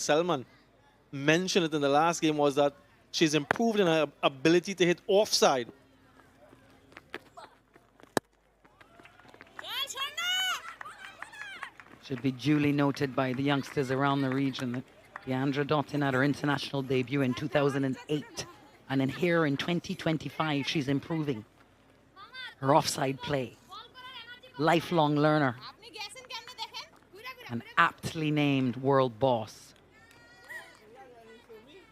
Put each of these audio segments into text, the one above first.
Selman mentioned it in the last game, was that she's improved in her ability to hit offside. Should be duly noted by the youngsters around the region that Deandra Dottin had her international debut in 2008. And in here in 2025, she's improving her offside play. Lifelong learner. An aptly named world boss.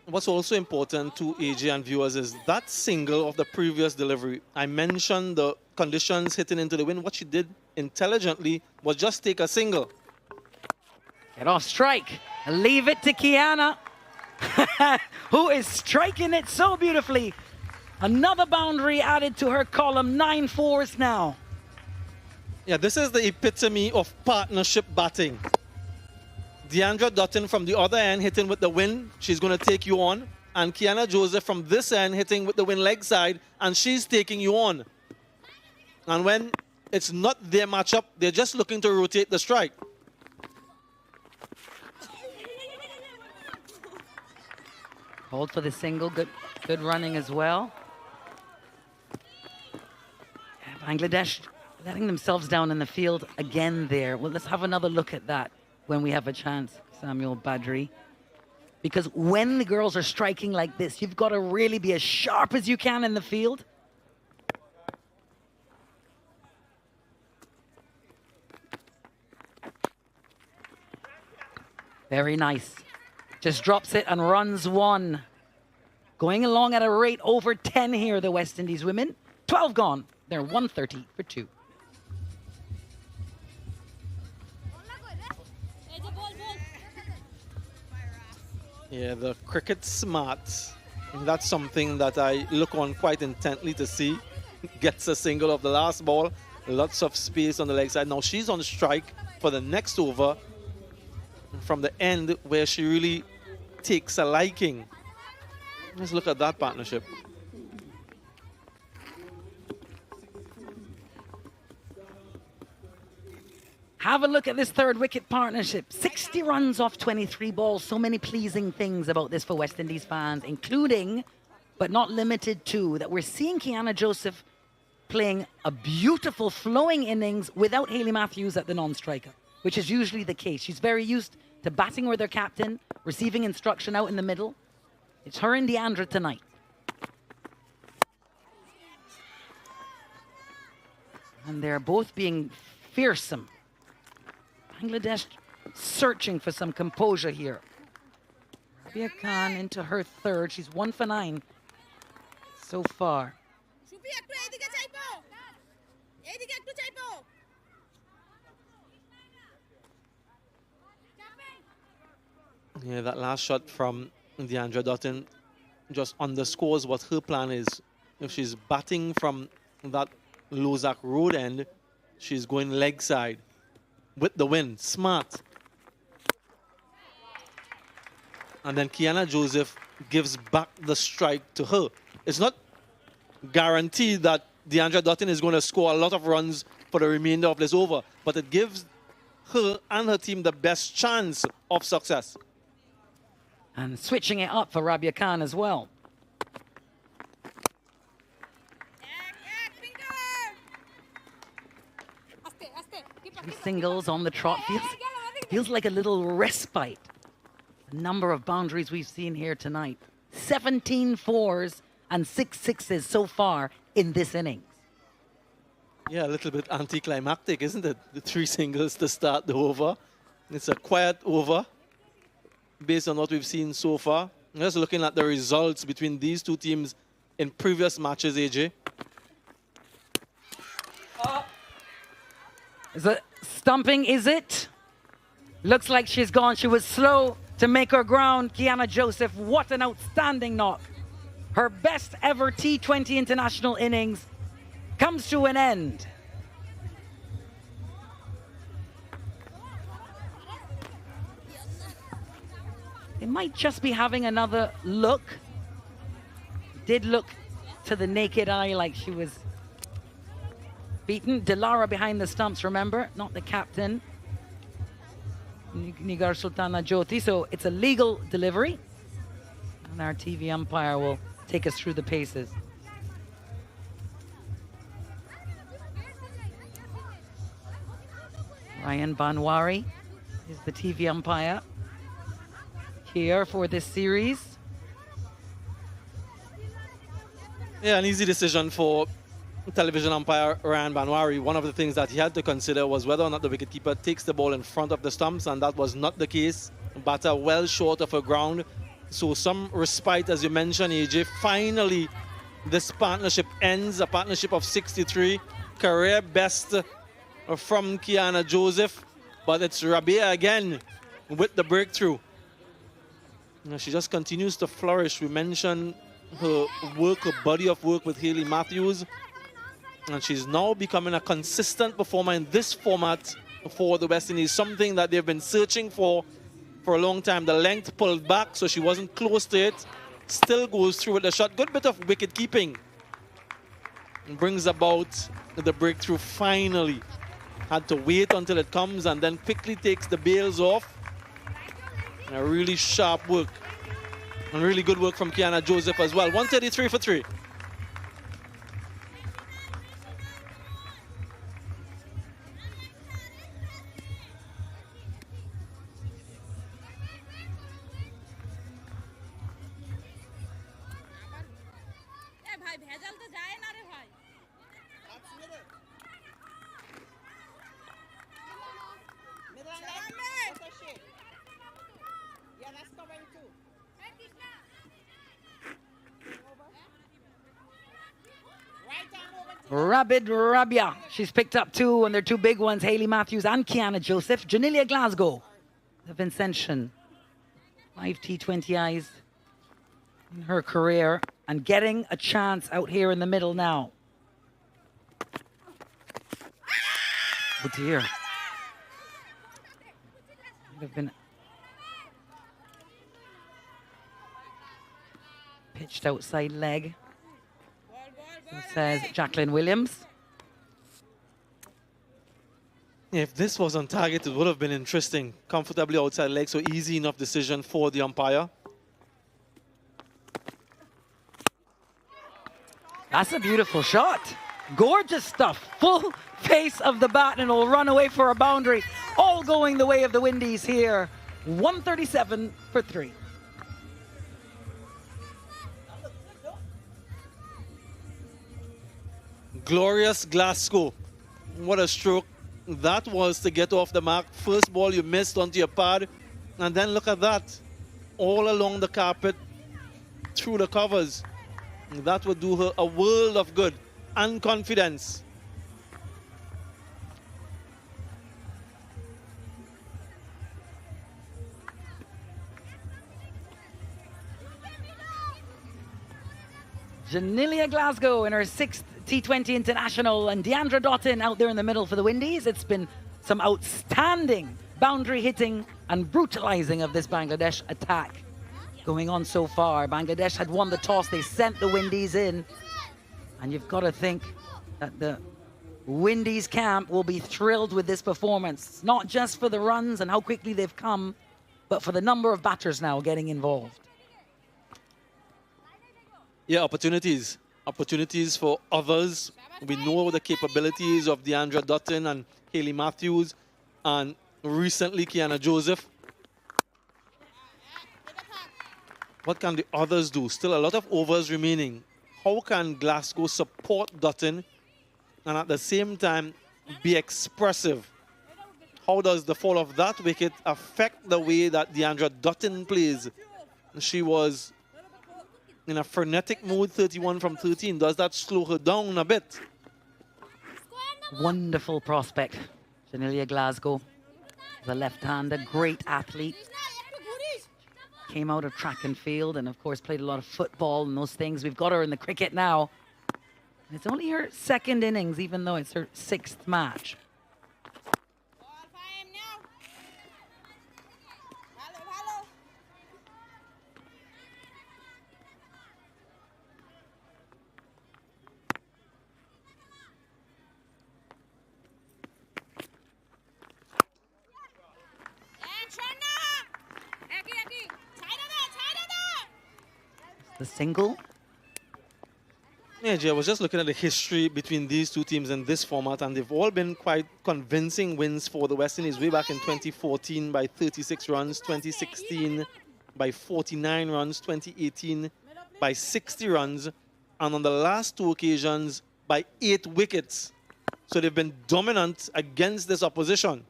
What's also important to AJ and viewers is that single of the previous delivery. I mentioned the conditions hitting into the wind. What she did intelligently was just take a single. Get off strike. Leave it to Kiana, who is striking it so beautifully. Another boundary added to her column. 9 fours now. Yeah, this is the epitome of partnership batting. Deandra Dottin from the other end hitting with the wind. She's going to take you on. And Kiana Joseph from this end hitting with the wind leg side. And she's taking you on. And when it's not their matchup, they're just looking to rotate the strike. Hold for the single. Good running as well. Bangladesh letting themselves down in the field again there. Well, let's have another look at that when we have a chance, Samuel Badri. Because when the girls are striking like this, you've got to really be as sharp as you can in the field. Very nice. Just drops it and runs one. Going along at a rate over 10 here, the West Indies women. 12 gone. They're 130 for 2. Yeah, the cricket smart. And that's something that I look on quite intently to see. Gets a single of the last ball. Lots of space on the leg side. Now she's on strike for the next over from the end where she really takes a liking. Let's look at that partnership. Have a look at this third wicket partnership. 60 runs off 23 balls. So many pleasing things about this for West Indies fans, including, but not limited to, that we're seeing Kiana Joseph playing a beautiful flowing innings without Hayley Matthews at the non-striker, which is usually the case. She's very used to batting with her captain, receiving instruction out in the middle. It's her and Deandra tonight. And they're both being fearsome. Bangladesh searching for some composure here. Rabia Khan into her third. She's 1 for 9 so far. Yeah, that last shot from Deandra Dottin just underscores what her plan is. If she's batting from that Lozak Road end, she's going leg side with the wind. Smart. And then Kiana Joseph gives back the strike to her. It's not guaranteed that Deandra Dottin is going to score a lot of runs for the remainder of this over, but it gives her and her team the best chance of success. And switching it up for Rabia Khan as well. 3 singles on the trot. Feels like a little respite. The number of boundaries we've seen here tonight. 17 fours and 6 sixes so far in this innings. Yeah, a little bit anticlimactic, isn't it? The 3 singles to start the over. It's a quiet over based on what we've seen so far. Just looking at the results between these two teams in previous matches, AJ. Is it stumping, is it? Looks like she's gone. She was slow to make her ground. Kiana Joseph, what an outstanding knock. Her best ever T20 international innings comes to an end. They might just be having another look. Did look to the naked eye like she was beaten. Dilara behind the stumps, remember? Not the captain. Nigar Sultana Jyoti. So it's a legal delivery. And our TV umpire will take us through the paces. Ryan Banwari is the TV umpire here for this series. Yeah, an easy decision for television umpire Ryan Banwari. One of the things that he had to consider was whether or not the wicketkeeper takes the ball in front of the stumps, and that was not the case. Batter well short of a ground. So some respite, as you mentioned, AJ. Finally, this partnership ends, a partnership of 63. Career best from Kiana Joseph, but it's Rabia again with the breakthrough. You know, she just continues to flourish. We mentioned her work, her body of work with Hayley Matthews, and she's now becoming a consistent performer in this format for the West Indies, something that they've been searching for a long time. The length pulled back, so she wasn't close to it. Still goes through with the shot. Good bit of wicket keeping. Brings about the breakthrough finally. Had to wait until it comes and then quickly takes the bails off. And a really sharp work. And really good work from Kiana Joseph as well. 133 for 3. Rabid Rabia. She's picked up 2, and they're 2 big ones. Hayley Matthews and Kiana Joseph. Janilia Glasgow, the Vincentian. 5 T20Is in her career and getting a chance out here in the middle now. Oh dear. Would have been pitched outside leg. Says Jacqueline Williams. If this was on target, it would have been interesting. Comfortably outside leg, so easy enough decision for the umpire. That's a beautiful shot. Gorgeous stuff. Full face of the bat, and it'll run away for a boundary. All going the way of the Windies here. 137 for 3. Glorious Glasgow. What a stroke that was to get off the mark. First ball you missed onto your pad, and then look at that. All along the carpet, through the covers. That would do her a world of good and confidence. Janilia Glasgow in her 6th T20 International, and Deandra Dottin out there in the middle for the Windies. It's been some outstanding boundary hitting and brutalizing of this Bangladesh attack going on so far. Bangladesh had won the toss. They sent the Windies in. And you've got to think that the Windies camp will be thrilled with this performance, not just for the runs and how quickly they've come, but for the number of batters now getting involved. Yeah, opportunities. Opportunities for others. We know the capabilities of Deandra Dottin and Hayley Matthews, and recently Kiana Joseph. What can the others do? Still a lot of overs remaining. How can Glasgow support Dottin and at the same time be expressive? How does the fall of that wicket affect the way that Deandra Dottin plays? She was in a frenetic mood, 31 from 13. Does that slow her down a bit? Wonderful prospect, Janilia Glasgow. The left-hander, great athlete. Came out of track and field and, of course, played a lot of football and those things. We've got her in the cricket now. And it's only her 2nd innings, even though it's her 6th match. The single. Yeah, Jay, I was just looking at the history between these two teams in this format, and they've all been quite convincing wins for the West Indies. Way back in 2014 by 36 runs, 2016 by 49 runs, 2018 by 60 runs, and on the last two occasions by 8 wickets. So they've been dominant against this opposition.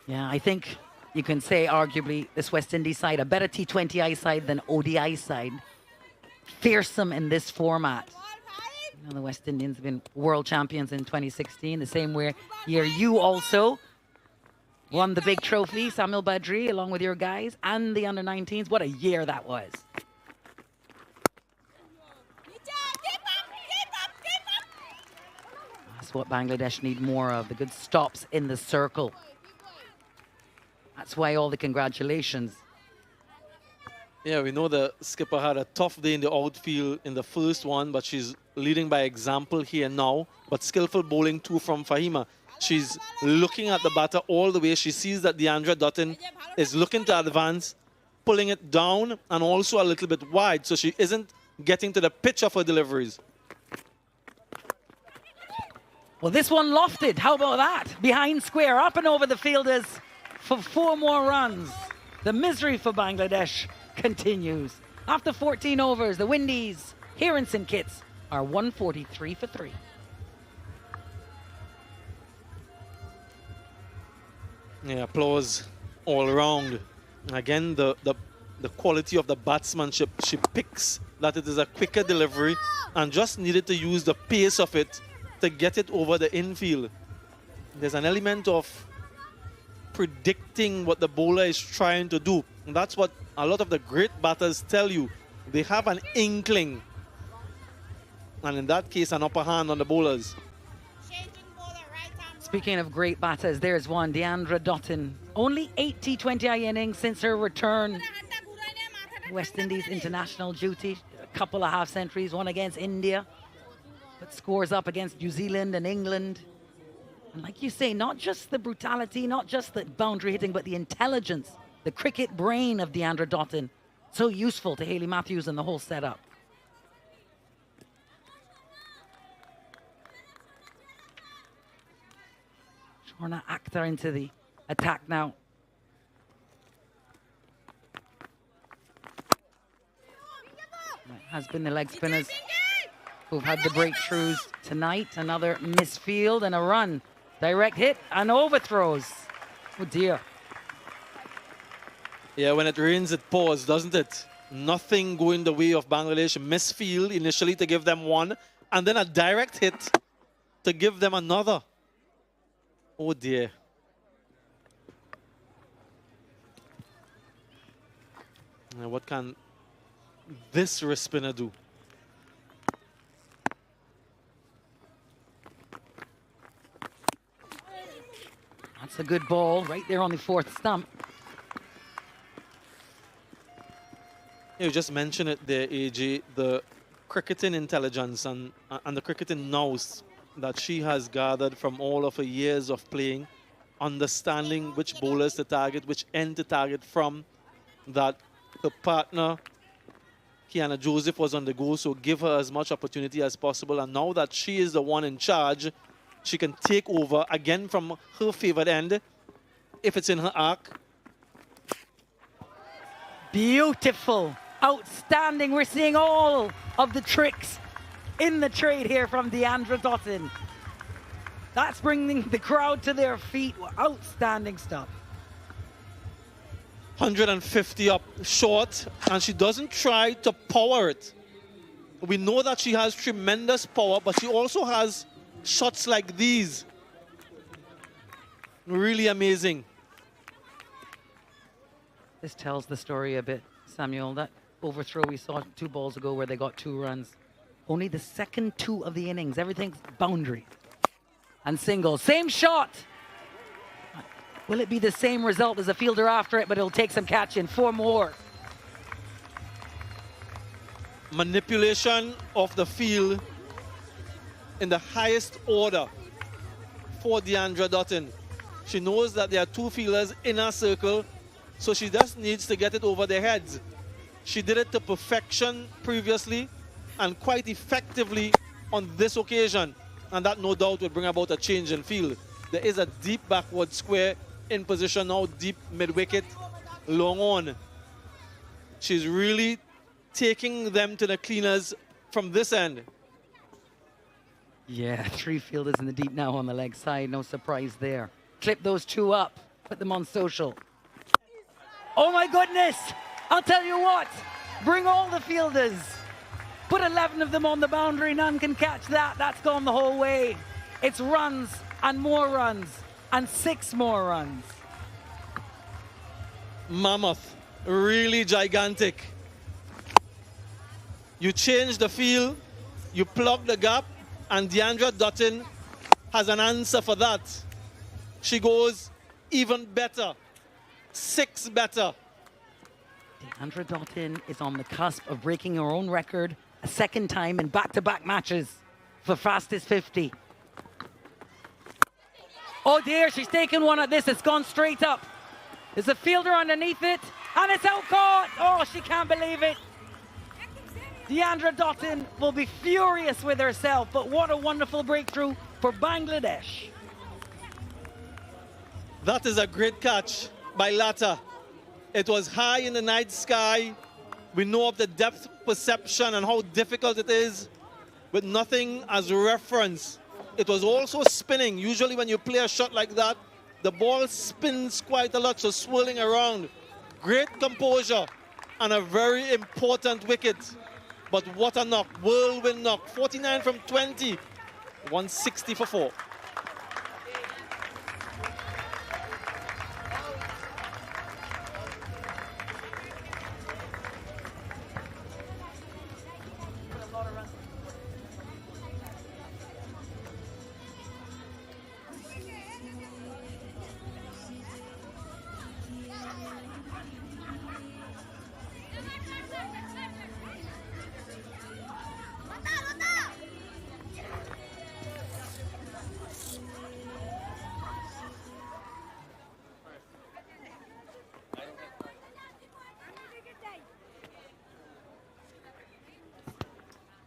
Yeah, I think you can say arguably this West Indies side, a better T20I side than ODI side. Fearsome in this format. You know, the West Indians have been world champions in 2016, the same year you also won the big trophy, Samuel Badri, along with your guys, and the under-19s. What a year that was. That's what Bangladesh need more of, the good stops in the circle. That's why all the congratulations. Yeah, we know the skipper had a tough day in the outfield in the first one, but she's leading by example here now. But skillful bowling too from Fahima. She's looking at the batter all the way. She sees that Deandra Dottin is looking to advance, pulling it down and also a little bit wide, so she isn't getting to the pitch of her deliveries. Well, this one lofted. How about that? Behind square, up and over the fielders for 4 more runs. The misery for Bangladesh continues. After 14 overs, the Windies here in St. Kitts are 143 for 3. Yeah, applause all around. Again, the quality of the batsmanship. She picks that it is a quicker delivery and just needed to use the pace of it to get it over the infield. There's an element of predicting what the bowler is trying to do. And that's what a lot of the great batters tell you. They have an inkling. And in that case, an upper hand on the bowlers. Speaking of great batters, there's one, Deandra Dottin. Only 8 T20I innings since her return. West Indies international duty. A couple of half centuries, one against India. But scores up against New Zealand and England. And like you say, not just the brutality, not just the boundary hitting, but the intelligence, the cricket brain of Deandra Dottin. So useful to Hayley Matthews and the whole setup. Shorna Akhtar into the attack now. It has been the leg spinners who've had the breakthroughs tonight. Another misfield and a run. Direct hit and overthrows. Oh dear. Yeah, when it rains, it pours, doesn't it? Nothing going the way of Bangladesh. Misfield initially to give them one, and then a direct hit to give them another. Oh dear. Now what can this wrist spinner do? That's a good ball right there on the 4th stump. You just mentioned it there, AJ, the cricketing intelligence and the cricketing nous that she has gathered from all of her years of playing, understanding which bowlers to target, which end to target from, that her partner, Kiana Joseph, was on the go, so give her as much opportunity as possible. And now that she is the one in charge, she can take over again from her favored end if it's in her arc. Beautiful. Outstanding. We're seeing all of the tricks in the trade here from Deandra Dottin. That's bringing the crowd to their feet. Outstanding stuff. 150 up short, and she doesn't try to power it. We know that she has tremendous power, but she also has shots like these. Really amazing. This tells the story a bit, Samuel. That overthrow we saw 2 balls ago where they got 2 runs. Only the second 2 of the innings. Everything's boundary and single. Same shot. Will it be the same result as a fielder after it, but it'll take some catching. 4 more. Manipulation of the field in the highest order for Deandra Dottin. She knows that there are 2 fielders in her circle. So she just needs to get it over their heads. She did it to perfection previously and quite effectively on this occasion. And that no doubt will bring about a change in field. There is a deep backward square in position now, deep mid-wicket, long on. She's really taking them to the cleaners from this end. Yeah, 3 fielders in the deep now on the leg side. No surprise there. Clip those 2 up. Put them on social. Oh my goodness! I'll tell you what. Bring all the fielders. Put 11 of them on the boundary. None can catch that. That's gone the whole way. It's runs and more runs and 6 more runs. Mammoth. Really gigantic. You change the field, you plug the gap, and Deandra Dottin has an answer for that. She goes even better, 6 better. Deandra Dottin is on the cusp of breaking her own record a second time in back-to-back matches for fastest 50. Oh dear, she's taken one at this. It's gone straight up. There's a fielder underneath it, and it's out caught. Oh, she can't believe it. Deandra Dottin will be furious with herself, but what a wonderful breakthrough for Bangladesh. That is a great catch by Lata. It was high in the night sky. We know of the depth perception and how difficult it is, with nothing as reference. It was also spinning. Usually when you play a shot like that, the ball spins quite a lot, so swirling around. Great composure and a very important wicket. But what a knock, whirlwind knock. 49 from 20, 160 for 4.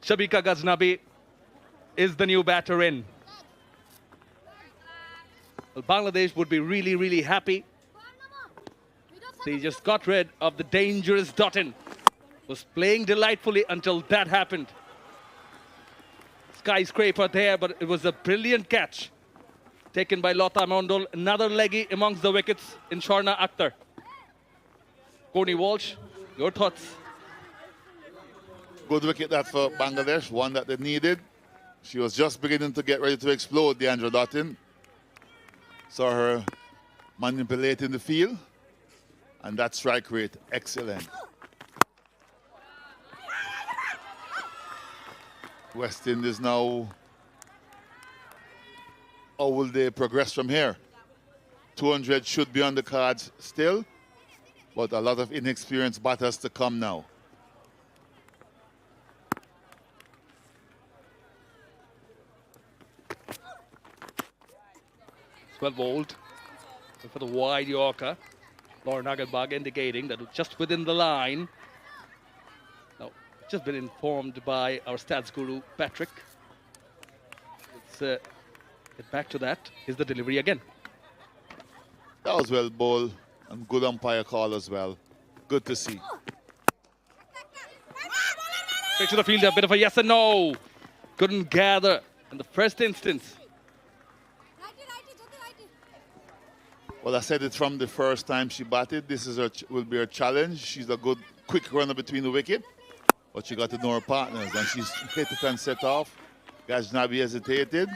Shabika Ghaznavi is the new batter in. Well, Bangladesh would be really, really happy. They just got rid of the dangerous Dottin. Was playing delightfully until that happened. Skyscraper there, but it was a brilliant catch. Taken by Lata Mondol, another leggy amongst the wickets in Sharna Akhtar. Coney Walsh, your thoughts? Good wicket that for Bangladesh, one that they needed. She was just beginning to get ready to explode, Deandra Dottin. Saw her manipulating the field, and that strike rate, excellent. West Indies now, how will they progress from here? 200 should be on the cards still, but a lot of inexperienced batters to come now. 12 volt for the wide Yorker. Lauren Agadbag indicating that it's just within the line. Now, just been informed by our stats guru, Patrick. Let's get back to that. Here's the delivery again. That was well bowled and good umpire call as well. Good to see. Straight to the field, a bit of a yes and no. Couldn't gather in the first instance. Well, I said it from the first time she batted. This is will be her challenge. She's a good, quick runner between the wicket, but she got to know her partners, and she's hit it and set off. Ghaznavi hesitated.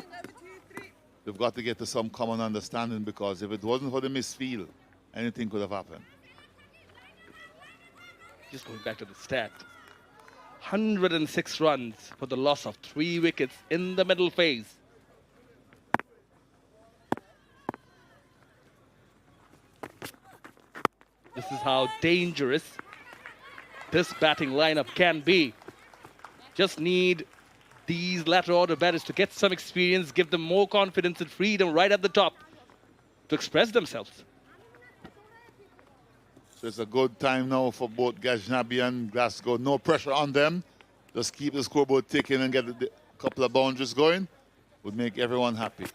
They've got to get to some common understanding, because if it wasn't for the misfield, anything could have happened. Just going back to the stat. 106 runs for the loss of 3 wickets in the middle phase. This is how dangerous this batting lineup can be. Just need these latter order batters to get some experience, give them more confidence and freedom right at the top to express themselves. So it's a good time now for both Ghaznavi and Glasgow. No pressure on them. Just keep the scoreboard ticking and get a couple of boundaries going. Would make everyone happy.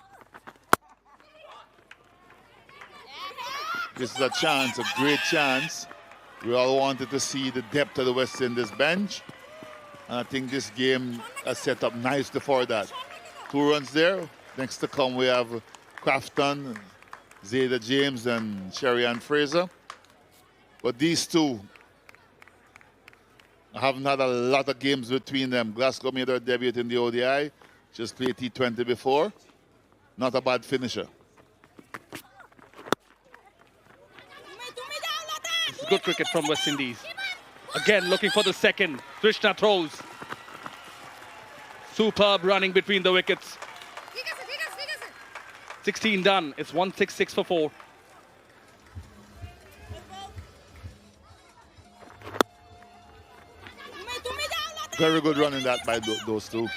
This is a chance, a great chance. We all wanted to see the depth of the West Indies bench. And I think this game is set up nicely for that. 2 runs there. Next to come, we have Crafton, Zayda James, and Sherry Ann Fraser. But these two haven't had a lot of games between them. Glasgow made her debut in the ODI. Just played T20 before. Not a bad finisher. It's good cricket from West Indies. Again, looking for the second. Krishna throws. Superb running between the wickets. 16 done. It's 166 for 4. Very good running that by those two.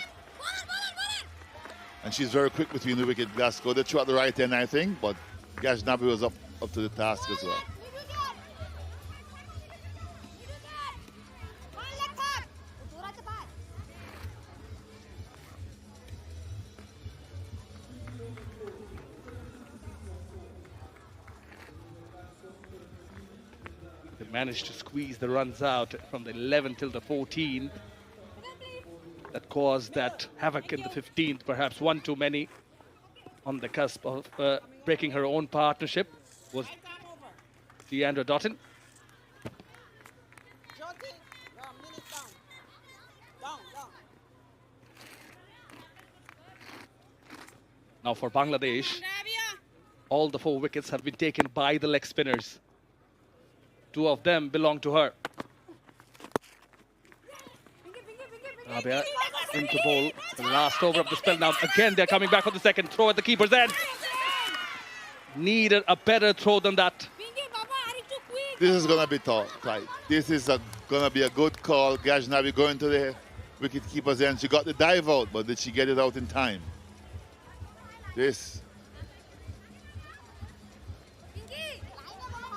And she's very quick between the wicket, Glasgow. They threw at the right end, I think, but Ghaznavi was up to the task as well. They managed to squeeze the runs out from the 11 till the 14. That caused that havoc in the 15th, perhaps one too many. On the cusp of breaking her own partnership was Deandra Dottin. Now for Bangladesh, all the 4 wickets have been taken by the leg spinners. 2 of them belong to her. Rabia into bowl. The last over of the spell now. Again, they're coming back for the second throw at the keeper's end. Needed a better throw than that. This is going to be tight. This is going to be a good call. Ghaznavi going to the wicket-keeper's end. She got the dive out, but did she get it out in time? This.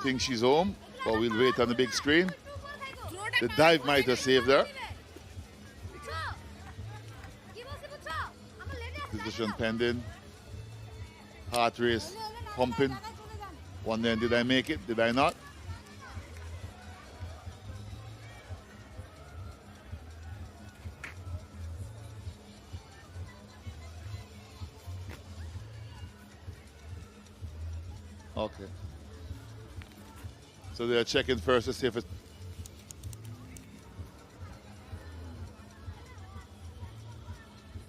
Think she's home, but we'll wait on the big screen. The dive might have saved her. Position pending. Heart race pumping. Wondering, did I make it? Did I not? Okay. So they're checking first to see if it's...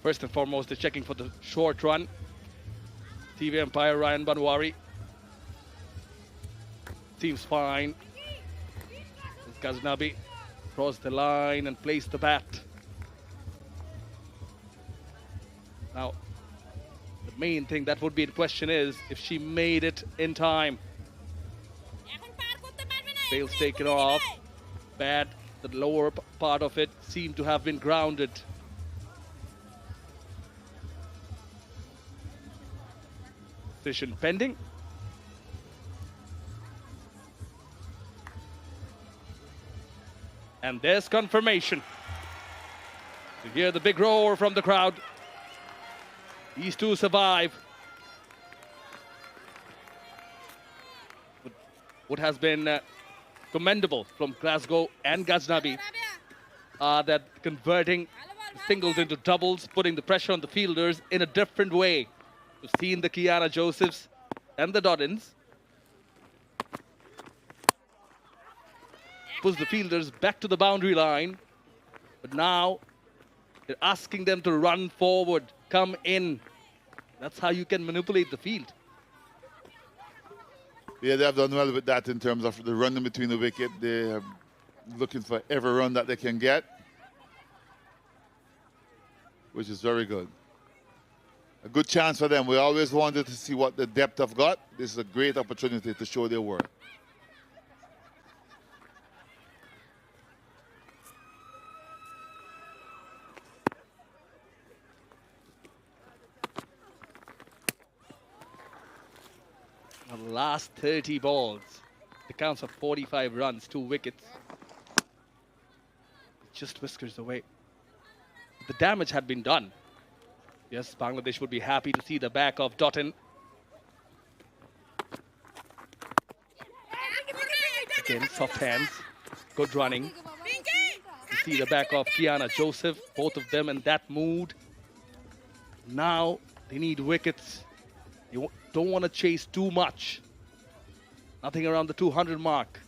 First and foremost, they're checking for the short run. TV umpire Ryan Banwari. Seems fine. Ghaznavi crossed the line and placed the bat. Now, the main thing that would be the question is if she made it in time. Bale's taken off. Bad. The lower part of it seemed to have been grounded. Decision pending. And there's confirmation. You hear the big roar from the crowd. These two survive. What has been commendable from Glasgow and Ghaznavi are that converting singles into doubles, putting the pressure on the fielders in a different way. We've seen the Kiana Josephs and the Dottins push the fielders back to the boundary line. But now they're asking them to run forward, come in. That's how you can manipulate the field. Yeah, they have done well with that in terms of the running between the wicket. They are looking for every run that they can get, which is very good. A good chance for them. We always wanted to see what the depth have got. This is a great opportunity to show their work. The last 30 balls. The counts of 45 runs, 2 wickets. Just whiskers away. The damage had been done. Yes, Bangladesh would be happy to see the back of Dottin. Again, soft hands. Good running. You see the back of Kiana Joseph. Both of them in that mood. Now they need wickets. You don't want to chase too much. Nothing around the 200 mark.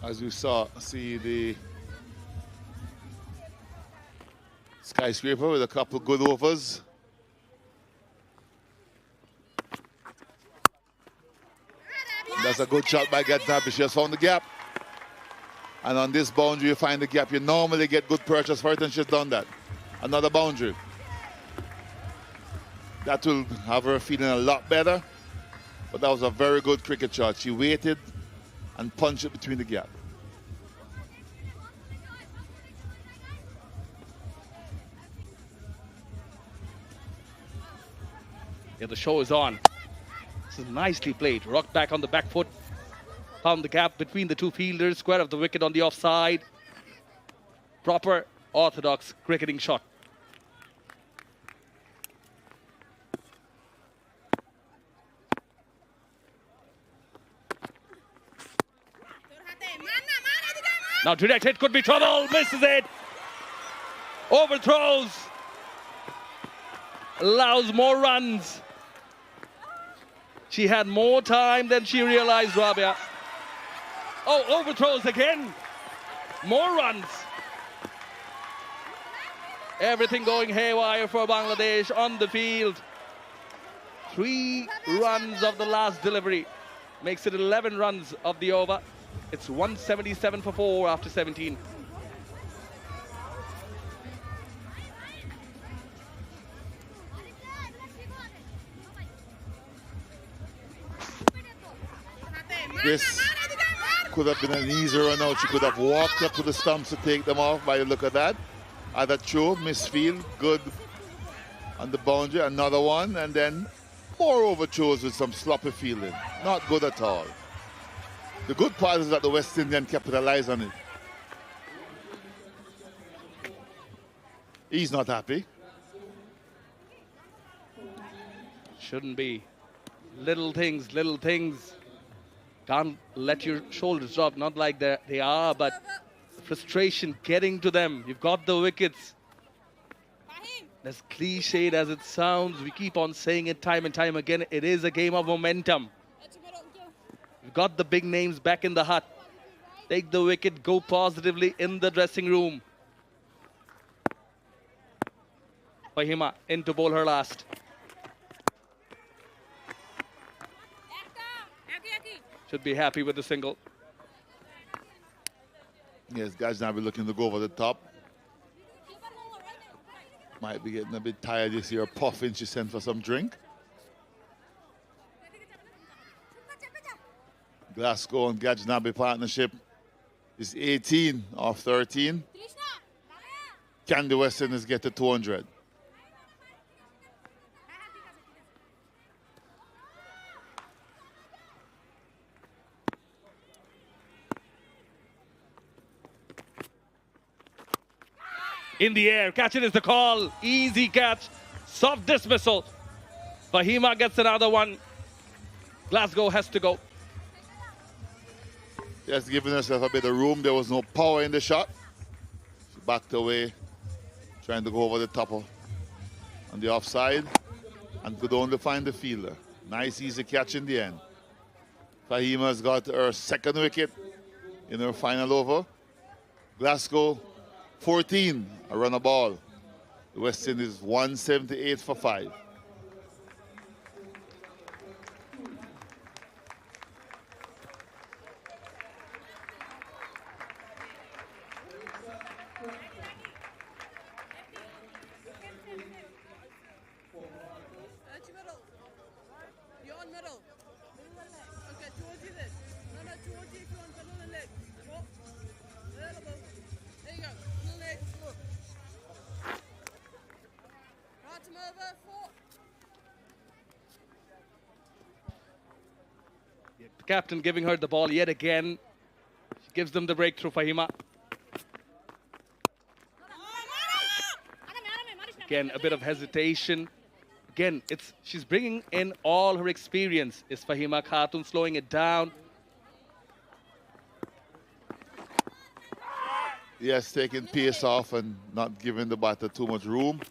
As you see the skyscraper with a couple good overs. That's a good shot by Gadnabi. She has found the gap. And on this boundary, you find the gap. You normally get good purchase for it, and she's done that. Another boundary. That will have her feeling a lot better. But that was a very good cricket shot. She waited and punched it between the gap. Yeah, the show is on. This is nicely played. Rocked back on the back foot. Found the gap between the 2 fielders. Square of the wicket on the offside. Proper orthodox cricketing shot. Now direct hit could be trouble. Misses it. Overthrows. Allows more runs. She had more time than she realized, Rabia. Oh, overthrows again. More runs. Everything going haywire for Bangladesh on the field. 3 runs of the last delivery. Makes it 11 runs of the over. It's 177 for 4 after 17. This could have been an easier run out. She could have walked up to the stumps to take them off by the look of that. Either throw, misfield, good on the boundary, another one, and then more overthrows with some sloppy fielding. Not good at all. The good part is that the West Indian capitalized on it. He's not happy. Shouldn't be. Little things, little things. Can't let your shoulders drop, not like they are, but frustration getting to them. You've got the wickets. As cliched as it sounds, we keep on saying it time and time again, it is a game of momentum. You've got the big names back in the hut. Take the wicket, go positively in the dressing room. Fahima in to bowl her last. Should be happy with the single. Yes, guys now be looking to go over the top. Might be getting a bit tired this year. Puffing, she sent for some drink. Glasgow and Gajnabi partnership is 18 off 13. Can the West Indies get to 200? In the air, catch it is the call. Easy catch, soft dismissal. Fahima gets another one. Glasgow has to go. Just giving herself a bit of room. There was no power in the shot. She backed away, trying to go over the top on the offside, and could only find the fielder. Nice, easy catch in the end. Fahima's got her 2nd wicket in her final over. Glasgow 14, a run a ball. The West Indies 178 for 5. Over 4. captain giving her the ball yet again. She gives them the breakthrough, Fahima. Again, a bit of hesitation. Again, she's bringing in all her experience. Is Fahima Khatun slowing it down? Yes, taking pace off and not giving the batter too much room.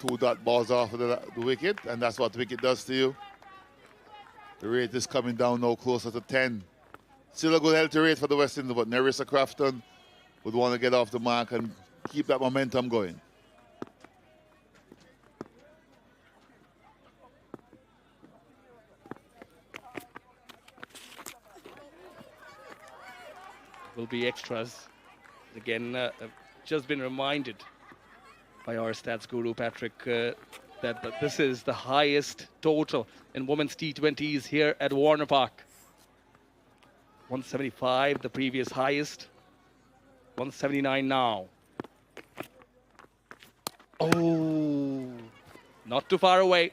2 dot balls off of the wicket, and that's what the wicket does to you. The rate is coming down now closer to 10. Still a good healthy rate for the West Indies, but Nerissa Crafton would want to get off the mark and keep that momentum going. Will be extras. Again, I've just been reminded by our stats guru, Patrick, that this is the highest total in women's T20s here at Warner Park. 175, the previous highest. 179 now. Oh, not too far away.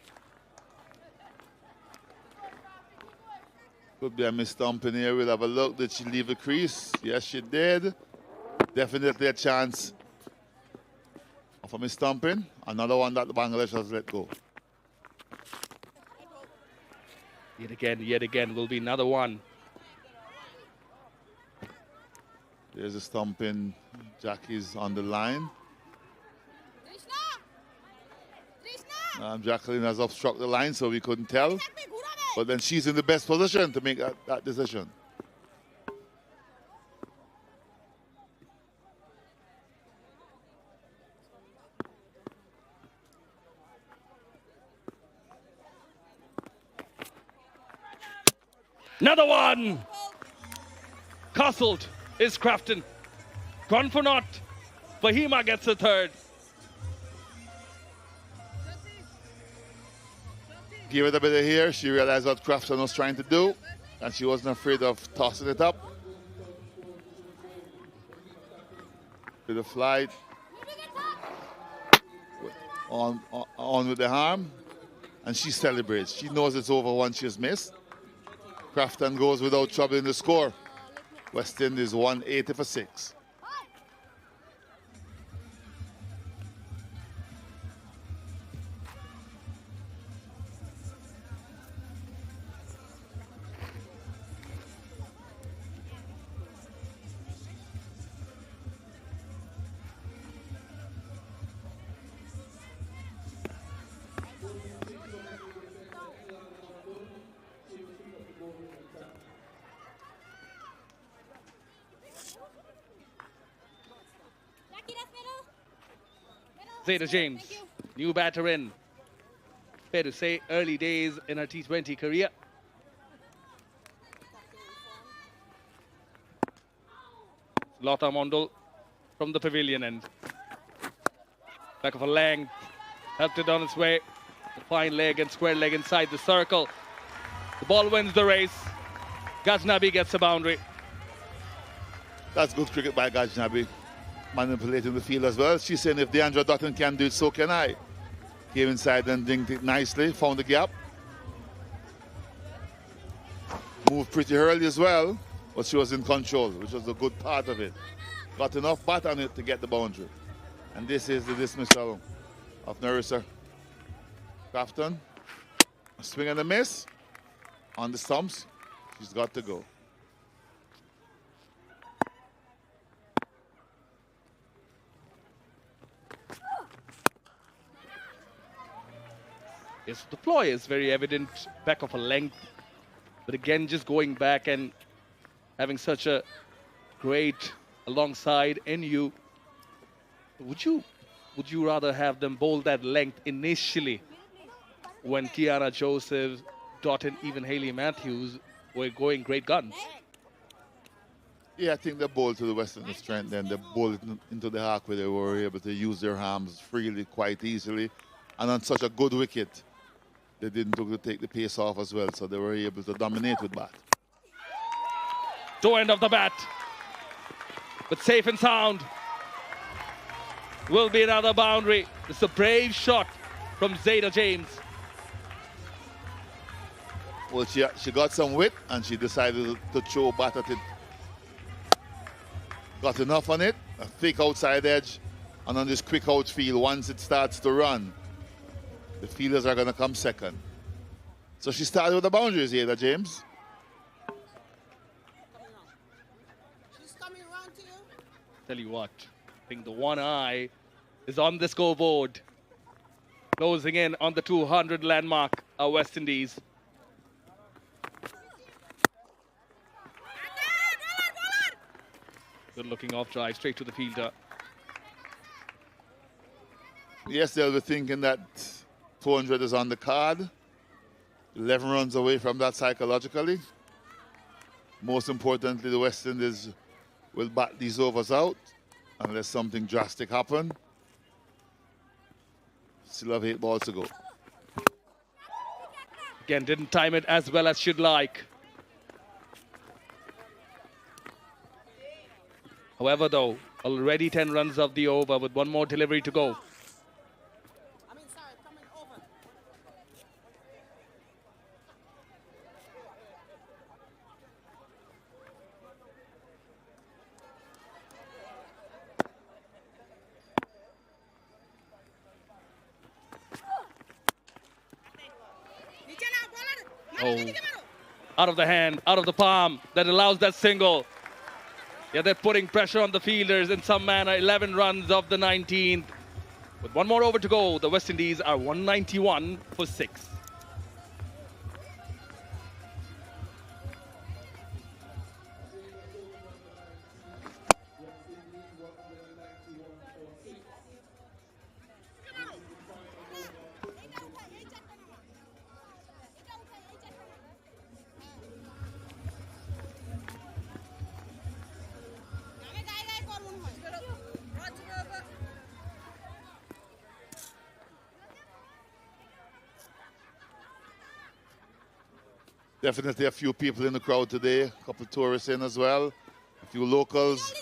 Could be a mis-stumping here. We'll have a look. Did she leave the crease? Yes, she did. Definitely a chance of a mis-stumping. Another one that the Bangladesh has let go. Yet again will be another one. There's a stumping. Jackie's on the line. Jacqueline has obstructed the line, so we couldn't tell. But then she's in the best position to make that decision. Another one! Castled is Crafton. Gone for naught. Fahima gets a third. Give it a bit of here. She realized what Crafton was trying to do, and she wasn't afraid of tossing it up. Bit of flight. On with the arm, and she celebrates. She knows it's over once she's missed. Crafton goes without trouble in the score. West Indies 180 for 6. Zeta James, new batter in. Fair to say, early days in her T20 career. Lata Mondal from the pavilion end. Back of a length, helped it on its way. The fine leg and square leg inside the circle. The ball wins the race. Ghaznavi gets a boundary. That's good cricket by Ghaznavi. Manipulating the field as well. She's saying if Deandra Dottin can do it, so can I. Came inside and dinked it nicely, found the gap. Moved pretty early as well, but she was in control, which was a good part of it. Got enough bat on it to get the boundary. And this is the dismissal of Nerissa Crafton. A swing and a miss on the stumps. She's got to go. Yes, the ploy is very evident, back of a length. But again, just going back and having such a great alongside in you. Would you rather have them bowl that length initially when Kiara Joseph, Dottin, even Hayley Matthews were going great guns? Yeah, I think they bowled to the West Indies strength, then they bowled into the arc where they were able to use their arms freely, quite easily. And on such a good wicket, they didn't look to take the pace off as well, so they were able to dominate with bat. Toe end of the bat, but safe and sound. Will be another boundary. It's a brave shot from Zeta James. Well, she got some width and she decided to throw bat at it. Got enough on it, a thick outside edge, and on this quick outfield, once it starts to run, the fielders are going to come second. So she started with the boundaries here, James. She's coming around to you. Tell you what, I think the one eye is on the scoreboard. Closing in on the 200 landmark of West Indies. Good looking off drive straight to the fielder. Yes, they'll be thinking that 200 is on the card. 11 runs away from that psychologically. Most importantly, the West Indies will bat these overs out unless something drastic happen. Still have 8 balls to go. Again, didn't time it as well as she'd like. However, though, already 10 runs of the over with one more delivery to go. Coming over. Oh, out of the hand, out of the palm, that allows that single. Yeah, they're putting pressure on the fielders in some manner. 11 runs of the 19th. With one more over to go, the West Indies are 191 for 6. Definitely a few people in the crowd today, a couple of tourists in as well, a few locals.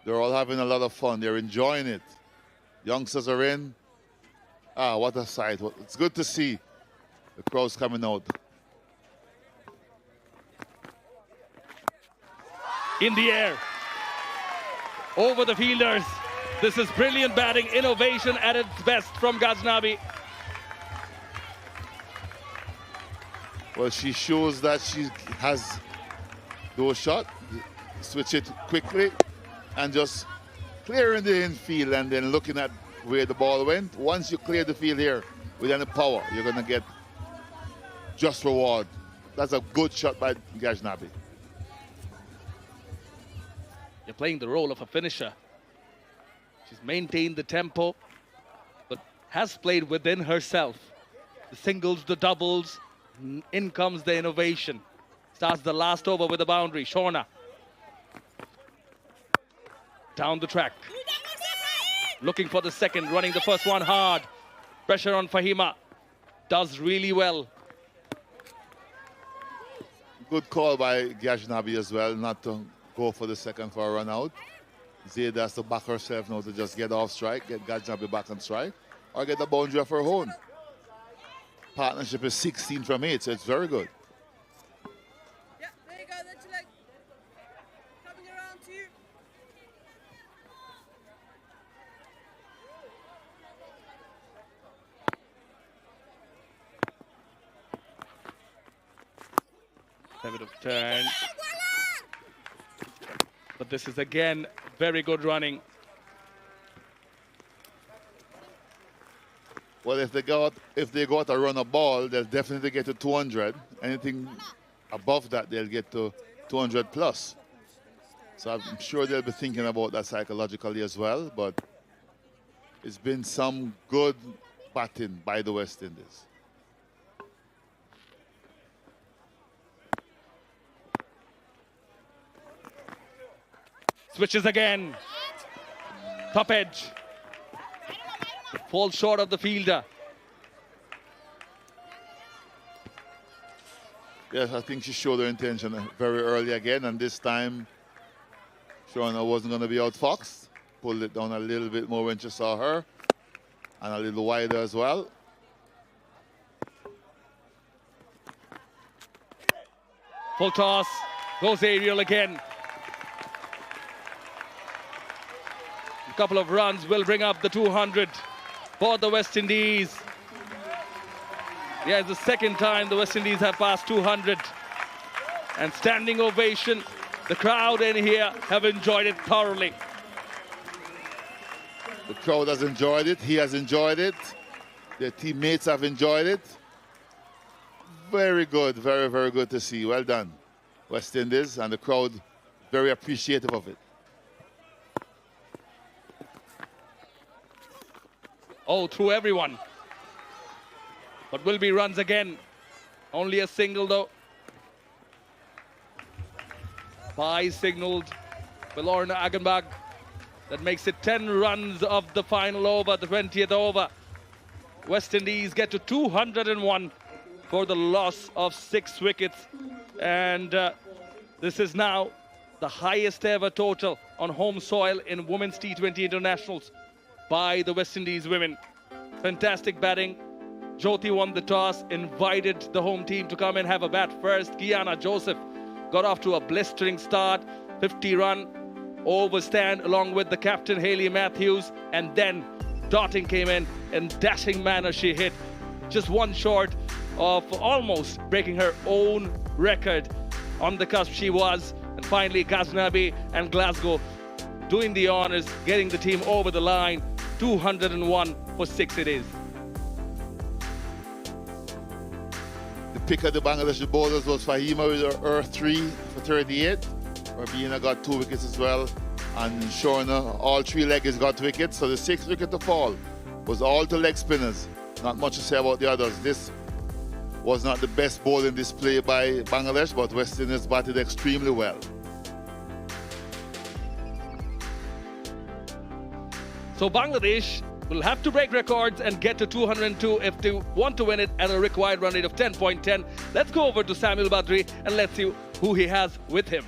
They're all having a lot of fun. They're enjoying it. Youngsters are in. Ah, what a sight. It's good to see the crowds coming out. In the air. Over the fielders. This is brilliant batting, innovation at its best from Ghaznavi. Well, she shows that she has those shots. Switch it quickly and just clearing the infield and then looking at where the ball went. Once you clear the field here with any power, you're going to get just reward. That's a good shot by Ghaznavi. You're playing the role of a finisher. She's maintained the tempo, but has played within herself. The singles, the doubles, in comes the innovation. Starts the last over with a boundary. Shorna. Down the track. Looking for the second, running the first one hard. Pressure on Fahima. Does really well. Good call by Ghaznavi as well, not to go for the second for a run out. Zaida has to back herself now to just get off strike, get Ghaznavi back on strike, or get the boundary of her own. Partnership is 16 from 8, so it's very good. Yeah, there you go. That's your leg. Coming around to you. A bit of turn. But this is again very good running. Well, if they got a run a ball, they'll definitely get to 200. Anything above that, they'll get to 200 plus. So I'm sure they'll be thinking about that psychologically as well. But it's been some good batting by the West Indies. Switches again. Top edge. Falls short of the fielder. Yes, I think she showed her intention very early again, and this time Shorna wasn't going to be outfoxed. Pulled it down a little bit more when she saw her, and a little wider as well. Full toss, goes aerial again. A couple of runs will bring up the 200 for the West Indies. Yeah, it's the second time the West Indies have passed 200. And standing ovation. The crowd in here have enjoyed it thoroughly. The crowd has enjoyed it. He has enjoyed it. Their teammates have enjoyed it. Very good. Very, very good to see. Well done, West Indies, and the crowd very appreciative of it. Oh, through everyone. But will be runs again. Only a single though. Bye signaled by Lorna Agenbach. That makes it 10 runs of the final over, the 20th over. West Indies get to 201 for the loss of 6 wickets. And this is now the highest ever total on home soil in women's T20 internationals by the West Indies women. Fantastic batting. Jyoti won the toss, invited the home team to come and have a bat first. Kiana Joseph got off to a blistering start, 50-run overstand along with the captain Hayley Matthews, and then Dottin came in dashing manner. She hit just one short of almost breaking her own record. On the cusp she was, and finally Ghaznavi and Glasgow doing the honors, getting the team over the line. 201 for 6 it is. The pick of the Bangladeshi bowlers was Fahima with her 3 for 38. Rabina got 2 wickets as well. And Shorna, all 3 leggers got wickets. So the 6th wicket to fall was all to leg spinners. Not much to say about the others. This was not the best bowling display by Bangladesh, but West Indies batted extremely well. So Bangladesh will have to break records and get to 202 if they want to win it at a required run rate of 10.10. Let's go over to Samuel Badri and let's see who he has with him.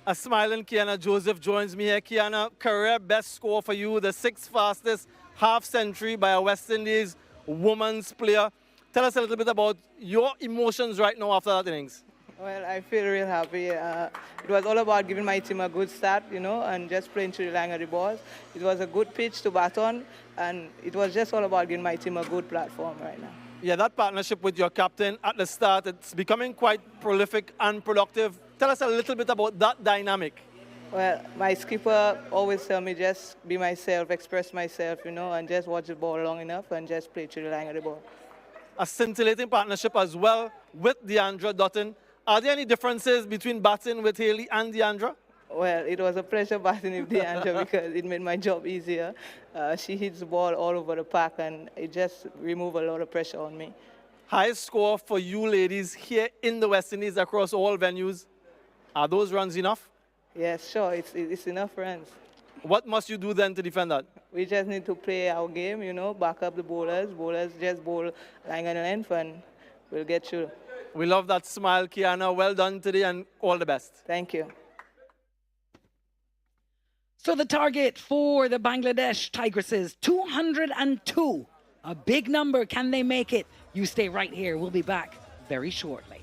A smiling Kiana Joseph joins me here. Kiana, career best score for you, the 6th fastest half-century by a West Indies women's player. Tell us a little bit about your emotions right now after that innings. Well, I feel real happy. It was all about giving my team a good start, you know, and just playing through the line of the balls. It was a good pitch to bat on, and it was just all about giving my team a good platform right now. Yeah, that partnership with your captain at the start, it's becoming quite prolific and productive. Tell us a little bit about that dynamic. Well, my skipper always tell me just be myself, express myself, you know, and just watch the ball long enough and just play through the line of the ball. A scintillating partnership as well with Deandra Dottin. Are there any differences between batting with Hayley and Deandra? Well, it was a pleasure batting with Deandra because it made my job easier. She hits the ball all over the park and it just removed a lot of pressure on me. Highest score for you ladies here in the West Indies across all venues. Are those runs enough? Yes, sure, it's enough runs. What must you do then to defend that? We just need to play our game, you know, back up the bowlers. Bowlers just bowl line and length and we'll get through. We love that smile, Kiana. Well done today and all the best. Thank you. So the target for the Bangladesh Tigresses, 202. A big number. Can they make it? You stay right here. We'll be back very shortly.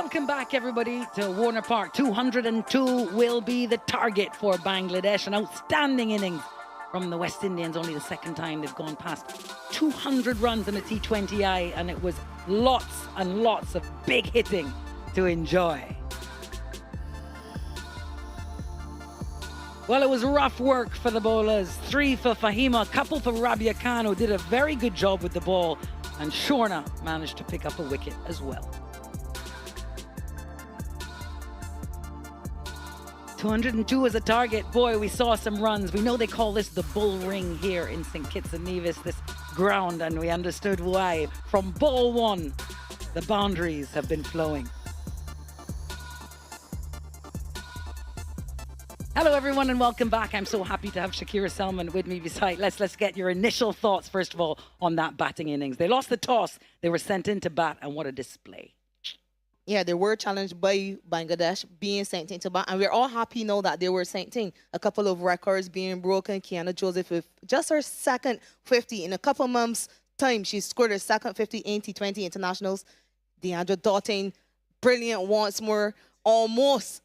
Welcome back, everybody, to Warner Park. 202 will be the target for Bangladesh. An outstanding innings from the West Indians. Only the second time they've gone past 200 runs in a T20I, and it was lots and lots of big hitting to enjoy. Well, it was rough work for the bowlers. 3 for Fahima, a couple for Rabia Khan, who did a very good job with the ball, and Shorna managed to pick up a wicket as well. 202 as a target. Boy, we saw some runs. We know they call this the bull ring here in St. Kitts and Nevis, this ground, and we understood why. From ball one, the boundaries have been flowing. Hello, everyone, and welcome back. I'm so happy to have Shakira Selman with me beside. Let's get your initial thoughts, first of all, on that batting innings. They lost the toss. They were sent in to bat, and what a display. Yeah, they were challenged by Bangladesh being sent into bat, and we're all happy now that they were sent in. A couple of records being broken. Kiana Joseph with just her second 50 in a couple months' time. She scored her second 50 in T20 internationals. Deandra Dottin, brilliant once more, almost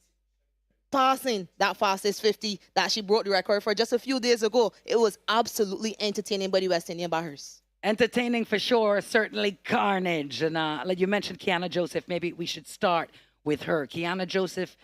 passing that fastest 50 that she broke the record for just a few days ago. It was absolutely entertaining by the West Indian batters. Entertaining for sure, certainly carnage. And like you mentioned, Kiana Joseph, maybe we should start with her. Kiana Joseph,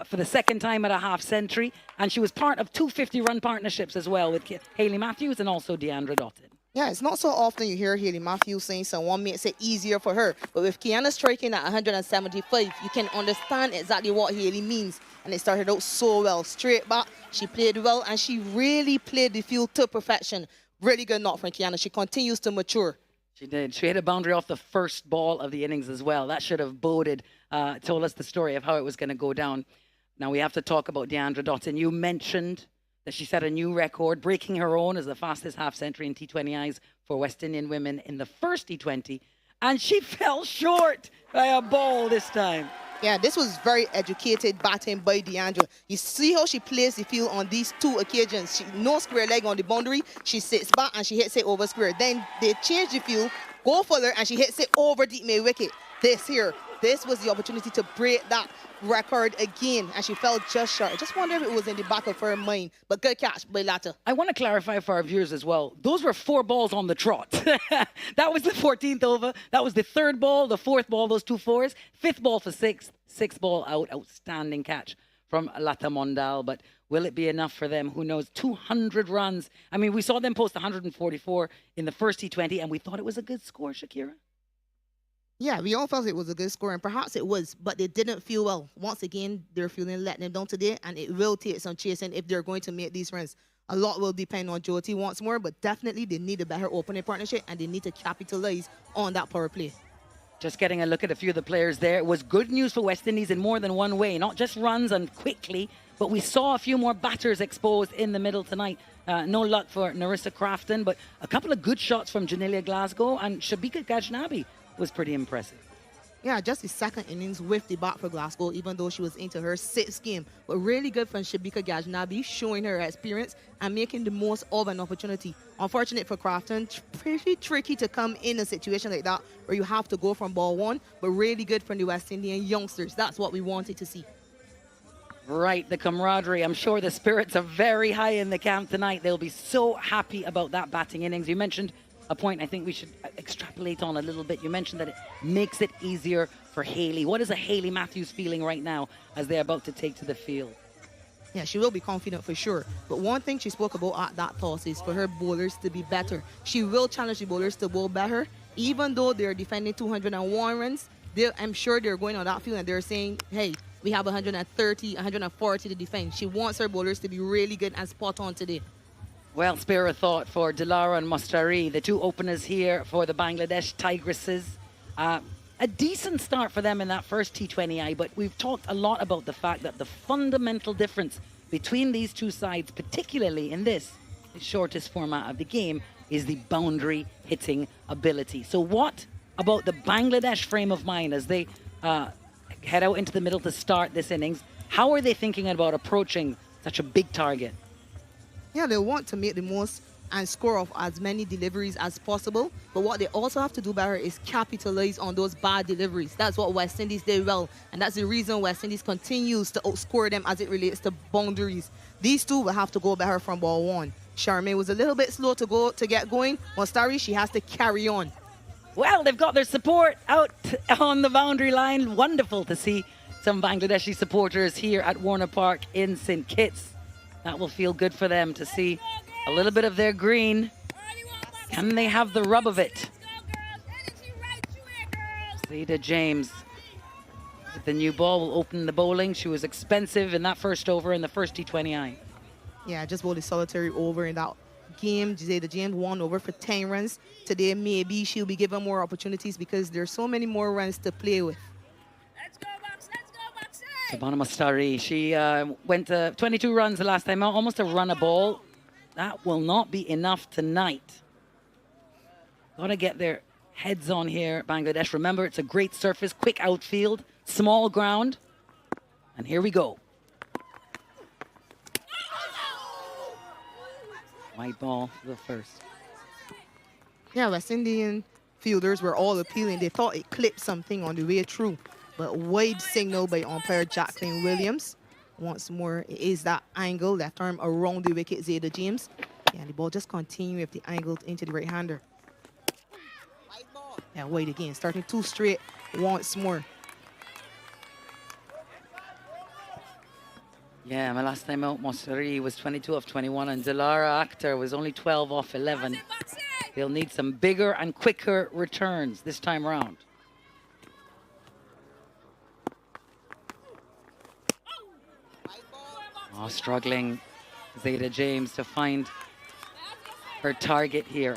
for the second time at a half century, and she was part of 2 50-run partnerships as well with Hayley Matthews and also Deandra Dottin. Yeah, it's not so often you hear Hayley Matthews saying someone makes it easier for her. But with Kiana striking at 175, you can understand exactly what Hayley means. And it started out so well. Straight back, she played well, and she really played the field to perfection. Really good knock from Kiana. She continues to mature. She did. She hit a boundary off the first ball of the innings as well. That should have boded, told us the story of how it was going to go down. Now we have to talk about Deandra Dottin. You mentioned that she set a new record, breaking her own as the fastest half century in T20Is for West Indian women in the first T20. And she fell short by a ball this time. Yeah, this was very educated batting by Deandra. You see how she plays the field on these 2 occasions. No square leg on the boundary. She sits back and she hits it over square. Then they change the field, go further, and she hits it over deep mid wicket. This was the opportunity to break that record again, and she fell just short. I just wonder if it was in the back of her mind, but good catch by Latta. I want to clarify for our viewers as well. Those were 4 balls on the trot. That was the 14th over. That was the 3rd ball, the 4th ball, those 2 4s. 5th ball for 6th. 6th ball out. Outstanding catch from Latta Mondal, but will it be enough for them? Who knows? 200 runs. I mean, we saw them post 144 in the first T20, and we thought it was a good score, Shakira. Yeah, we all felt it was a good score, and perhaps it was, but they didn't feel well. Once again, they're feeling letting them down today, and it will take some chasing if they're going to make these runs. A lot will depend on Jyoti once more, but definitely they need a better opening partnership, and they need to capitalize on that power play. Just getting a look at a few of the players there. It was good news for West Indies in more than one way. Not just runs and quickly, but we saw a few more batters exposed in the middle tonight. No luck for Narissa Crafton, but a couple of good shots from Janelia Glasgow, and Shabika Gajnabi was pretty impressive. Yeah, just the second innings with the bat for Glasgow, even though she was into her 6th game. But really good from Shabika Gajnabi, showing her experience and making the most of an opportunity. Unfortunate for Crafton, pretty tricky to come in a situation like that where you have to go from ball 1, but really good from the West Indian youngsters. That's what we wanted to see. Right, the camaraderie. I'm sure the spirits are very high in the camp tonight. They'll be so happy about that batting innings. You mentioned a point I think we should extrapolate on a little bit. You mentioned that it makes it easier for Hayley. What is a Hayley Matthews feeling right now as they're about to take to the field? Yeah, she will be confident for sure. But one thing she spoke about at that toss is for her bowlers to be better. She will challenge the bowlers to bowl better. Even though they're defending 201 runs, I'm sure they're going on that field and they're saying, hey, we have 130, 140 to defend. She wants her bowlers to be really good and spot on today. Well, spare a thought for Dilara and Mostari, the 2 openers here for the Bangladesh Tigresses. A decent start for them in that first T20I, but we've talked a lot about the fact that the fundamental difference between these 2 sides, particularly in this, the shortest format of the game, is the boundary hitting ability. So what about the Bangladesh frame of mind as they head out into the middle to start this innings? How are they thinking about approaching such a big target? Yeah, they want to make the most and score off as many deliveries as possible. But what they also have to do better is capitalize on those bad deliveries. That's what West Indies did well, and that's the reason West Indies continues to outscore them as it relates to boundaries. These two will have to go better from ball one. Charmaine was a little bit slow to get going. Mostari, she has to carry on. Well, they've got their support out on the boundary line. Wonderful to see some Bangladeshi supporters here at Warner Park in St. Kitts. That will feel good for them to see a little bit of their green. Can they have the rub of it? Zeta James with the new ball will open the bowling. She was expensive in that first over in the first T20I. Yeah, just bowled a solitary over in that game. Zeta James won over for 10 runs. Today, maybe she'll be given more opportunities because there's so many more runs to play with. Shabana Mostari, she went 22 runs the last time out, almost a run a ball. That will not be enough tonight. Got to get their heads on here, Bangladesh. Remember, it's a great surface, quick outfield, small ground. And here we go. White ball for the first. Yeah, West Indian fielders were all appealing. They thought it clipped something on the way through. But wide signal by umpire Jacqueline Williams. Once more, it is that angle, left arm around the wicket, Zeta James. Yeah, the ball just continue with the angle into the right-hander. Yeah, wide again, starting two straight once more. Yeah, my last time out, Mostari was 22 off 21, and Dilara Akhtar was only 12 off 11. They'll need some bigger and quicker returns this time around. Oh, struggling Zeta James to find her target here.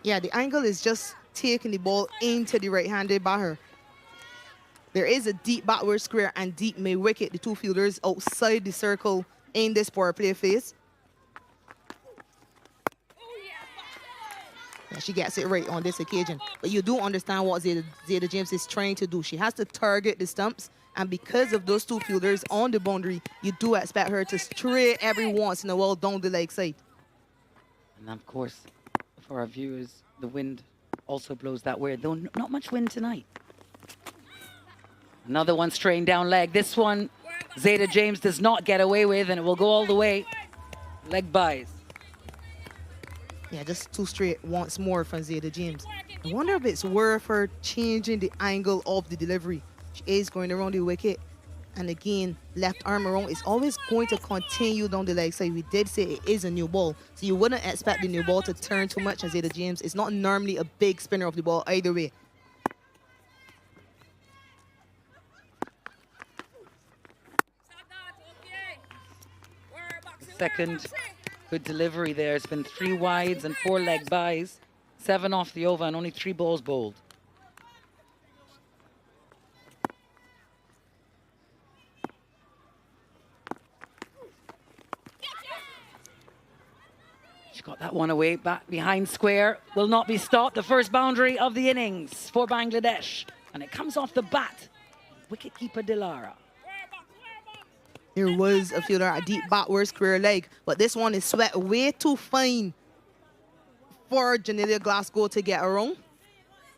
Yeah, the angle is just taking the ball into the right-handed batter. There is a deep backward square and deep mid-wicket. The two fielders outside the circle in this power play phase. Yeah, she gets it right on this occasion. But you do understand what Zeta James is trying to do. She has to target the stumps. And because of those two fielders on the boundary, you do expect her to stray every once in a while down the leg side. And of course, for our viewers, the wind also blows that way, though not much wind tonight. Another one straying down leg. This one, Zeta James does not get away with, and it will go all the way. Leg buys. Yeah, just two straight once more from Zeta James. I wonder if it's worth her changing the angle of the delivery. She is going around the wicket. And again, left arm around is always going to continue down the leg side. We did say it is a new ball. So you wouldn't expect the new ball to turn too much on Zeta James. It's not normally a big spinner of the ball either way. Second good delivery there. It's been 3 wides and 4 leg buys. 7 off the over and only 3 balls bowled. She got that one away, back behind square. Will not be stopped. The first boundary of the innings for Bangladesh. And it comes off the bat. Wicketkeeper Dilara. There was a fielder at deep backward square leg, but this one is swept way too fine for Janelia Glasgow to get around.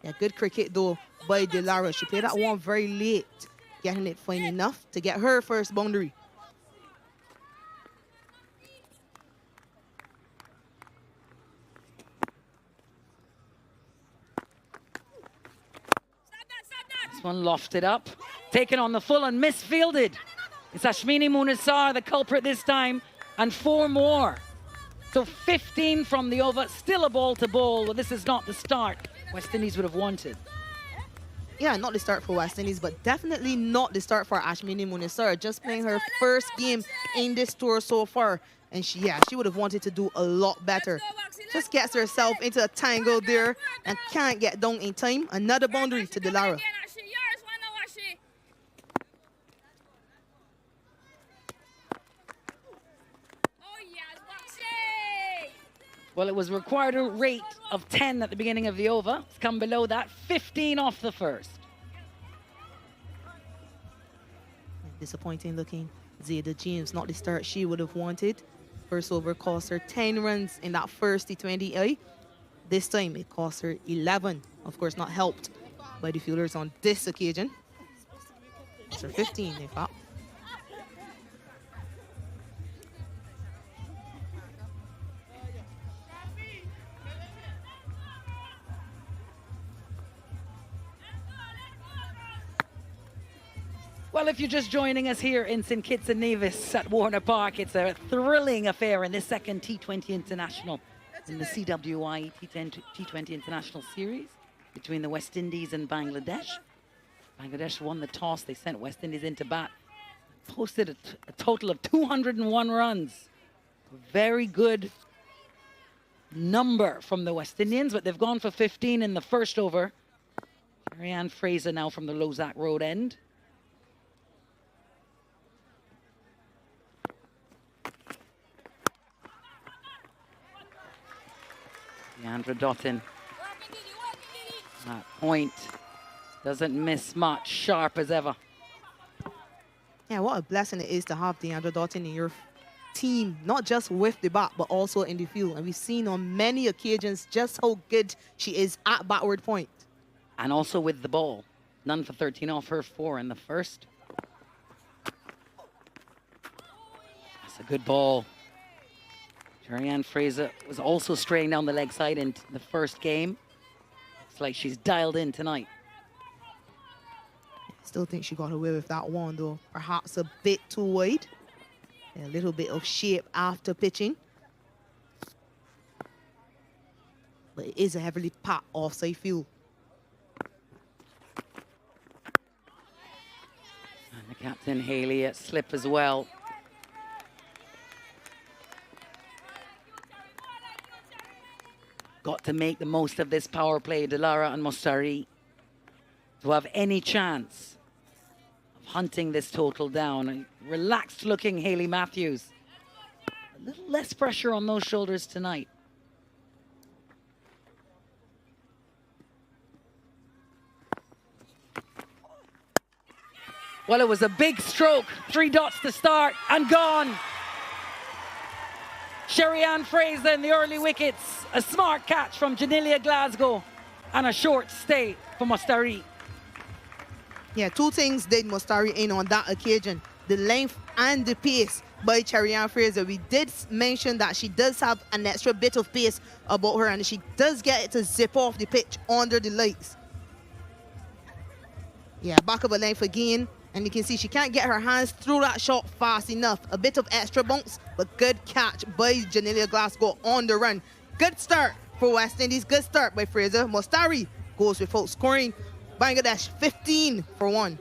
Yeah, good cricket though by Dilara. She played that one very late, getting it fine enough to get her first boundary. This one lofted up, taken on the full and misfielded. It's Ashmini Munisar, the culprit this time, and 4 more. So 15 from the over, still a ball to bowl. Well, this is not the start West Indies would have wanted. Yeah, not the start for West Indies, but definitely not the start for Ashmini Munisar. Just playing her first game in this tour so far. And she would have wanted to do a lot better. Just gets herself into a tangle there and can't get down in time. Another boundary to Dilara. Well, it was required a rate of 10 at the beginning of the over. It's come below that, 15 off the first. Disappointing looking Zeta James, not the start she would have wanted. First over cost her 10 runs in that first T20I. This time it cost her 11. Of course, not helped by the fielders on this occasion. It's her 15, in fact. Well, if you're just joining us here in St. Kitts and Nevis at Warner Park, it's a thrilling affair in this second T20 International in the CWI T20 International Series between the West Indies and Bangladesh. Bangladesh won the toss. They sent West Indies into bat. Posted a total of 201 runs. A very good number from the West Indians, but they've gone for 15 in the first over. Marianne Fraser now from the Lozak Road end. Deandra Dottin at point. Doesn't miss much. Sharp as ever. Yeah, what a blessing it is to have Deandra Dottin in your team, not just with the bat, but also in the field. And we've seen on many occasions just how good she is at backward point. And also with the ball. None for 13 off her 4 in the first. That's a good ball. Marianne Fraser was also straying down the leg side in the first game. Looks like she's dialed in tonight. Still think she got away with that one, though. Perhaps a bit too wide. A little bit of shape after pitching. But it is a heavily packed offside field. And the captain, Haley, at slip as well. Got to make the most of this power play, Delara and Mostari, to have any chance of hunting this total down. A relaxed looking Haley Matthews. A little less pressure on those shoulders tonight. Well, it was a big stroke. 3 dots to start and gone. Sherry-Ann Fraser in the early wickets. A smart catch from Janilia Glasgow. And a short stay for Mostari. Yeah, 2 things did Mostari in on that occasion. The length and the pace by Sherry-Ann Fraser. We did mention that she does have an extra bit of pace about her, and she does get it to zip off the pitch under the lights. Yeah, back of a length again. And you can see she can't get her hands through that shot fast enough. A bit of extra bounce, but good catch by Janilia Glasgow on the run. Good start for West Indies. Good start by Fraser. Mostari goes without scoring. Bangladesh 15 for 1.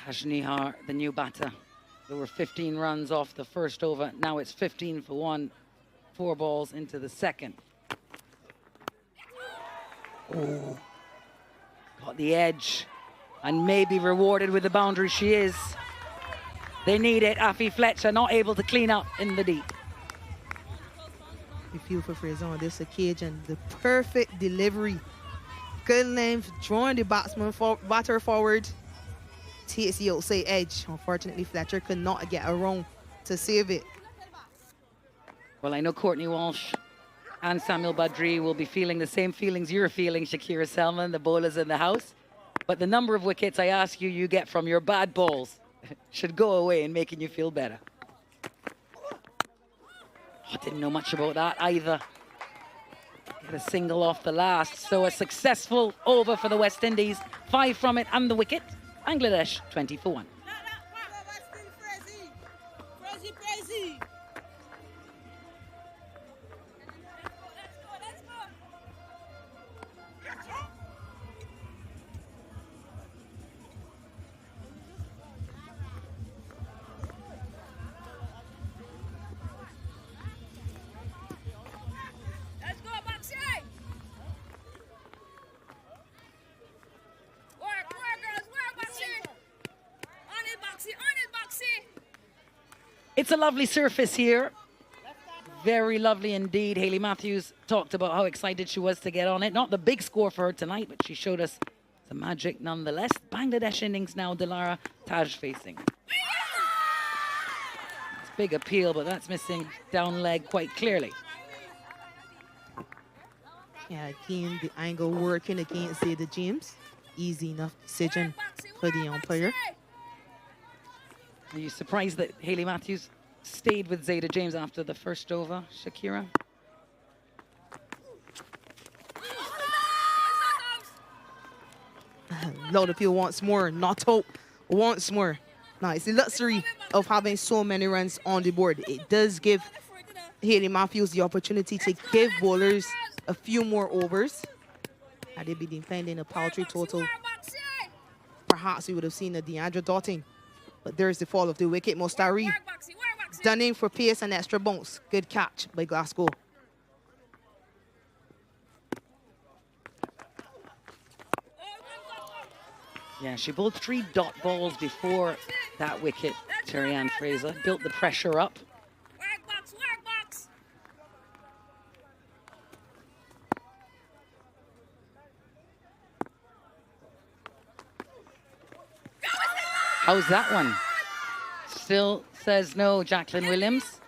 Tajnihar, the new batter. There were 15 runs off the first over. Now it's 15 for 1. 4 balls into the second. Oh, got the edge and maybe rewarded with the boundary. She is. They need it. Afi Fletcher not able to clean up in the deep. We feel for Fraser on this occasion. The perfect delivery. Good length, drawing the batter forward. Takes the outside edge. Unfortunately, Fletcher could not get around to save it. Well, I know Courtney Walsh and Samuel Badri will be feeling the same feelings you're feeling, Shakira Selman, the bowlers in the house. But the number of wickets I ask you get from your bad balls should go away in making you feel better. I didn't know much about that either. Get a single off the last. So a successful over for the West Indies. 5 from it and the wicket. Bangladesh 20 for 1. It's a lovely surface here. Very lovely indeed. Hayley Matthews talked about how excited she was to get on it. Not the big score for her tonight, but she showed us some magic nonetheless. Bangladesh innings now, Dilara. Taj facing. It's big appeal, but that's missing down leg quite clearly. Yeah, again, the angle working against Zayda James. Easy enough decision for the umpire. Are you surprised that Hayley Matthews stayed with Zayda James after the first over, Shakira? A lot of people wants more, not hope, wants more. Now, it's the luxury of having so many runs on the board. It does give Hayley Matthews the opportunity to give bowlers a few more overs. Had they been defending a paltry total, perhaps we would have seen a Deandra Dottin. But there's the fall of the wicket. Mostari stunning for pace and extra bounce. Good catch by Glasgow. Yeah, she bowled 3 dot balls before that wicket, Terry-Ann Fraser. Built the pressure up. How's that one? Still says no, Jacqueline Williams.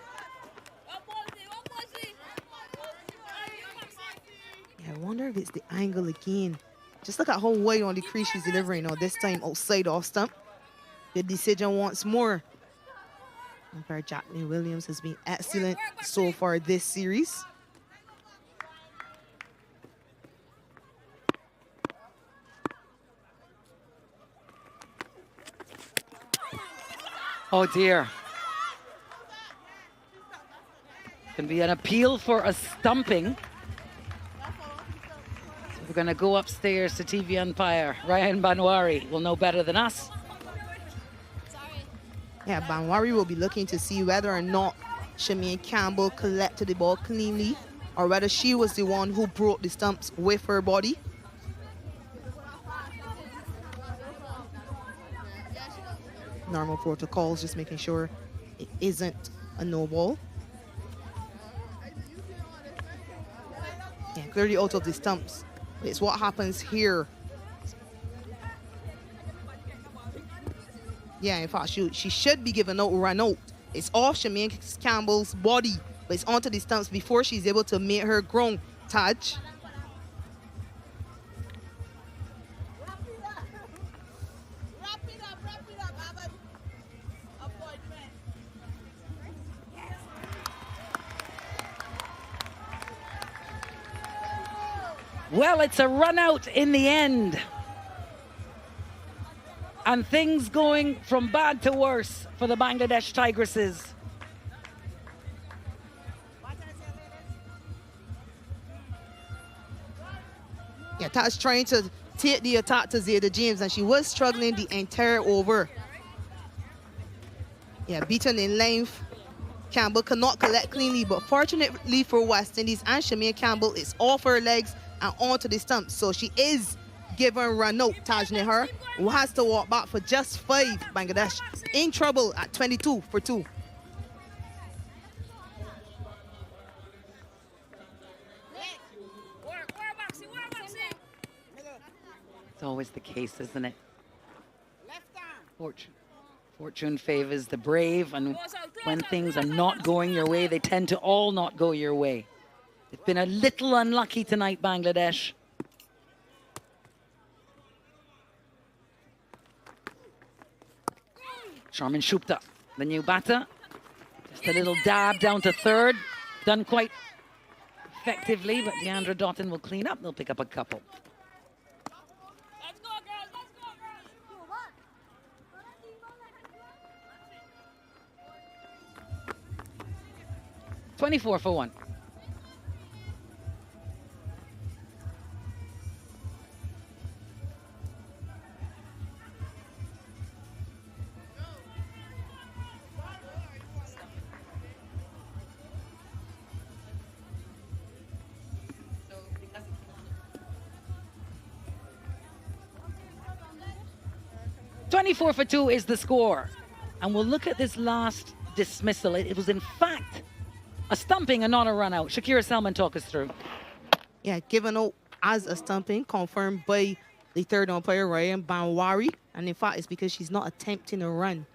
Yeah, I wonder if it's the angle again. Just look at how wide on the crease she's delivering now. This time outside off stump. Good decision once more. Umpire Jacqueline Williams has been excellent so far this series. Oh dear. Can be an appeal for a stumping. So we're going to go upstairs to TV umpire Ryan Banwari will know better than us. Yeah, Banwari will be looking to see whether or not Shamier Campbell collected the ball cleanly or whether she was the one who broke the stumps with her body. Normal protocols, just making sure it isn't a no ball. Yeah, clearly out of the stumps. It's what happens here. Yeah, in fact, she should be given out run out. It's off Shamier Campbell's body, but it's onto the stumps before she's able to make her ground. Taj. Well, it's a run out in the end. And things going from bad to worse for the Bangladesh Tigresses. Yeah, Taj trying to take the attack to Zayda James, and she was struggling the entire over. Yeah, beaten in length. Campbell cannot collect cleanly, but fortunately for West Indies and Shamier Campbell, it's off her legs and onto the stump. So she is given run out. Taj Nehar, who has to walk back for just 5. Bangladesh in trouble at 22 for 2. It's always the case, isn't it? Fortune favors the brave, and when things are not going your way, they tend to all not go your way. They've been a little unlucky tonight, Bangladesh. Sharmin Shupta, the new batter. Just a little dab down to third. Done quite effectively, but Deandra Dottin will clean up. They'll pick up a couple. 24 for 1. $24 for 2 is the score. And we'll look at this last dismissal. It was, in fact, a stumping and not a run out. Shakira Selman, talk us through. Yeah, given out as a stumping, confirmed by the third umpire, Ryan Banwari. And in fact, it's because she's not attempting a run.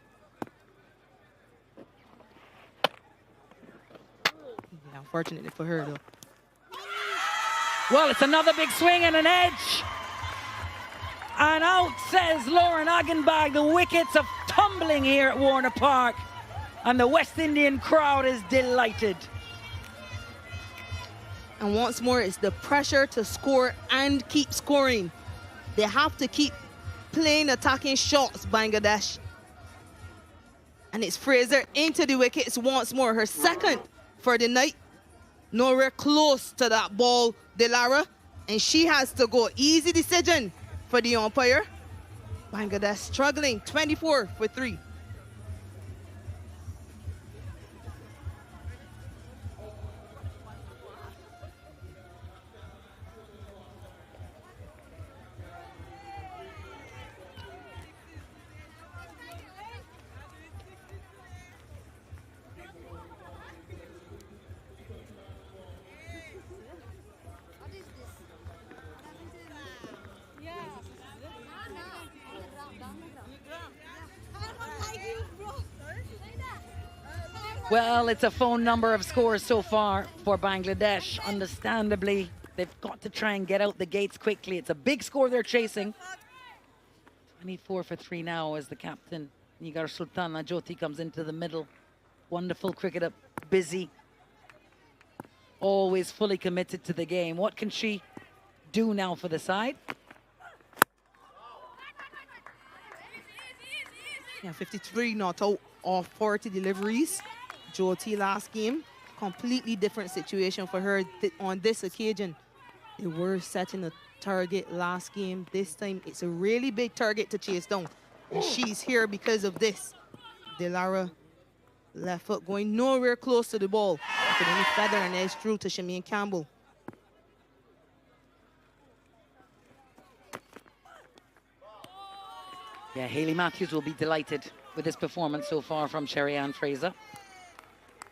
Yeah, unfortunately for her, though. Well, it's another big swing and an edge. And out says Lauren Agenbag. The wickets are tumbling here at Warner Park. And the West Indian crowd is delighted. And once more, it's the pressure to score and keep scoring. They have to keep playing attacking shots, Bangladesh. And it's Fraser into the wickets once more. Her second for the night. Nowhere close to that ball, Delara. And she has to go. Easy decision for the umpire. Bangladesh struggling, 24 for 3. Well, it's a phone number of scores so far for Bangladesh. Understandably, they've got to try and get out the gates quickly. It's a big score they're chasing. 24 for 3 now as the captain, Nigar Sultana Jyoti, comes into the middle. Wonderful cricketer, busy. Always fully committed to the game. What can she do now for the side? Yeah, 53 not out of 40 deliveries. Jyoti last game, completely different situation for her on this occasion. They were setting a target last game. This time, it's a really big target to chase down. And she's here because of this. Delara, left foot going nowhere close to the ball. Could only feather and edge through to Shameen Campbell. Yeah, Hayley Matthews will be delighted with this performance so far from Sherry-Ann Fraser.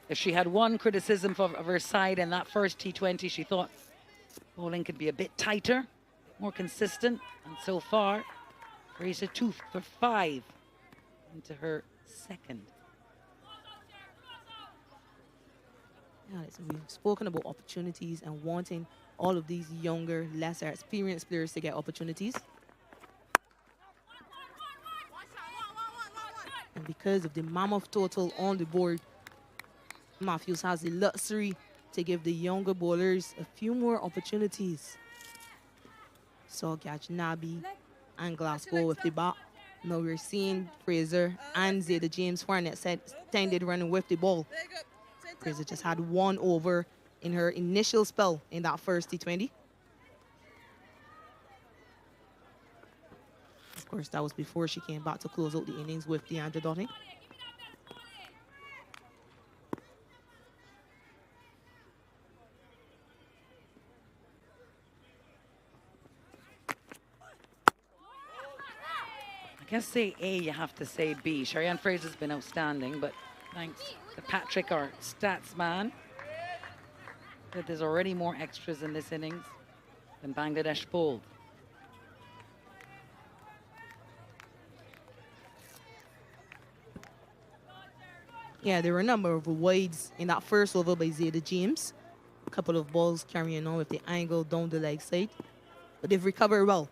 If she had one criticism of her side in that first T20, she thought bowling could be a bit tighter, more consistent. And so far, Fraser 2 for 5 into her second. Yeah, we've spoken about opportunities and wanting all of these younger, lesser experienced players to get opportunities. And because of the mammoth total on the board, Matthews has the luxury to give the younger bowlers a few more opportunities. So Gajnabi and Glasgow with the bat. Now we're seeing Fraser and Zayda James Farnett extended running with the ball. Fraser just had 1 over in her initial spell in that first T20. Of course, that was before she came back to close out the innings with DeAndre Dottin. I guess say A, you have to say B. Sherry-Ann Fraser's been outstanding, but thanks to Patrick, our stats man, that there's already more extras in this innings than Bangladesh bowled. Yeah, there were a number of wides in that first over by Zayda James. A couple of balls carrying on with the angle down the leg side. But they've recovered well.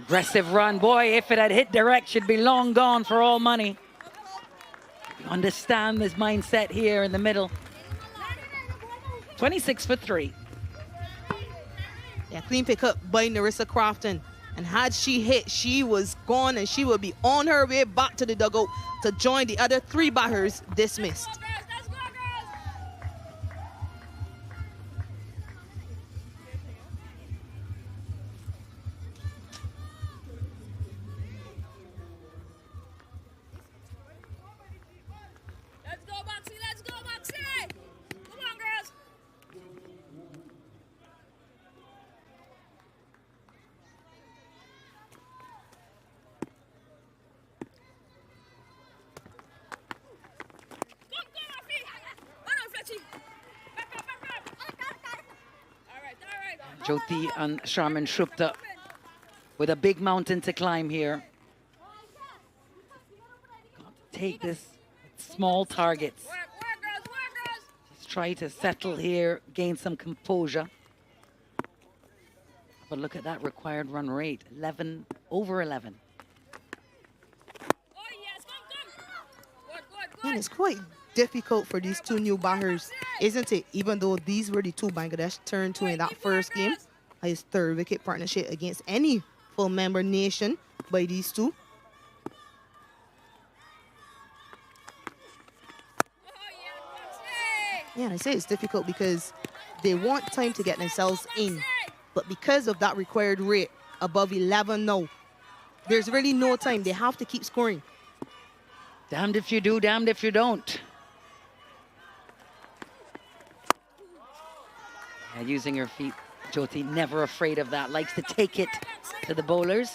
Aggressive run. Boy, if it had hit direct, she'd be long gone for all money. You understand this mindset here in the middle. 26 for 3. Yeah, clean pick up by Narissa Crofton. And had she hit, she was gone and she would be on her way back to the dugout to join the other 3 batters dismissed. Jyoti and Sharman Shupta with a big mountain to climb here. Got to take this small targets. Just try to settle here, gain some composure. But look at that required run rate, 11 over 11. And it's quite difficult for these two new batters, isn't it? Even though these were the two Bangladesh turned to in that first game, his third wicket partnership against any full member nation by these two. Yeah, and I say it's difficult because they want time to get themselves in. But because of that required rate above 11 now, there's really no time. They have to keep scoring. Damned if you do, damned if you don't. Yeah, using her feet, Jyoti, never afraid of that, likes to take it to the bowlers.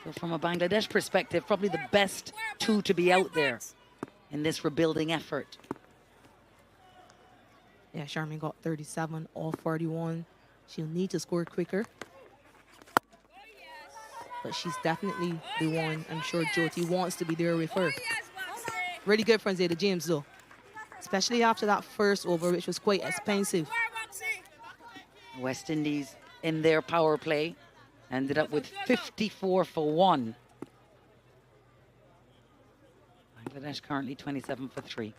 So from a Bangladesh perspective, probably the best two to be out there in this rebuilding effort. Yeah, Sharman got 37 off 41. She'll need to score quicker. But she's definitely the one I'm sure Jyoti wants to be there with her. Really good from Zayda James, though. Especially after that first over, which was quite expensive. West Indies in their power play ended up with 54 for 1. Bangladesh currently 27 for 3.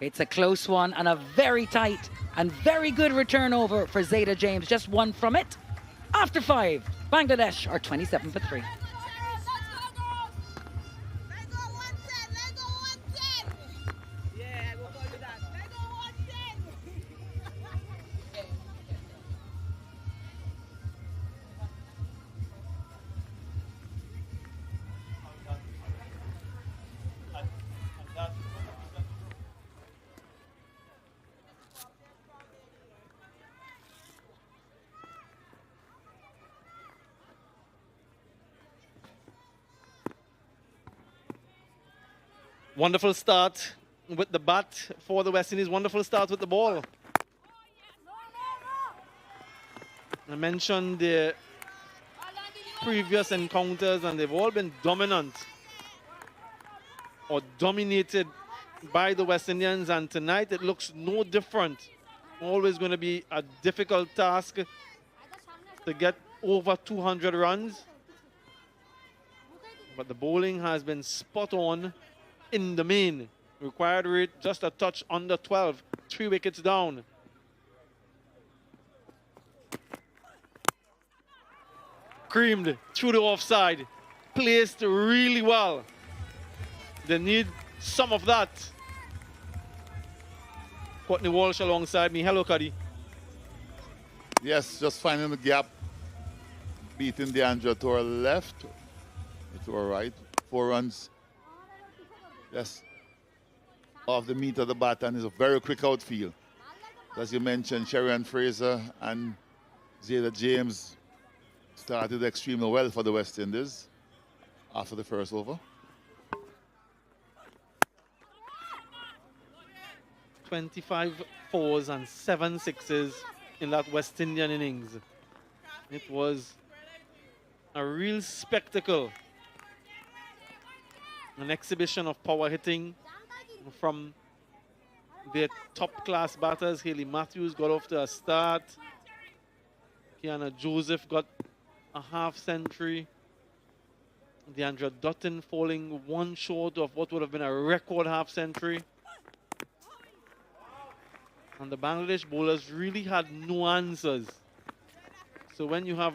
It's a close one and a very tight and very good return over for Zayda James. Just one from it. After 5, Bangladesh are 27 for 3. Wonderful start with the bat for the West Indies. Wonderful start with the ball. I mentioned the previous encounters and they've all been dominant or dominated by the West Indians, and tonight it looks no different. Always going to be a difficult task to get over 200 runs. But the bowling has been spot on in the main. Required rate just a touch under 12. 3 wickets down. Creamed through the offside. Placed really well. They need some of that. Courtney Walsh alongside me. Hello, Cuddy. Yes, just finding the gap. Beating Deandra to our left. To our right. 4 runs. Yes. Off the meat of the bat, and it's a very quick outfield. As you mentioned, Sherry Fraser and Zayda James started extremely well for the West Indies after the first over. 25 fours and 7 sixes in that West Indian innings. It was a real spectacle. An exhibition of power hitting from their top-class batters. Hayley Matthews got off to a start. Kiana Joseph got a half-century. Deandra Dottin falling 1 short of what would have been a record half-century. And the Bangladesh bowlers really had no answers. So when you have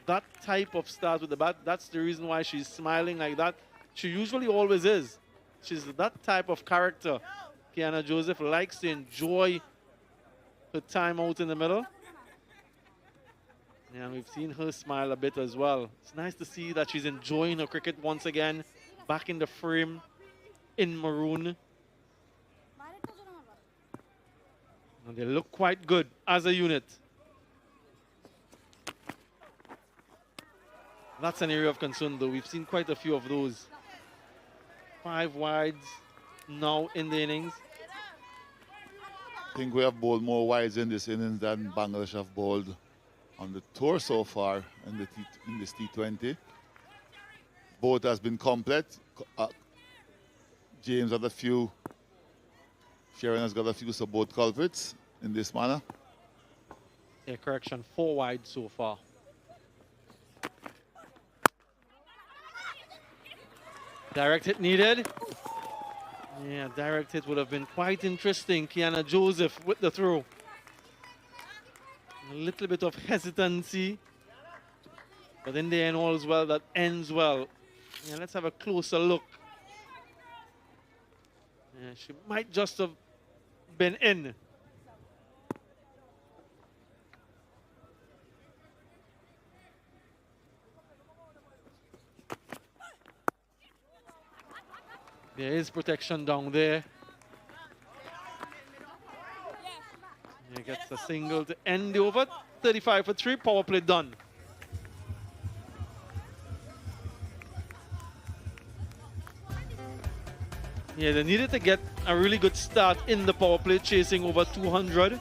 that type of start with the bat, that's the reason why she's smiling like that. She usually always is. She's that type of character. Kiana Joseph likes to enjoy her time out in the middle. And we've seen her smile a bit as well. It's nice to see that she's enjoying her cricket once again. Back in the frame in maroon. And they look quite good as a unit. That's an area of concern, though. We've seen quite a few of those. 5 wides now in the innings. think we have bowled more wides in this innings than Bangladesh have bowled on the tour so far in this T20. Both has been complete. James had a few. Sharon has got a few, so both culprits in this manner. Yeah, correction, 4 wide so far. Direct hit needed. Yeah, direct hit would have been quite interesting. Kiana Joseph with the throw. A little bit of hesitancy. But in the end, all's well that ends well. Yeah, let's have a closer look. Yeah, she might just have been in. There is protection down there. He gets a single to end the over. 35 for 3, power play done. Yeah, they needed to get a really good start in the power play, chasing over 200.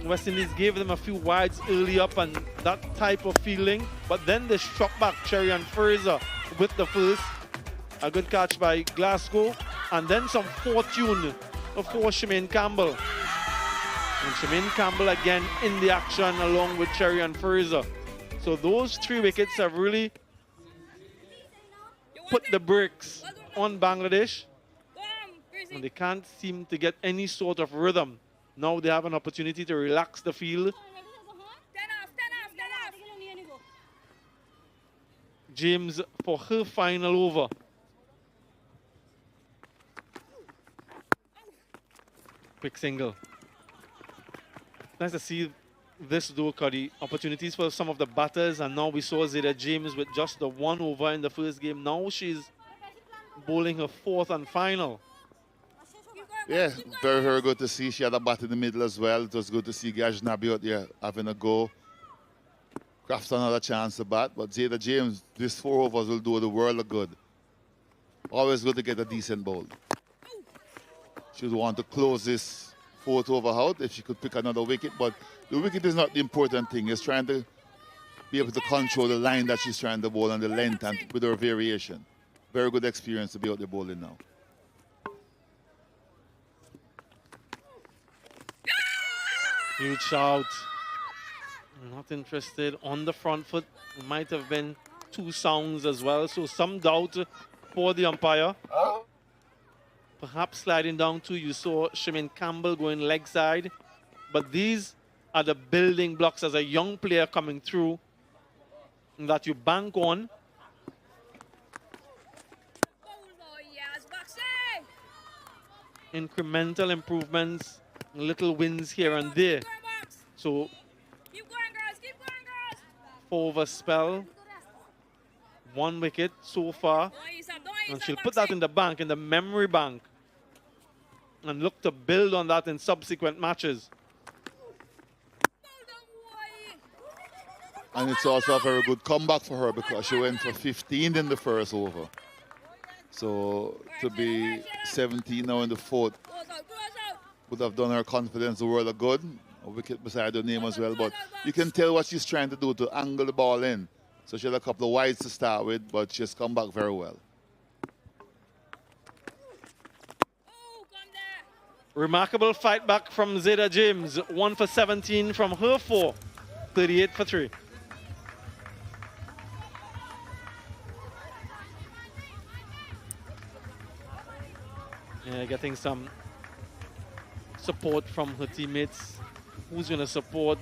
West Indies gave them a few wides early up and that type of feeling. But then they struck back Cherry and Fraser with the first. A good catch by Glasgow. And then some fortune for Shemaine Campbell. And Shemaine Campbell again in the action along with Cherry and Fraser. So those 3 wickets have really put the brakes on Bangladesh. And they can't seem to get any sort of rhythm. Now they have an opportunity to relax the field. James for her final over. Quick single. Nice to see this though, Cuddy. Opportunities for some of the batters, and now we saw Zeta James with just the 1 over in the first game. Now she's bowling her 4th and final. Yeah, very, very good to see. She had a bat in the middle as well. It was good to see Gajnabi out there having a go. Crafts another chance to bat, but Zeta James, this 4 overs will do the world of good. Always good to get a decent bowl. She would want to close this 4th over out if she could pick another wicket, but the wicket is not the important thing. It's trying to be able to control the line that she's trying to bowl and the length and with her variation. Very good experience to be out there bowling now. Huge shout. Not interested on the front foot. It might have been 2 sounds as well, so some doubt for the umpire. Perhaps sliding down to, you saw Shemaine Campbell going leg side. But these are the building blocks as a young player coming through that you bank on. Incremental improvements, little wins here and there. So, 4 over spell, 1 wicket so far. And she'll put that in the bank, in the memory bank, and look to build on that in subsequent matches. And it's also a very good comeback for her because she went for 15 in the first over. So to be 17 now in the 4th would have done her confidence the world of good. A wicket beside her name as well, but you can tell what she's trying to do to angle the ball in. So she had a couple of wides to start with, but she's come back very well. Remarkable fight back from Zeta James. 1 for 17 from her 4. 38 for 3. Yeah, getting some support from her teammates. Who's going to support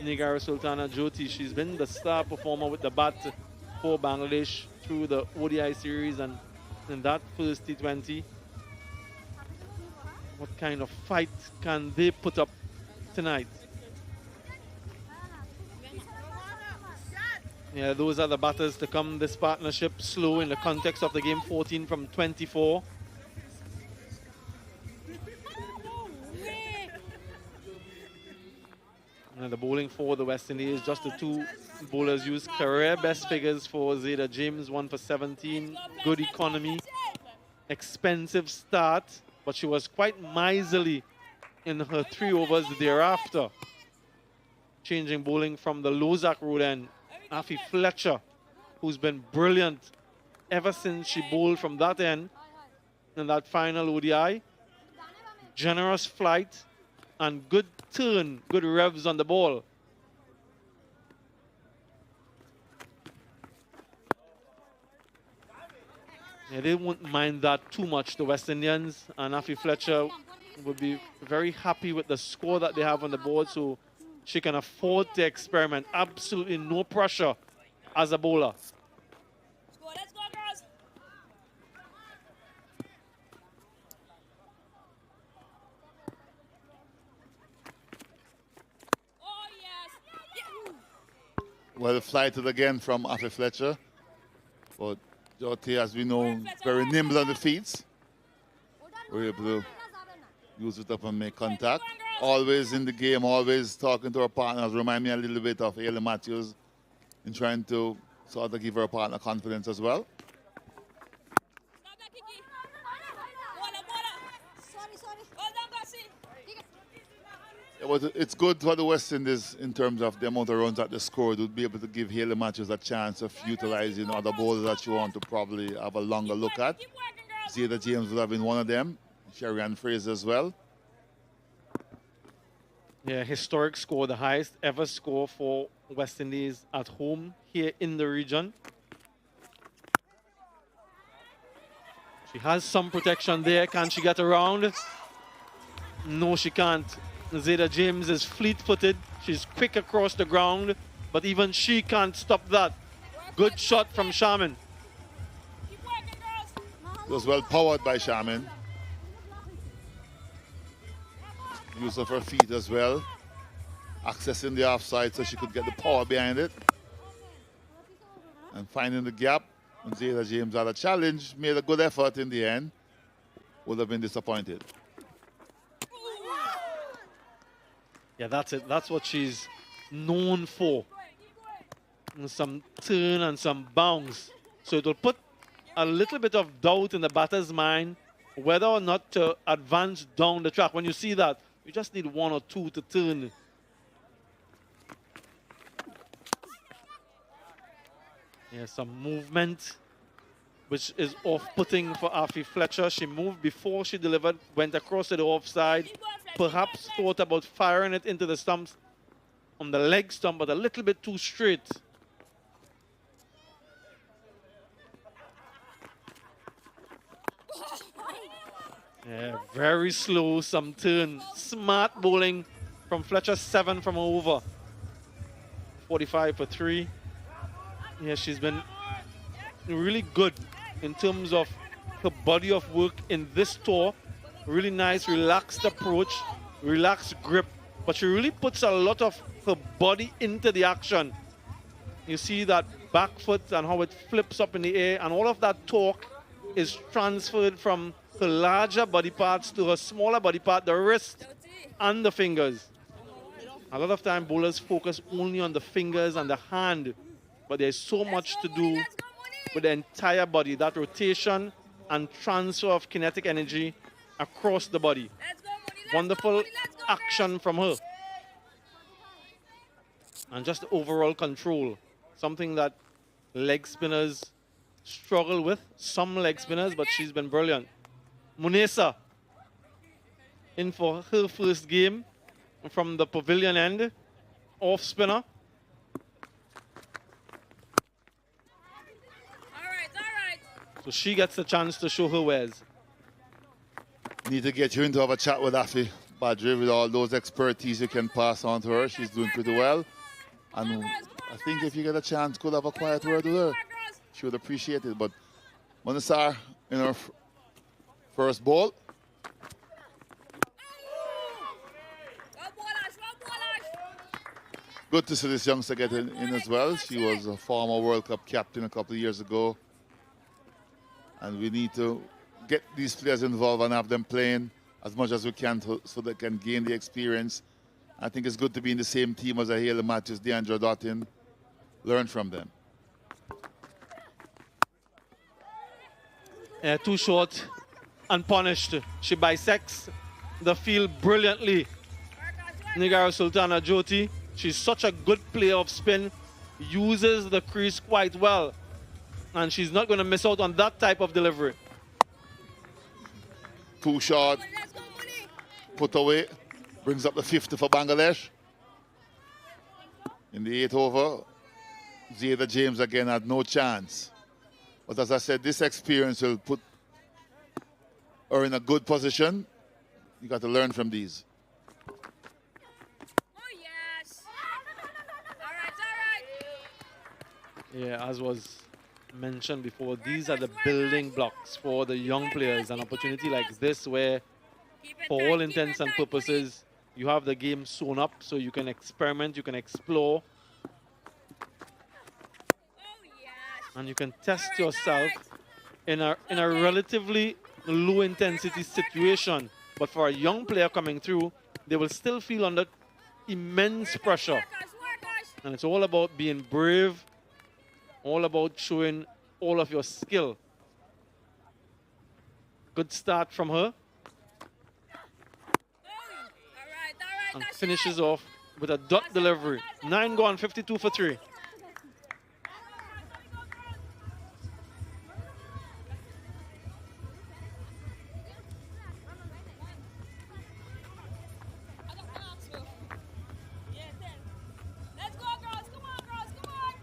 Nigara Sultana Jyoti? She's been the star performer with the bat for Bangladesh through the ODI series and in that first T20. What kind of fight can they put up tonight? Yeah, those are the batters to come. This partnership slow in the context of the game. 14 from 24. And the bowling for the West Indies, just the 2 bowlers used. Career best figures for Zeta James, 1 for 17. Good economy. Expensive start, but she was quite miserly in her 3 overs thereafter. Changing bowling from the Lozak route and Afi Fletcher, who's been brilliant ever since she bowled from that end in that final ODI. Generous flight and good turn, good revs on the ball. Yeah, they won't mind that too much, the West Indians, and Afi Fletcher would be very happy with the score that they have on the board, so she can afford to experiment. Absolutely no pressure as a bowler. Let's go, girls. Oh, yes. Well flighted again from Afi Fletcher. But Dottin, as we know, very nimble on the feet. We're able to use it up and make contact. Always in the game, always talking to her partners. Remind me a little bit of Ailey Matthews in trying to sort of give her partner confidence as well. Stop that, Kiki. Sorry. Well done, Gussie. Yeah, but it's good for the West Indies in terms of the amount of runs that they scored. Would be able to give Ailey Matthews a chance of utilizing other bowlers that you want to probably have a longer look at. Keep working, girls. Zeta James would have been one of them. Sherry-Ann Fraser as well. Yeah, historic score, the highest ever score for West Indies at home here in the region. She has some protection there. Can she get around? No, she can't. Zeta James is fleet-footed. She's quick across the ground, but even she can't stop that. Good shot from Shaman. Keep working, girls. It was well powered by Shaman. Use of her feet as well. Accessing the offside so she could get the power behind it. And finding the gap. And Zeta James had a challenge, made a good effort in the end. Would have been disappointed. Yeah, that's it. That's what she's known for. And some turn and some bounce. So it will put a little bit of doubt in the batter's mind whether or not to advance down the track. When you see that, you just need 1 or 2 to turn. Yeah, some movement, which is off-putting for Afi Fletcher. She moved before she delivered, went across to the offside, perhaps thought about firing it into the stumps on the leg stump, but a little bit too straight. Yeah, very slow, some turn. Smart bowling from Fletcher, 7 from over. 45 for 3. Yeah, she's been really good in terms of her body of work in this tour. Really nice, relaxed approach, relaxed grip. But she really puts a lot of her body into the action. You see that back foot and how it flips up in the air, and all of that torque is transferred from her larger body parts to her smaller body part, the wrist and the fingers. A lot of time bowlers focus only on the fingers and the hand, but there's so much to do with the entire body, that rotation and transfer of kinetic energy across the body. Wonderful action from her. And just overall control, something that leg spinners struggle with. Some leg spinners, but she's been brilliant. Munesa in for her first game from the pavilion end, off spinner. All right. So she gets a chance to show her wares. Need to get you in to have a chat with Afi Badri with all those expertise you can pass on to her. She's doing pretty well. And I think if you get a chance, could have a quiet word with her. She would appreciate it. But Munesa in her first ball. Good to see this youngster get in as well. She was a former World Cup captain a couple of years ago. And we need to get these players involved and have them playing as much as we can so they can gain the experience. I think it's good to be in the same team as Ailey Matthews, Deandra Dottin. Learn from them. Too short, unpunished. She bisects the field brilliantly. Nigara Sultana Jyoti, she's such a good player of spin, uses the crease quite well, and she's not going to miss out on that type of delivery. Too short, Let's go, Mooney. put away, brings up the 50 for Bangladesh. In the 8th over, Zayda James again had no chance. But as I said, this experience will put her in a good position. You got to learn from these. Oh, yes. All right. Yeah, as was mentioned before, these are the building blocks for the young players. An opportunity like this where, Keep it for tight, all keep intents it and tight, Mooney. purposes, you have the game sewn up so you can experiment, you can explore, Oh, yes. and you can test All right, yourself all in a Okay. relatively low intensity situation. But for a young player coming through, they will still feel under immense pressure. Workers, workers. And it's all about being brave, all about showing all of your skill. Good start from her, All right. and That's finishes it. off with a dot delivery. 9 gone, 52 for 3. Let's go, girls. Come on, girls. Come on.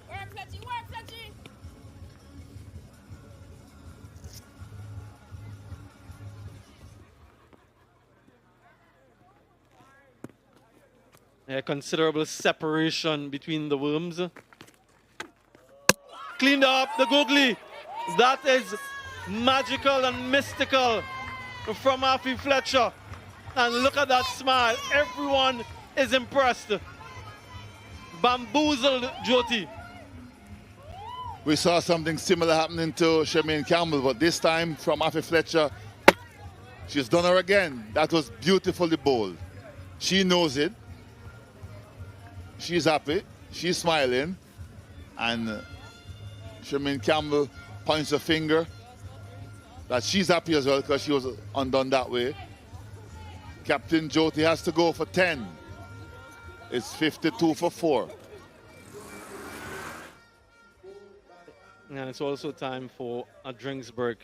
Work, Fletchy. Work, Fletchy. Yeah, considerable separation between the worms. Cleaned up the googly. That is magical and mystical from Afi Fletcher. And look at that smile. Everyone is impressed. Bamboozled Jyoti. We saw something similar happening to Charmaine Campbell, but this time from Afi Fletcher, she's done her again. That was beautifully bold. She knows it. She's happy. She's smiling. And Charmaine Campbell points her finger that she's happy as well because she was undone that way. Captain Jyoti has to go for 10. It's 52 for 4. And it's also time for a drinks break.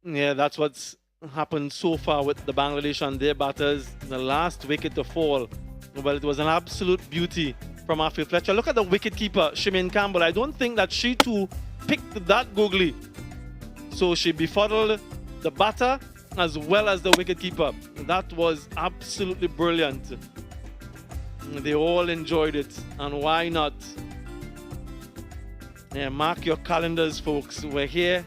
Yeah, that's what's happened so far with the Bangladesh and their batters. The last wicket to fall, well, it was an absolute beauty from Afi Fletcher. Look at the wicket keeper, Charmaine Campbell. I don't think that she too picked that googly. So she befuddled the batter as well as the wicket keeper. That was absolutely brilliant. They all enjoyed it, and why not? Yeah, mark your calendars, folks. We're here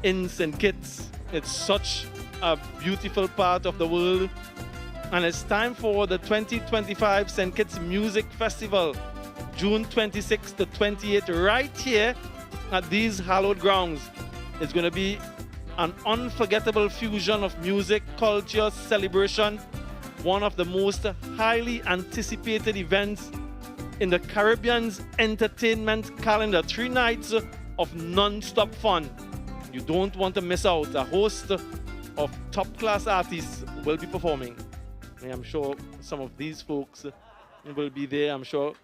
in St. Kitts. It's such a beautiful part of the world, and it's time for the 2025 St. Kitts Music Festival. June 26th to 28th, right here at these hallowed grounds. It's going to be an unforgettable fusion of music, culture, celebration, one of the most highly anticipated events in the Caribbean's entertainment calendar. 3 nights of non-stop fun. You don't want to miss out. A host of top-class artists will be performing. I'm sure some of these folks will be there. I'm sure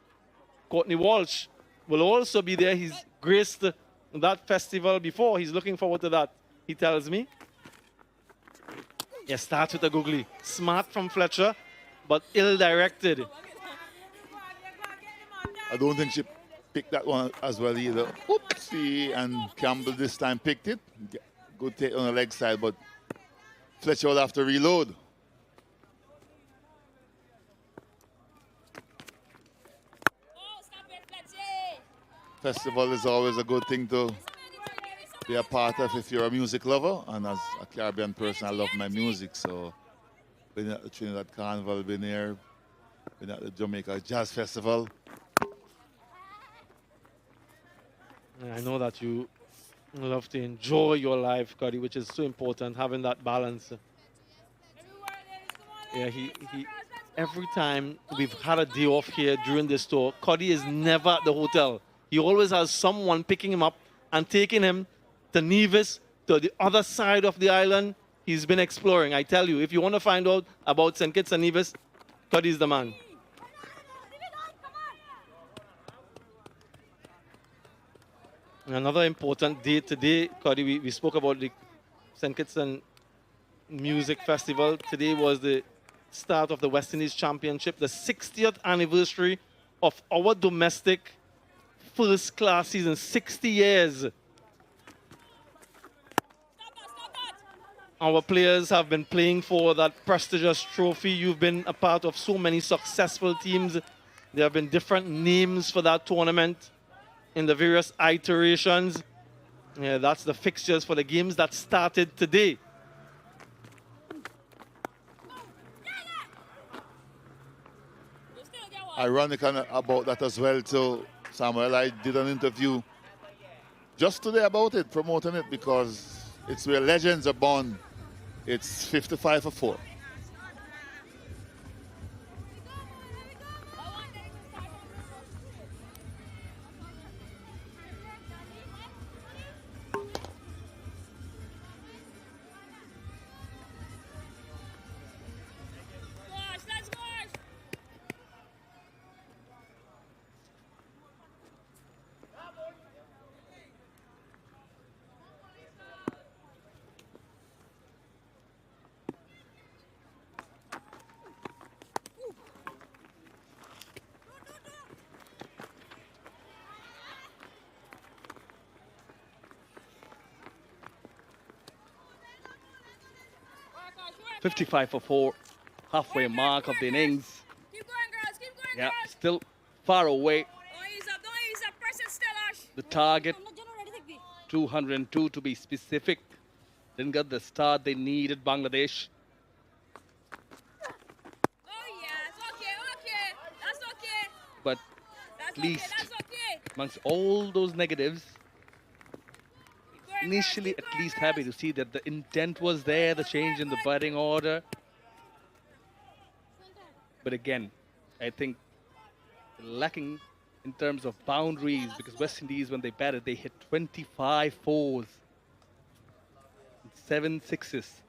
Courtney Walsh will also be there. He's graced that festival before. He's looking forward to that, he tells me. Yeah, starts with a googly. Smart from Fletcher, but ill-directed. I don't think she picked that one as well either. Oopsie, and Campbell this time picked it. Good take on the leg side, but Fletcher will have to reload. Festival is always a good thing to be a part of if you're a music lover, and as a Caribbean person, I love my music, so been at the Trinidad Carnival, been here, been at the Jamaica Jazz Festival. I know that you love to enjoy your life, Cuddy, which is so important, having that balance. Yeah, he every time we've had a day off here during this tour, Cuddy is never at the hotel. He always has someone picking him up and taking him to Nevis, to the other side of the island. He's been exploring. I tell you, if you want to find out about St. Kitts and Nevis, Cuddy's the man. Another important date today, Cuddy, we spoke about the St. Kitts and Music Festival. Today was the start of the West Indies Championship, the 60th anniversary of our domestic first-class season, 60 years. Our players have been playing for that prestigious trophy. You've been a part of so many successful teams. There have been different names for that tournament in the various iterations. Yeah, that's the fixtures for the games that started today. Ironic about that as well, too, Samuel. I did an interview just today about it, promoting it, because it's where legends are born. It's 55 for 4. Let's go! 55 for 4, halfway mark of the innings. Keep going, girls. Keep going, Yeah, girls. still far away. Don't ease up. Don't ease up. Press it still, Ash. The target, 202 to be specific. Didn't get the start they needed, Bangladesh. Oh, yeah. It's okay. Okay. That's okay. But That's at least okay. That's okay. amongst all those negatives, Keep going, girls. initially Keep at going, least girls. happy to see that the intent was there, the change in the batting order. But again, I think lacking in terms of boundaries, because West Indies, when they batted, they hit 25 fours and 7 sixes.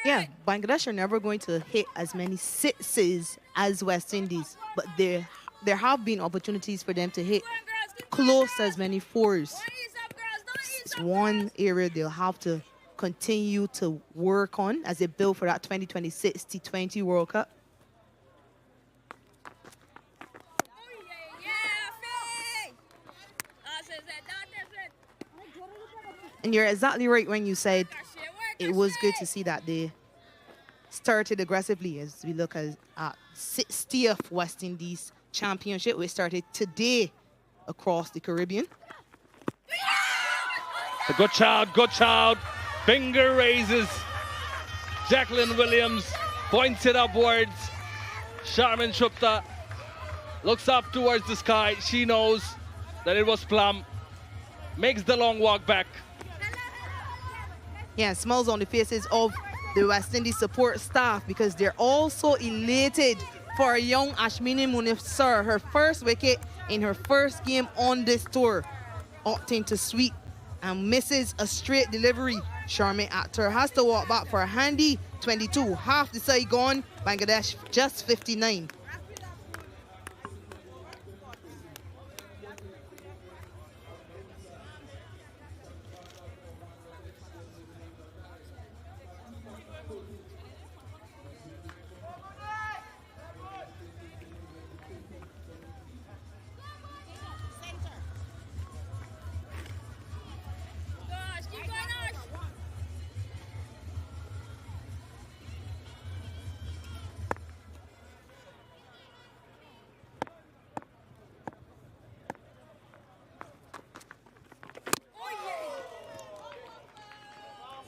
Yeah, Bangladesh are never going to hit as many sixes as West Indies, but there have been opportunities for them to hit close as many fours. It's one area they'll have to continue to work on as they build for that 2026 T20 World Cup. And you're exactly right when you said it was good to see that they started aggressively as we look at 60th West Indies Championship, which started today across the Caribbean. A good shout, good shout. Finger raises. Jacqueline Williams points it upwards. Charmin Shupta looks up towards the sky. She knows that it was plum. Makes the long walk back. Yeah, smiles on the faces of the West Indies support staff because they're all so elated for young Ashmini Munif, her first wicket in her first game on this tour. Opting to sweep and misses a straight delivery. Sharmi Akhtar has to walk back for a handy 22. Half the side gone, Bangladesh just 59. Gosh, keep going, Ash.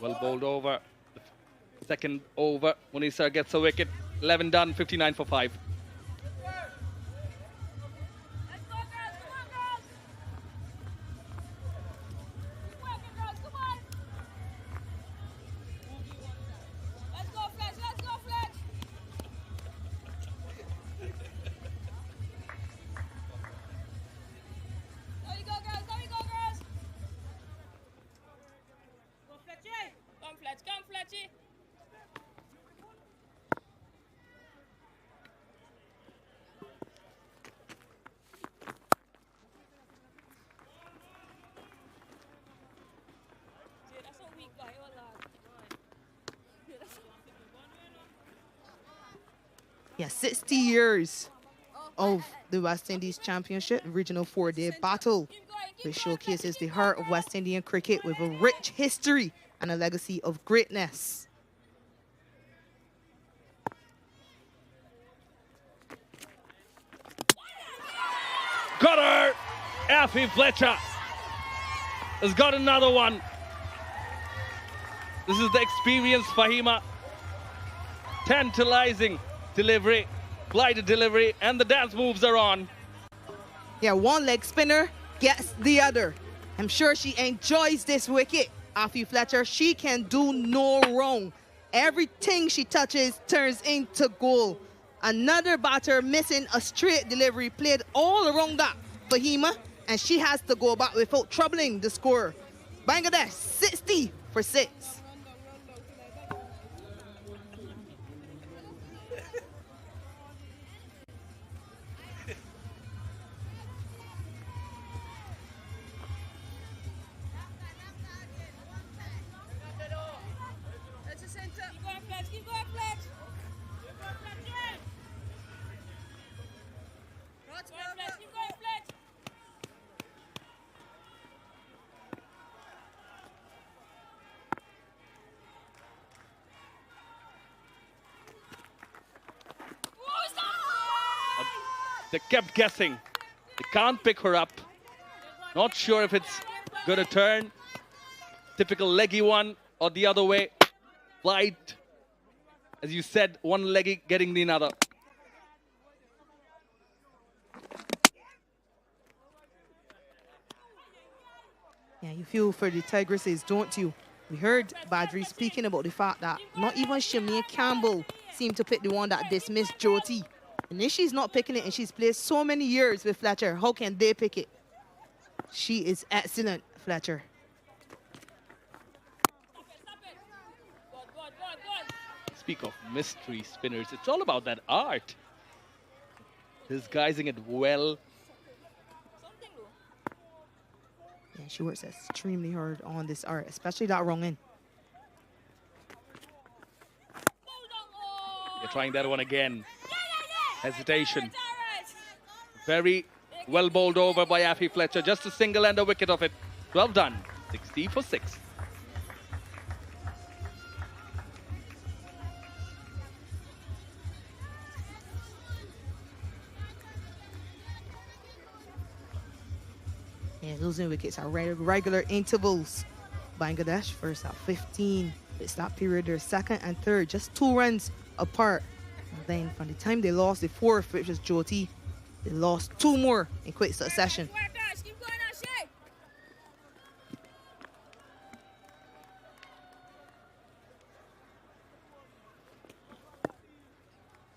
Well bowled over. Second over. Munisa gets a wicket. 11 done, 59 for 5. Let's go, girls. Come on, girls. Keep working, girls. Come on. Let's go, Fletch. Let's go, Fletch. There you go, girls. There you go, girls. Go, Fletchy. Come, Fletch. Come, Fletchy. See, that's a weak guy, oh, lad. Yeah, 60 years of the West Indies Championship, regional 4-day battle, which showcases the heart of West Indian cricket with a rich history and a legacy of greatness. Got her! Effie Fletcher has got another one. This is the experienced Fahima. Tantalizing delivery, glided delivery, and the dance moves are on. Yeah, one leg spinner gets the other. I'm sure she enjoys this wicket. Effie Fletcher, she can do no wrong. Everything she touches turns into goal. Another batter missing a straight delivery played all around that Fahima, and she has to go back without troubling the score. Bangladesh 60 for 6. That's the center. Keep going, Fletch. Keep going, Fletch. Keep going, Fletch. Keep going, Fletch. Keep going, Fletch. Who's that? They kept guessing. They can't pick her up. Not sure if it's going to turn. Typical leggy one or the other way. Wide. As you said, one leggy getting the another. Yeah, you feel for the Tigresses, don't you? We heard Badri speaking about the fact that not even Shamia Campbell seemed to pick the one that dismissed Jyoti. And if she's not picking it and she's played so many years with Fletcher, how can they pick it? She is excellent, Fletcher. Stop it. Good. Speak of mystery spinners, it's all about that art. Disguising it well. Something, though. Yeah, she works extremely hard on this art, especially that wrong end. Hold on. Oh. They're trying that one again. Yeah. Hesitation. It's all right. Very well bowled over by Effie Fletcher. Just a single and a wicket of it. 12 done. 60 for 6. Yeah, losing wickets at regular intervals Bangladesh first at 15. It's that period, they're second and third, just 2 runs apart. And then from the time they lost the fourth, which was Jyoti, they lost 2 more in quick succession. Work, guys. Keep going out, Shay.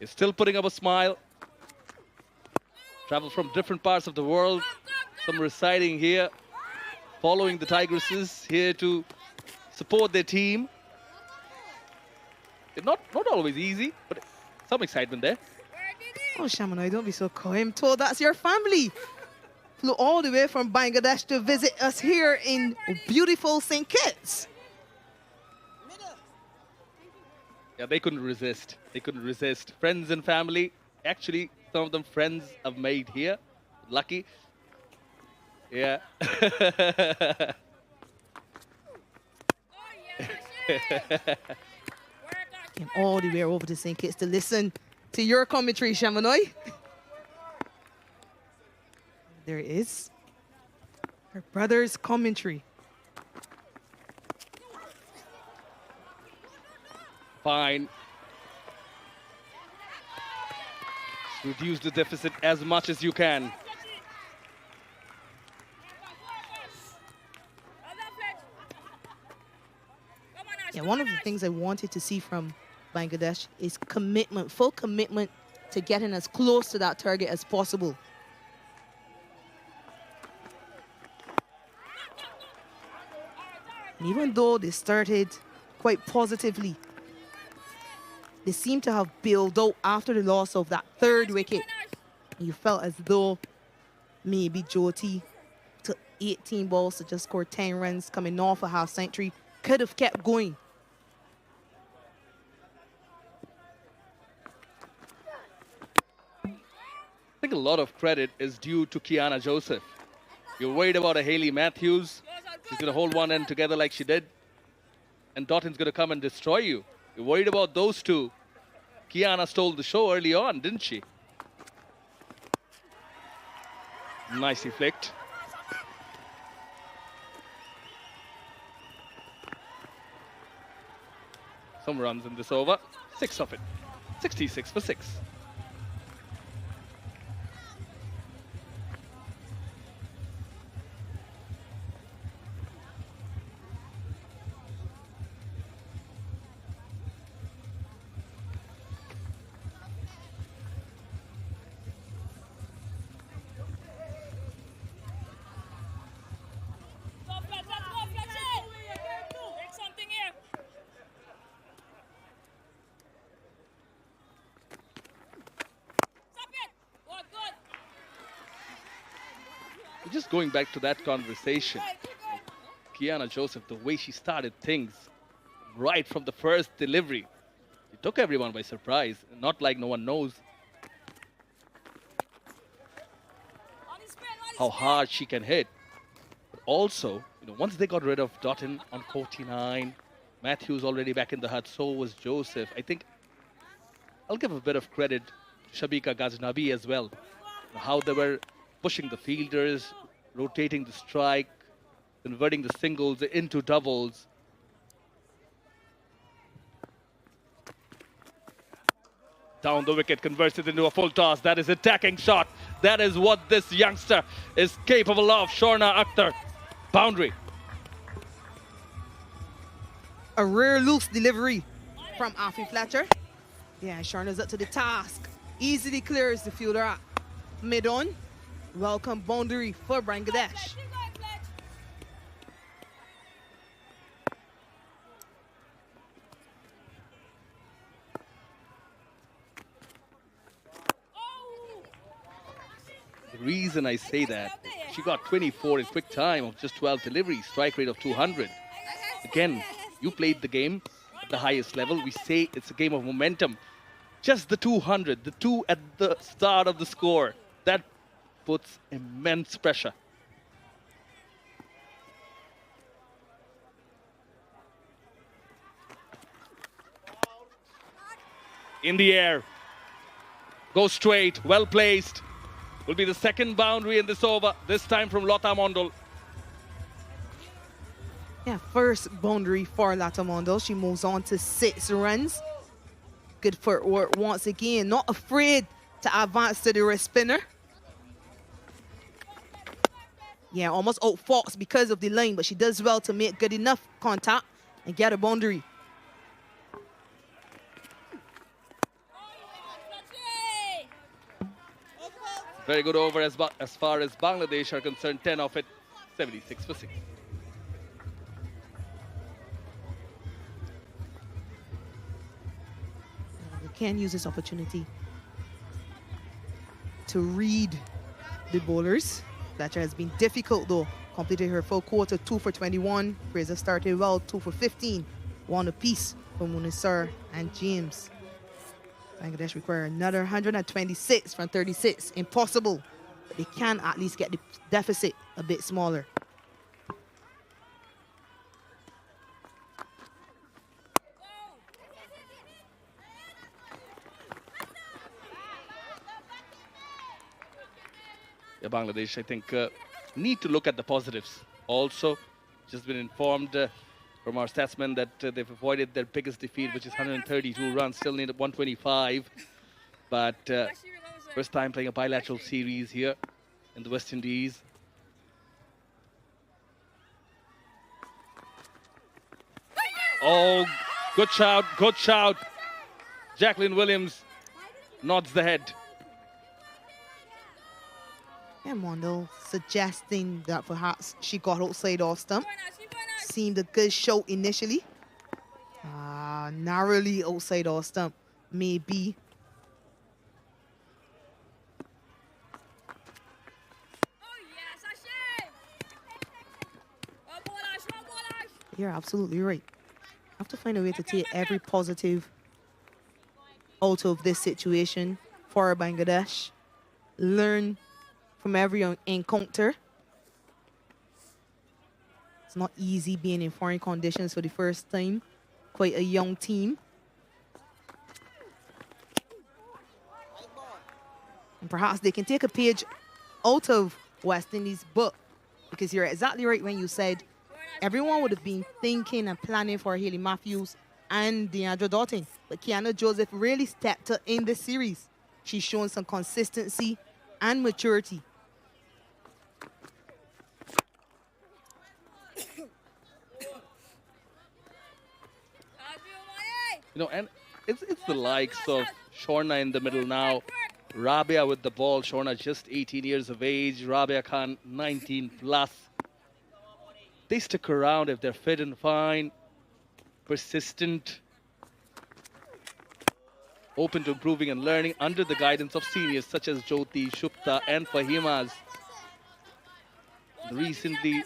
He's still putting up a smile. Travel from different parts of the world. Some residing here, following the Tigresses, here to support their team. It's not always easy, but some excitement there. Oh, Shamanoi, don't be so coy. I'm told that's your family. Flew all the way from Bangladesh to visit us here in beautiful St. Kitts. Yeah, they couldn't resist. They couldn't resist. Friends and family. Actually, some of them friends I've made here. Lucky. Yeah. Came all the way over to St. Kitts to listen to your commentary, Shamanoi. There it is. Her brother's commentary. Fine. Reduce the deficit as much as you can. Yeah, one of the things I wanted to see from Bangladesh is commitment, full commitment to getting as close to that target as possible. And even though they started quite positively, they seem to have bailed out after the loss of that 3rd wicket. You felt as though maybe Jyoti took 18 balls to just score 10 runs coming off a half century. Could have kept going. I think a lot of credit is due to Kiana Joseph. You're worried about a Hayley Matthews. She's going to hold one end together like she did. And Dottin's going to come and destroy you. You're worried about those two. Kiana stole the show early on, didn't she? Nicely flicked. Some runs in this over. 6 of it. 66 for 6. Take something here. Stop it. Good. Just going back to that conversation, Kiana Joseph, the way she started things right from the first delivery, it took everyone by surprise. Not like no one knows how hard she can hit. But also, once they got rid of Dottin on 49, Matthews already back in the hut, so was Joseph. I think I'll give a bit of credit to Shabika Ghaznavi as well. How they were pushing the fielders, rotating the strike, converting the singles into doubles. Down the wicket, converts it into a full toss. That is attacking shot. That is what this youngster is capable of. Shorna Akhtar, boundary. A rare loose delivery from Afi Fletcher. Yeah, Shorna's up to the task. Easily clears the fielder at mid-on. Welcome boundary for Bangladesh. The reason I say that, she got 24 in quick time of just 12 deliveries, strike rate of 200. Again, you played the game at the highest level. We say it's a game of momentum. Just the 200, the 2 at the start of the score, that puts immense pressure. In the air, go straight, well placed. Will be the second boundary in this over, this time from Lota Mondal. Yeah, first boundary for Latamondo. She moves on to 6 runs. Good footwork once again. Not afraid to advance to the wrist spinner. Yeah, almost outfoxed because of the line, but she does well to make good enough contact and get a boundary. Very good over as far as Bangladesh are concerned. 10 of it, 76 for 6. We can use this opportunity to read the bowlers. Fletcher has been difficult though. Completed her full quarter, 2 for 21. Fraser started well, 2 for 15. 1 apiece for Munisar and James. Bangladesh require another 126 from 36. Impossible, but they can at least get the deficit a bit smaller. Yeah, Bangladesh, I think, need to look at the positives. Also, just been informed from our statsmen that they've avoided their biggest defeat, which is 132 runs, still need 125. But first time playing a bilateral series here in the West Indies. Oh, good shout, good shout. Jacqueline Williams nods the head. And Mondo suggesting that perhaps she got outside off stump. Seemed a good show initially. Narrowly outside off stump, maybe. You're absolutely right. Have to find a way to take every positive out of this situation for Bangladesh. Learn from every encounter. It's not easy being in foreign conditions for the first time. Quite a young team. And perhaps they can take a page out of West Indies' book, because you're exactly right when you said everyone would have been thinking and planning for Hayley Matthews and Deandra Dottin. But Kiana Joseph really stepped up in this series. She's shown some consistency and maturity. You know, and it's the likes of Shorna in the middle now. Rabia with the ball. Shorna just 18 years of age. Rabia Khan 19 plus. They stick around if they're fit and fine, persistent, open to improving and learning under the guidance of seniors such as Jyoti, Shupta and Fahimas. Recently,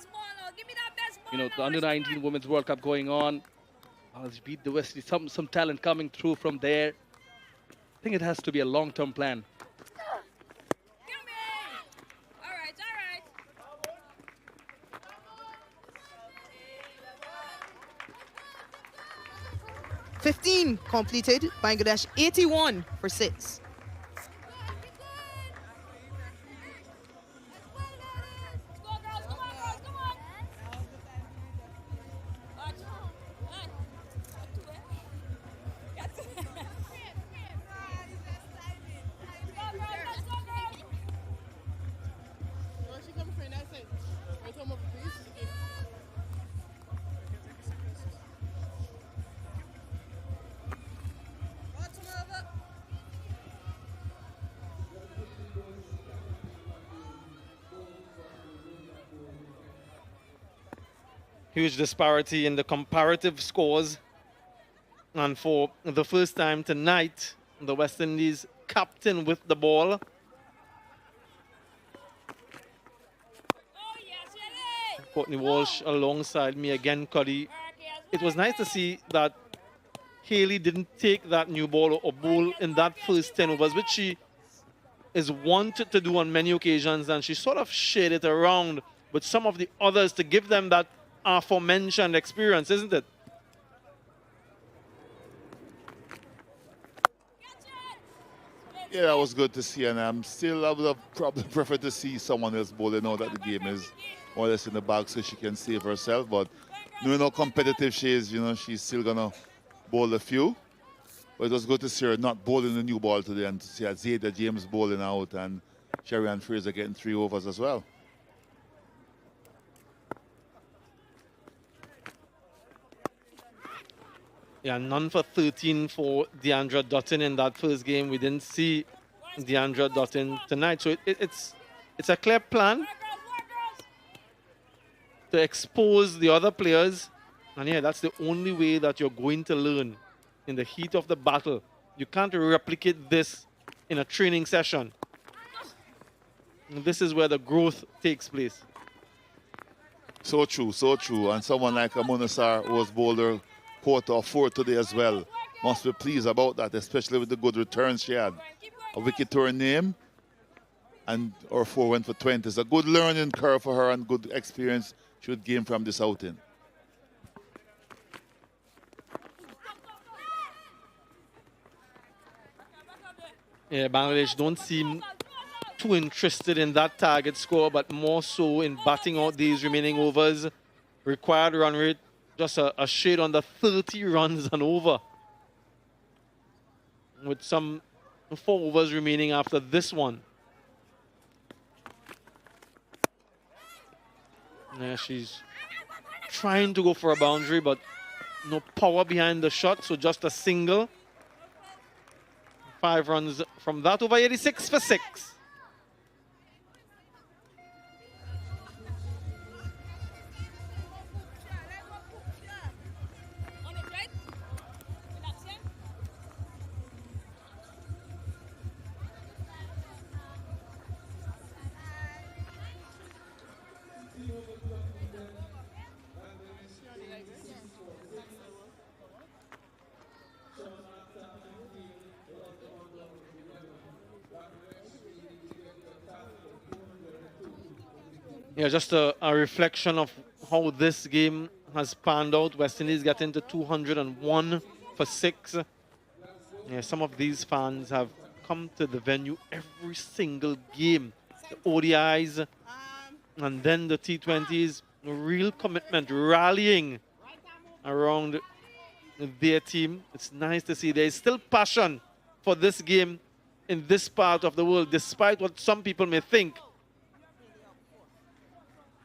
you know, the Under-19 Women's World Cup going on. Let's beat the West. Some talent coming through from there. I think it has to be a long-term plan. All right, all right. 15 completed. Bangladesh 81 for 6. Let's go, girls. Come on, girls. Come on. Huge disparity in the comparative scores. And for the first time tonight, the West Indies captain with the ball. Courtney Walsh alongside me again, Cuddy. It was nice to see that Hayley didn't take that new ball or bowl in that first 10 overs, which she is wanted to do on many occasions, and she sort of shared it around with some of the others to give them that aforementioned experience, isn't it? Yeah, that was good to see, and I would have probably preferred to see someone else bowling now that the game is more or less in the bag so she can save herself. But knowing how competitive she is, she's still going to bowl a few. But it was good to see her not bowling the new ball today and to see Zayda James bowling out and Sherry-Ann Fraser getting 3 overs as well. Yeah, none for 13 for Deandra Dottin in that first game. We didn't see Deandra Dottin tonight. So it's a clear plan to expose the other players. And yeah, that's the only way that you're going to learn in the heat of the battle. You can't replicate this in a training session. And this is where the growth takes place. So true, so true. And someone like Amunasar, who was bowler quarter or 4 today as well, must be pleased about that, especially with the good returns she had. A wicket to her name, and her 4 went for 20. It's a good learning curve for her and good experience she would gain from this outing. Yeah, Bangladesh don't seem too interested in that target score, but more so in batting out these remaining overs. Required run rate just a shade under 30 runs and over, with some 4 overs remaining after this one. Yeah, she's trying to go for a boundary, but no power behind the shot, so just a single. 5 runs from that over, 86 for 6. Yeah, just a reflection of how this game has panned out. West Indies getting to 201 for 6. Yeah, some of these fans have come to the venue every single game. The ODIs and then the T20s. Real commitment, rallying around their team. It's nice to see there's still passion for this game in this part of the world, despite what some people may think.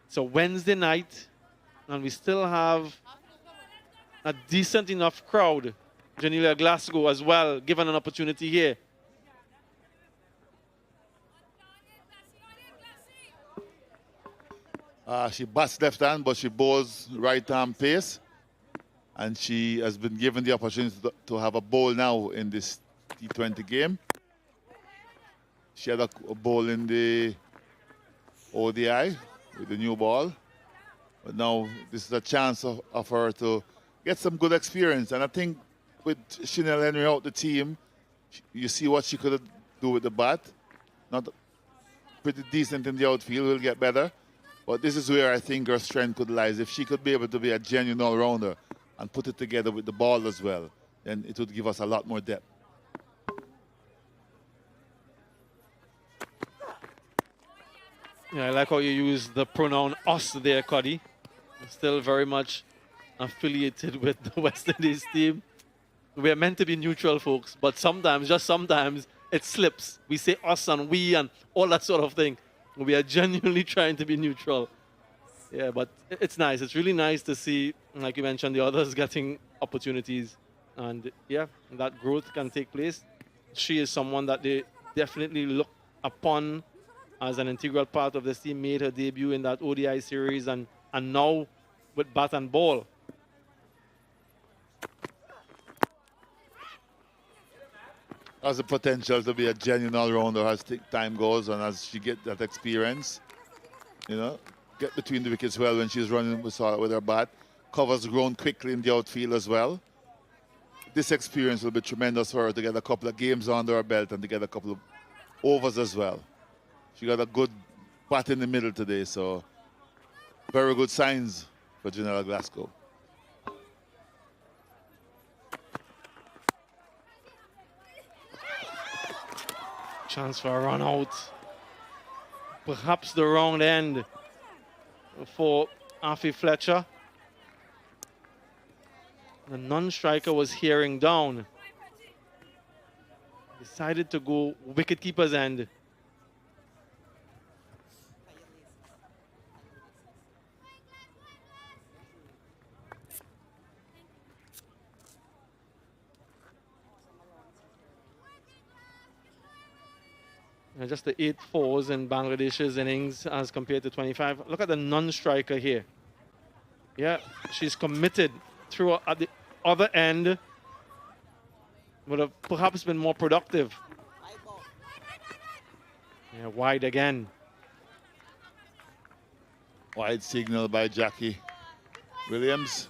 It's a Wednesday night, and we still have a decent enough crowd. Janelia Glasgow as well, given an opportunity here. She bats left hand, but she bowls right arm pace. And she has been given the opportunity to have a bowl now in this T20 game. She had a bowl in the ODI with the new ball. But now this is a chance of her to get some good experience. And I think with Chanel Henry out the team, you see what she could do with the bat. Not pretty decent in the outfield, will get better. But this is where I think her strength could lie. If she could be able to be a genuine all-rounder and put it together with the ball as well, then it would give us a lot more depth. Yeah, I like how you use the pronoun us there, Cuddy. Still very much affiliated with the West Indies team. We're meant to be neutral, folks, but sometimes, just sometimes, it slips. We say us and we and all that sort of thing. We are genuinely trying to be neutral. Yeah, but it's nice. It's really nice to see, like you mentioned, the others getting opportunities. And yeah, that growth can take place. She is someone that they definitely look upon as an integral part of this team. Made her debut in that ODI series and now with bat and ball. Has the potential to be a genuine all-rounder as time goes and as she gets that experience. You know, get between the wickets well when she's running with her bat. Covers ground quickly in the outfield as well. This experience will be tremendous for her to get a couple of games under her belt and to get a couple of overs as well. She got a good bat in the middle today, so very good signs for Janella Glasgow. Chance for a run out. Perhaps the wrong end for Afi Fletcher. The non-striker was hearing down. Decided to go wicketkeeper's end. And just the 8 fours in Bangladesh's innings as compared to 25. Look at the non-striker here. Yeah, she's committed through at the other end. Would have perhaps been more productive. Yeah, wide again. Wide signal by Jackie Williams.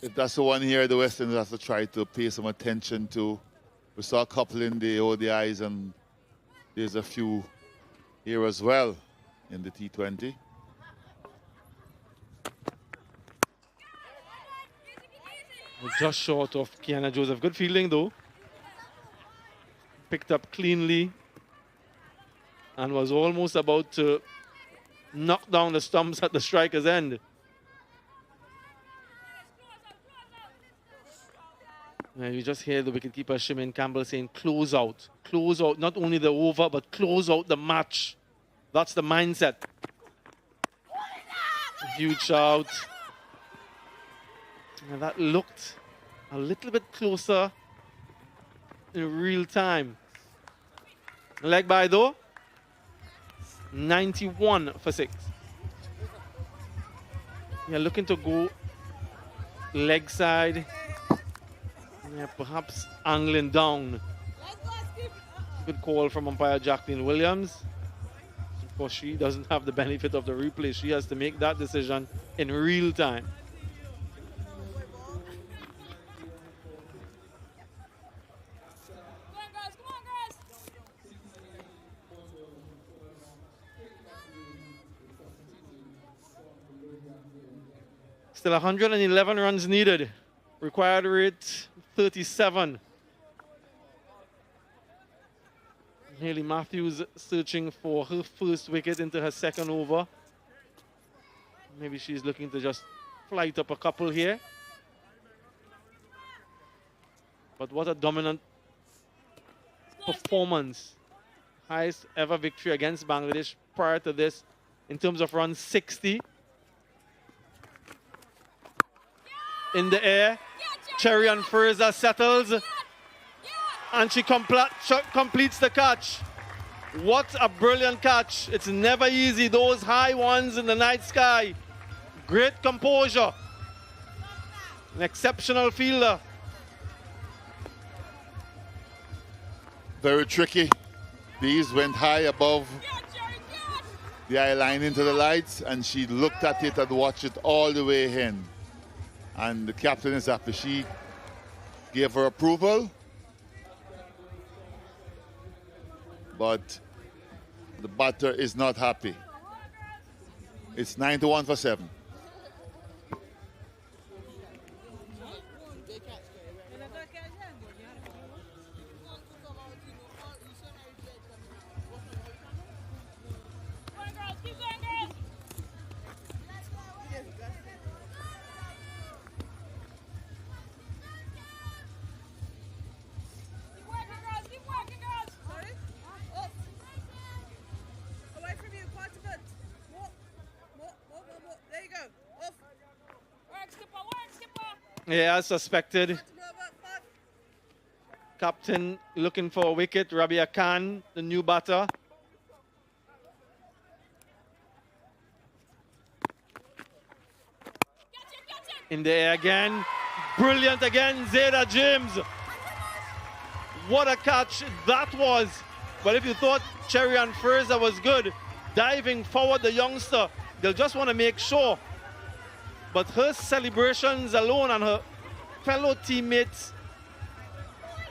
If that's the one here, the West Indies have to try to pay some attention to. We saw a couple in the ODIs, and there's a few here as well in the T20. Just short of Kiana Joseph. Good fielding though. Picked up cleanly and was almost about to knock down the stumps at the striker's end. Now you just hear the wicketkeeper Shimin Campbell saying close out. Close out not only the over but close out the match. That's the mindset. Huge shout. And that looked a little bit closer in real time. Leg by though. 91 for 6. Yeah, looking to go leg side. Yeah, perhaps angling down. Good call from umpire Jacqueline Williams. Of course, she doesn't have the benefit of the replay. She has to make that decision in real time. Still 111 runs needed. Required rate 37. Haley Matthews searching for her first wicket into her second over. Maybe she's looking to just flight up a couple here. But what a dominant performance. Highest ever victory against Bangladesh prior to this in terms of runs, 60. In the air, Cherry and Fraser settles, and she completes the catch. What a brilliant catch. It's never easy, those high ones in the night sky. Great composure. An exceptional fielder. Very tricky. These went high above the eye line into the lights, and she looked at it and watched it all the way in. And the captain is happy. She gave her approval, but the batter is not happy. It's 91 for 7. Yeah, as suspected. Captain looking for a wicket. Rabia Khan, the new batter. In the air again. Brilliant again, Zayda James. What a catch that was. But if you thought Cherry and Fraser was good, diving forward the youngster, they'll just want to make sure. But her celebrations alone and her fellow teammates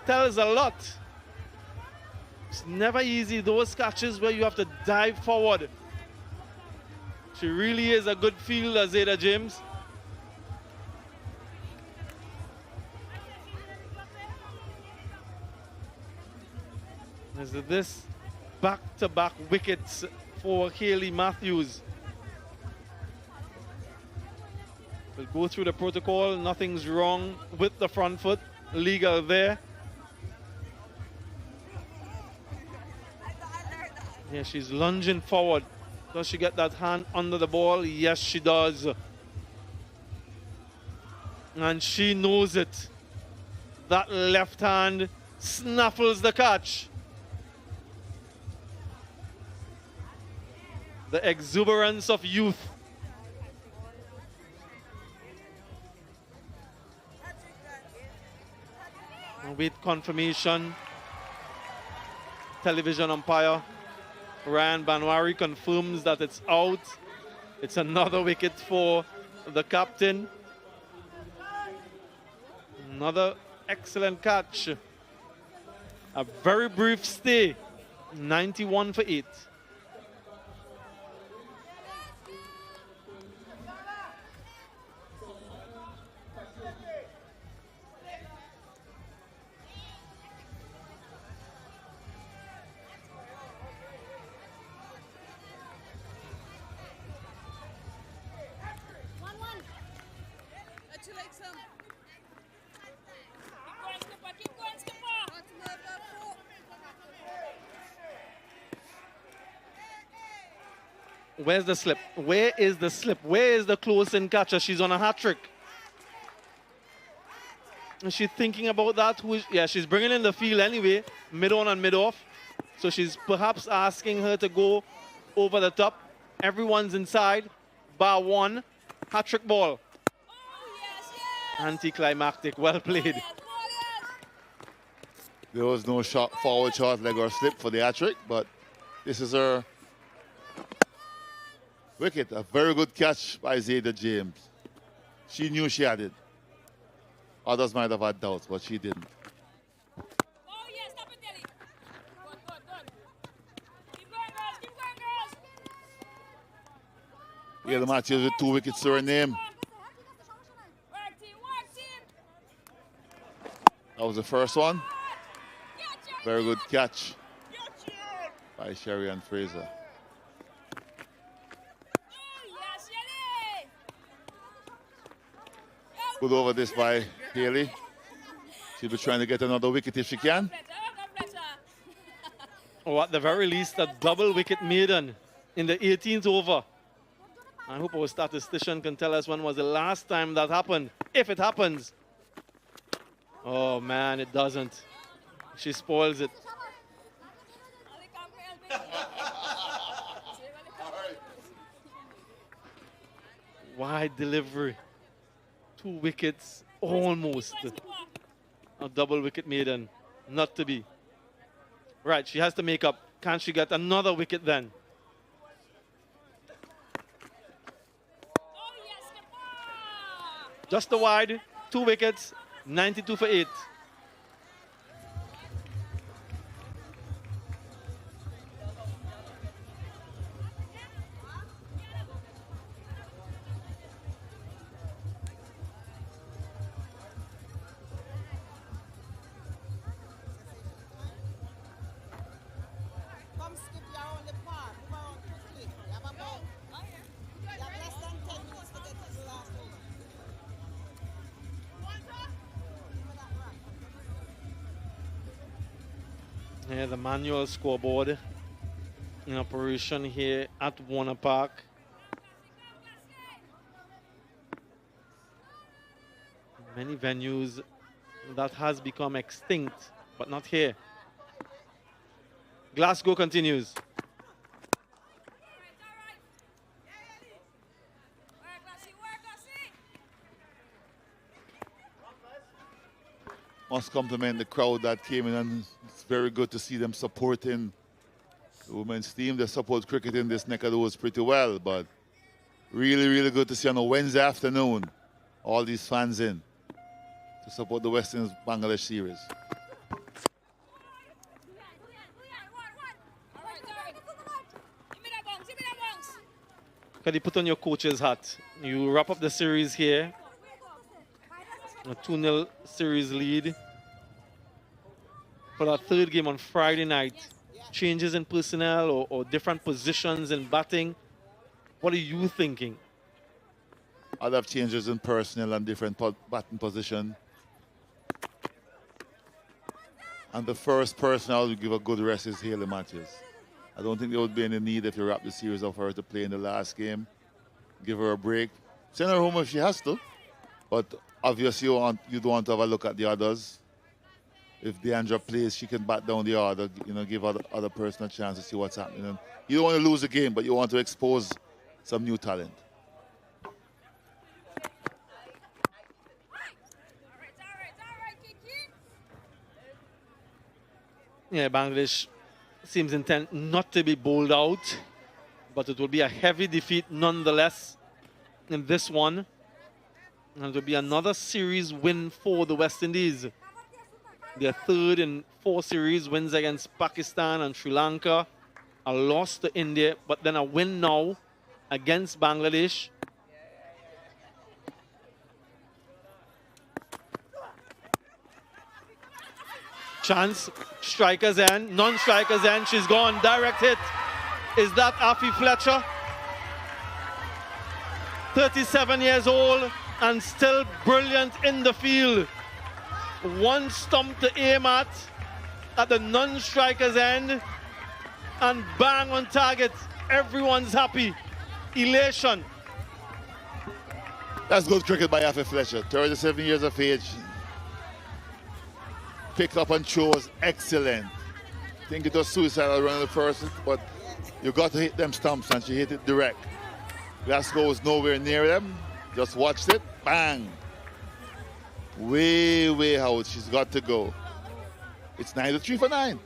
tells a lot. It's never easy, those catches where you have to dive forward. She really is a good fielder, Zayda James. As this back-to-back wickets for Haley Matthews. We'll go through the protocol. Nothing's wrong with the front foot. Legal there. Yeah, she's lunging forward. Does she get that hand under the ball? Yes, she does. And she knows it. That left hand snaffles the catch. The exuberance of youth. With confirmation, television umpire Ryan Banwari confirms that it's out. It's another wicket for the captain. Another excellent catch. A very brief stay. 91 for 8. Where's the slip? Where is the slip? Where is the close-in catcher? She's on a hat-trick. Is she thinking about that? Yeah, she's bringing in the field anyway, mid-on and mid-off. So she's perhaps asking her to go over the top. Everyone's inside. Bar one. Hat-trick ball. Anticlimactic. Well played. There was no shot, forward shot, leg or slip for the hat-trick, but this is her wicket. A very good catch by Zayda James. She knew she had it. Others might have had doubts, but she didn't. Oh, yes, stop it, Daddy. Good, good, good. Keep going, girls. Keep going, girls. Yeah, the match is with 2 wickets to her name. Work, team, work, team. That was the first one. Yeah, Jerry. Very good catch Yeah, Jerry. by Sherry and Fraser. Yes, Jerry. Good over this by Haley. She'll be trying to get another wicket if she can. Or at the very least, a double wicket maiden in the 18th over. I hope our statistician can tell us when was the last time that happened, if it happens. Oh man, it doesn't. She spoils it. Wide delivery. 2 wickets, almost. A double wicket maiden, not to be. Right, she has to make up. Can she get another wicket then? Just a wide, 2 wickets, 92 for 8. Come skip your own part. Move around quickly. You have about. You have less than 10 minutes to get to the last over. Yeah, the manual scoreboard in operation here at Warner Park. Many venues that has become extinct, but not here. Glasgow continues. Must compliment the crowd that came in, and it's very good to see them supporting the women's team. They support cricket in this neck of the woods pretty well, but really, really good to see on a Wednesday afternoon all these fans in to support the West Indies Bangladesh series. Can you put on your coach's hat? You wrap up the series here. A 2-0 series lead. For that third game on Friday night, changes in personnel or different positions in batting. What are you thinking? I'll have changes in personnel and different batting position. And the first person I will give a good rest is Haley Matthews. I don't think there would be any need if you wrap the series of her to play in the last game. Give her a break. Send her home if she has to. But obviously you don't want to have a look at the others. If Deandra plays, she can bat down the order, give other person a chance to see what's happening. And you don't want to lose the game, but you want to expose some new talent. Yeah, Bangladesh seems intent not to be bowled out, but it will be a heavy defeat nonetheless in this one. And it will be another series win for the West Indies. Their third in 4 series wins against Pakistan and Sri Lanka. A loss to India, but then a win now against Bangladesh. Chance, strikers end, non-strikers end, she's gone, direct hit. Is that Afi Fletcher? 37 years old and still brilliant in the field. One stump to aim at the non-strikers end, and bang on target. Everyone's happy. Elation. That's good cricket by Afi Fletcher, 37 years of age. Picked up and chose excellent. I think it was suicidal running the first, but you got to hit them stumps, and she hit it direct. Glasgow was nowhere near them. Just watched it, bang. Way, way out. She's got to go. It's 9-3 for 9.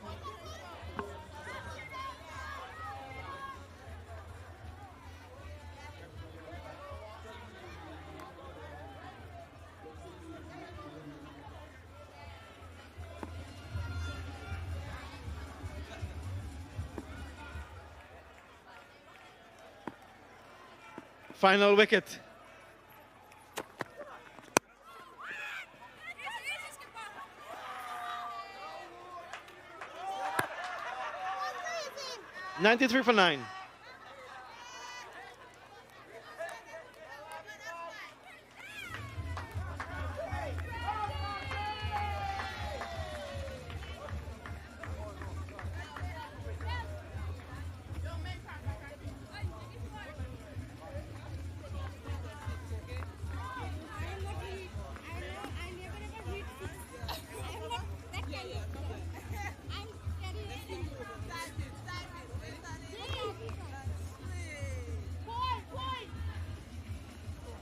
Final wicket. $93 for 9.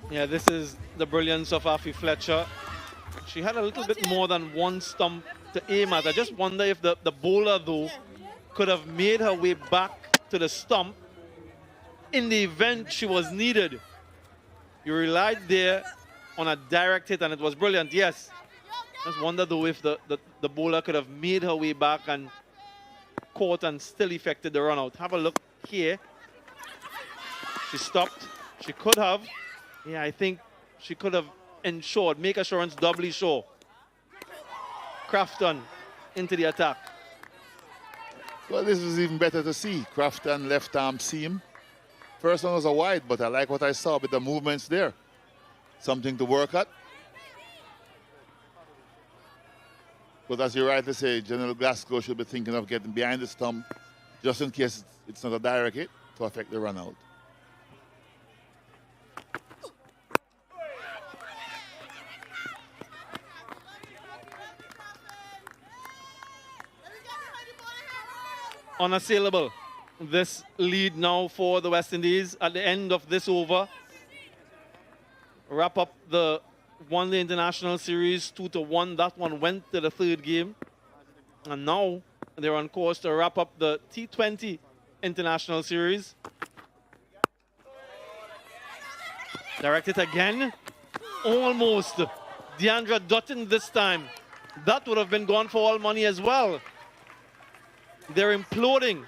Yeah, this is the brilliance of Afi Fletcher. She had a little bit more than one stump to aim at. I just wonder if the bowler, though, could have made her way back to the stump in the event she was needed. You relied there on a direct hit, and it was brilliant, yes. Just wonder, though, if the bowler could have made her way back and caught and still effected the run out. Have a look here. She stopped. She could have. Yeah, I think she could have ensured, make assurance doubly sure. Crafton into the attack. Well, this was even better to see. Crafton left arm seam. First one was a wide, but I like what I saw with the movements there. Something to work at. But as you rightly say, General Glasgow should be thinking of getting behind the stump just in case it's not a direct hit to affect the run out. Unassailable. This lead now for the West Indies at the end of this over. Wrap up the one-day international series 2-1. That one went to the third game. And now they're on course to wrap up the T20 international series. Direct it again. Almost. Deandra Dottin this time. That would have been gone for all money as well. They're imploding.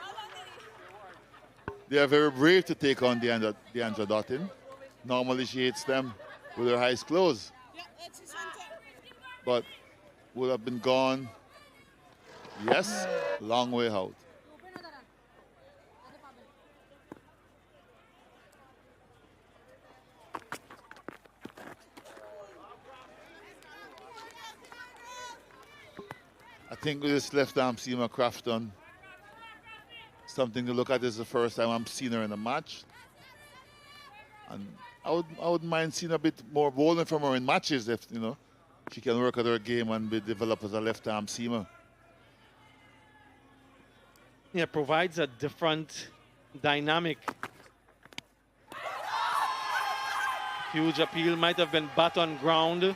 They are very brave to take on Deandra Dottin. Normally she hits them with her eyes closed. But would have been gone. Yes, long way out. I think with this left arm seamer Crafton, something to look at. This is the first time I'm seeing her in a match. And I wouldn't mind seeing a bit more bowling from her in matches if, you know, she can work at her game and be developed as a left arm seamer. Yeah, provides a different dynamic. Huge appeal, might have been bat on ground.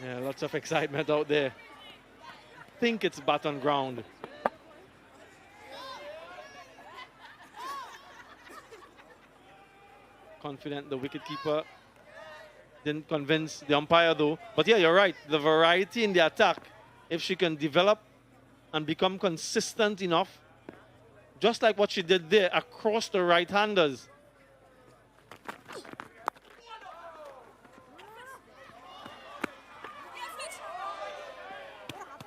Yeah, lots of excitement out there. I think it's bat on ground. Confident the wicketkeeper didn't convince the umpire though. But yeah, you're right. The variety in the attack, if she can develop and become consistent enough, just like what she did there across the right-handers.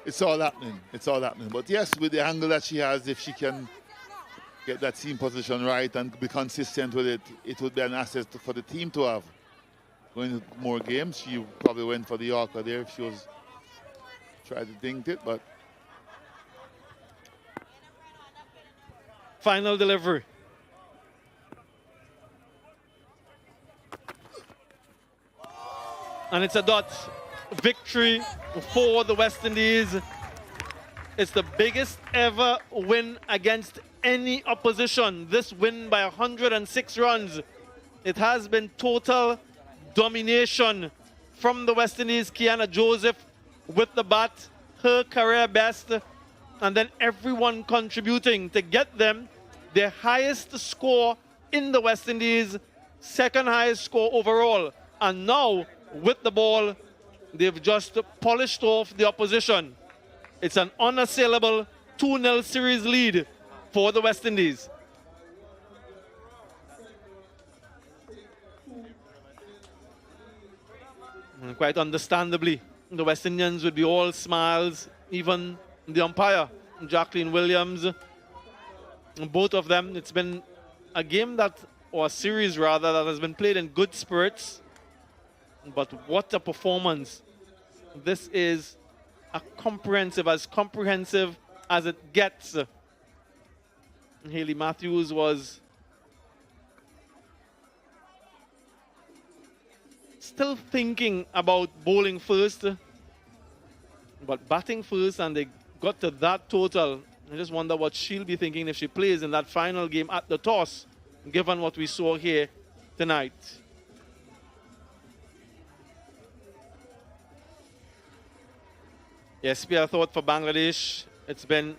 It's all happening. It's all happening. But yes, with the angle that she has, if she can get that seam position right and be consistent with it, it would be an asset for the team to have. Going to more games, she probably went for the Yorker there if she was trying to dink it, but Final delivery. And it's a dot. Victory for the West Indies. It's the biggest ever win against any opposition. This win by 106 runs. It has been total domination from the West Indies. Kiana Joseph with the bat, her career best, and then everyone contributing to get them their highest score in the West Indies, second highest score overall. And now, with the ball, they've just polished off the opposition. It's an unassailable 2-0 series lead for the West Indies. And quite understandably, the West Indians would be all smiles, even the umpire, Jacqueline Williams. Both of them, it's been a game that, or a series rather, that has been played in good spirits. But what a performance. This is as comprehensive as it gets. Hayley Matthews was still thinking about bowling first, but batting first, and they got to that total. I just wonder what she'll be thinking if she plays in that final game at the toss, given what we saw here tonight. Yes, I thought for Bangladesh, it's been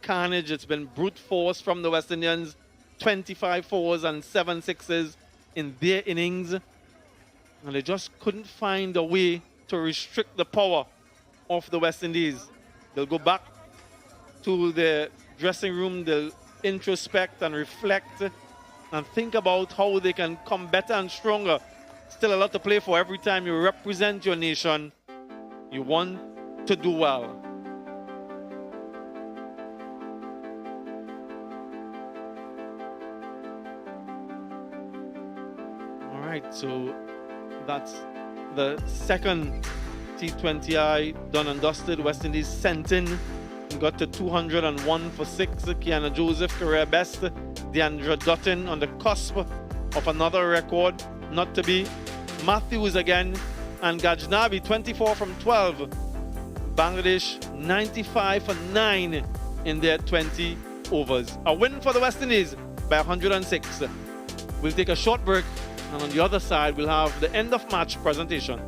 carnage, it's been brute force from the West Indians. 25 fours and 7 sixes in their innings. And they just couldn't find a way to restrict the power of the West Indies. They'll go back to the dressing room, they'll introspect and reflect and think about how they can come better and stronger. Still a lot to play for. Every time you represent your nation, you want to do well. All right, so that's the second T20I done and dusted. West Indies sent in, got to 201 for 6. Kiana Joseph, career best. Deandra Dottin on the cusp of another record, not to be. Matthews again, and Gajnabi 24 from 12. Bangladesh 95 for 9 in their 20 overs. A win for the West Indies by 106. We'll take a short break, and on the other side we'll have the end of match presentation.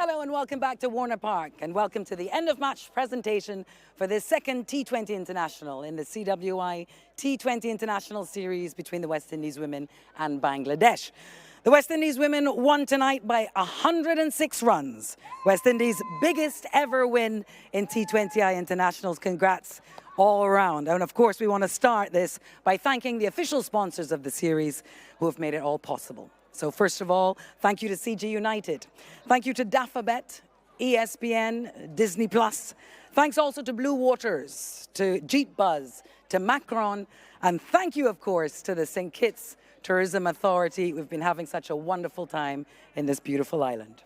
Hello and welcome back to Warner Park and welcome to the end of match presentation for this second T20 International in the CWI T20 International series between the West Indies women and Bangladesh. The West Indies women won tonight by 106 runs. West Indies' biggest ever win in T20I Internationals. Congrats all around. And of course, we want to start this by thanking the official sponsors of the series who have made it all possible. So first of all, thank you to CG United. Thank you to Dafabet, ESPN, Disney+. Thanks also to Blue Waters, to Jeet Buzz, to Macron, and thank you, of course, to the St. Kitts Tourism Authority. We've been having such a wonderful time in this beautiful island.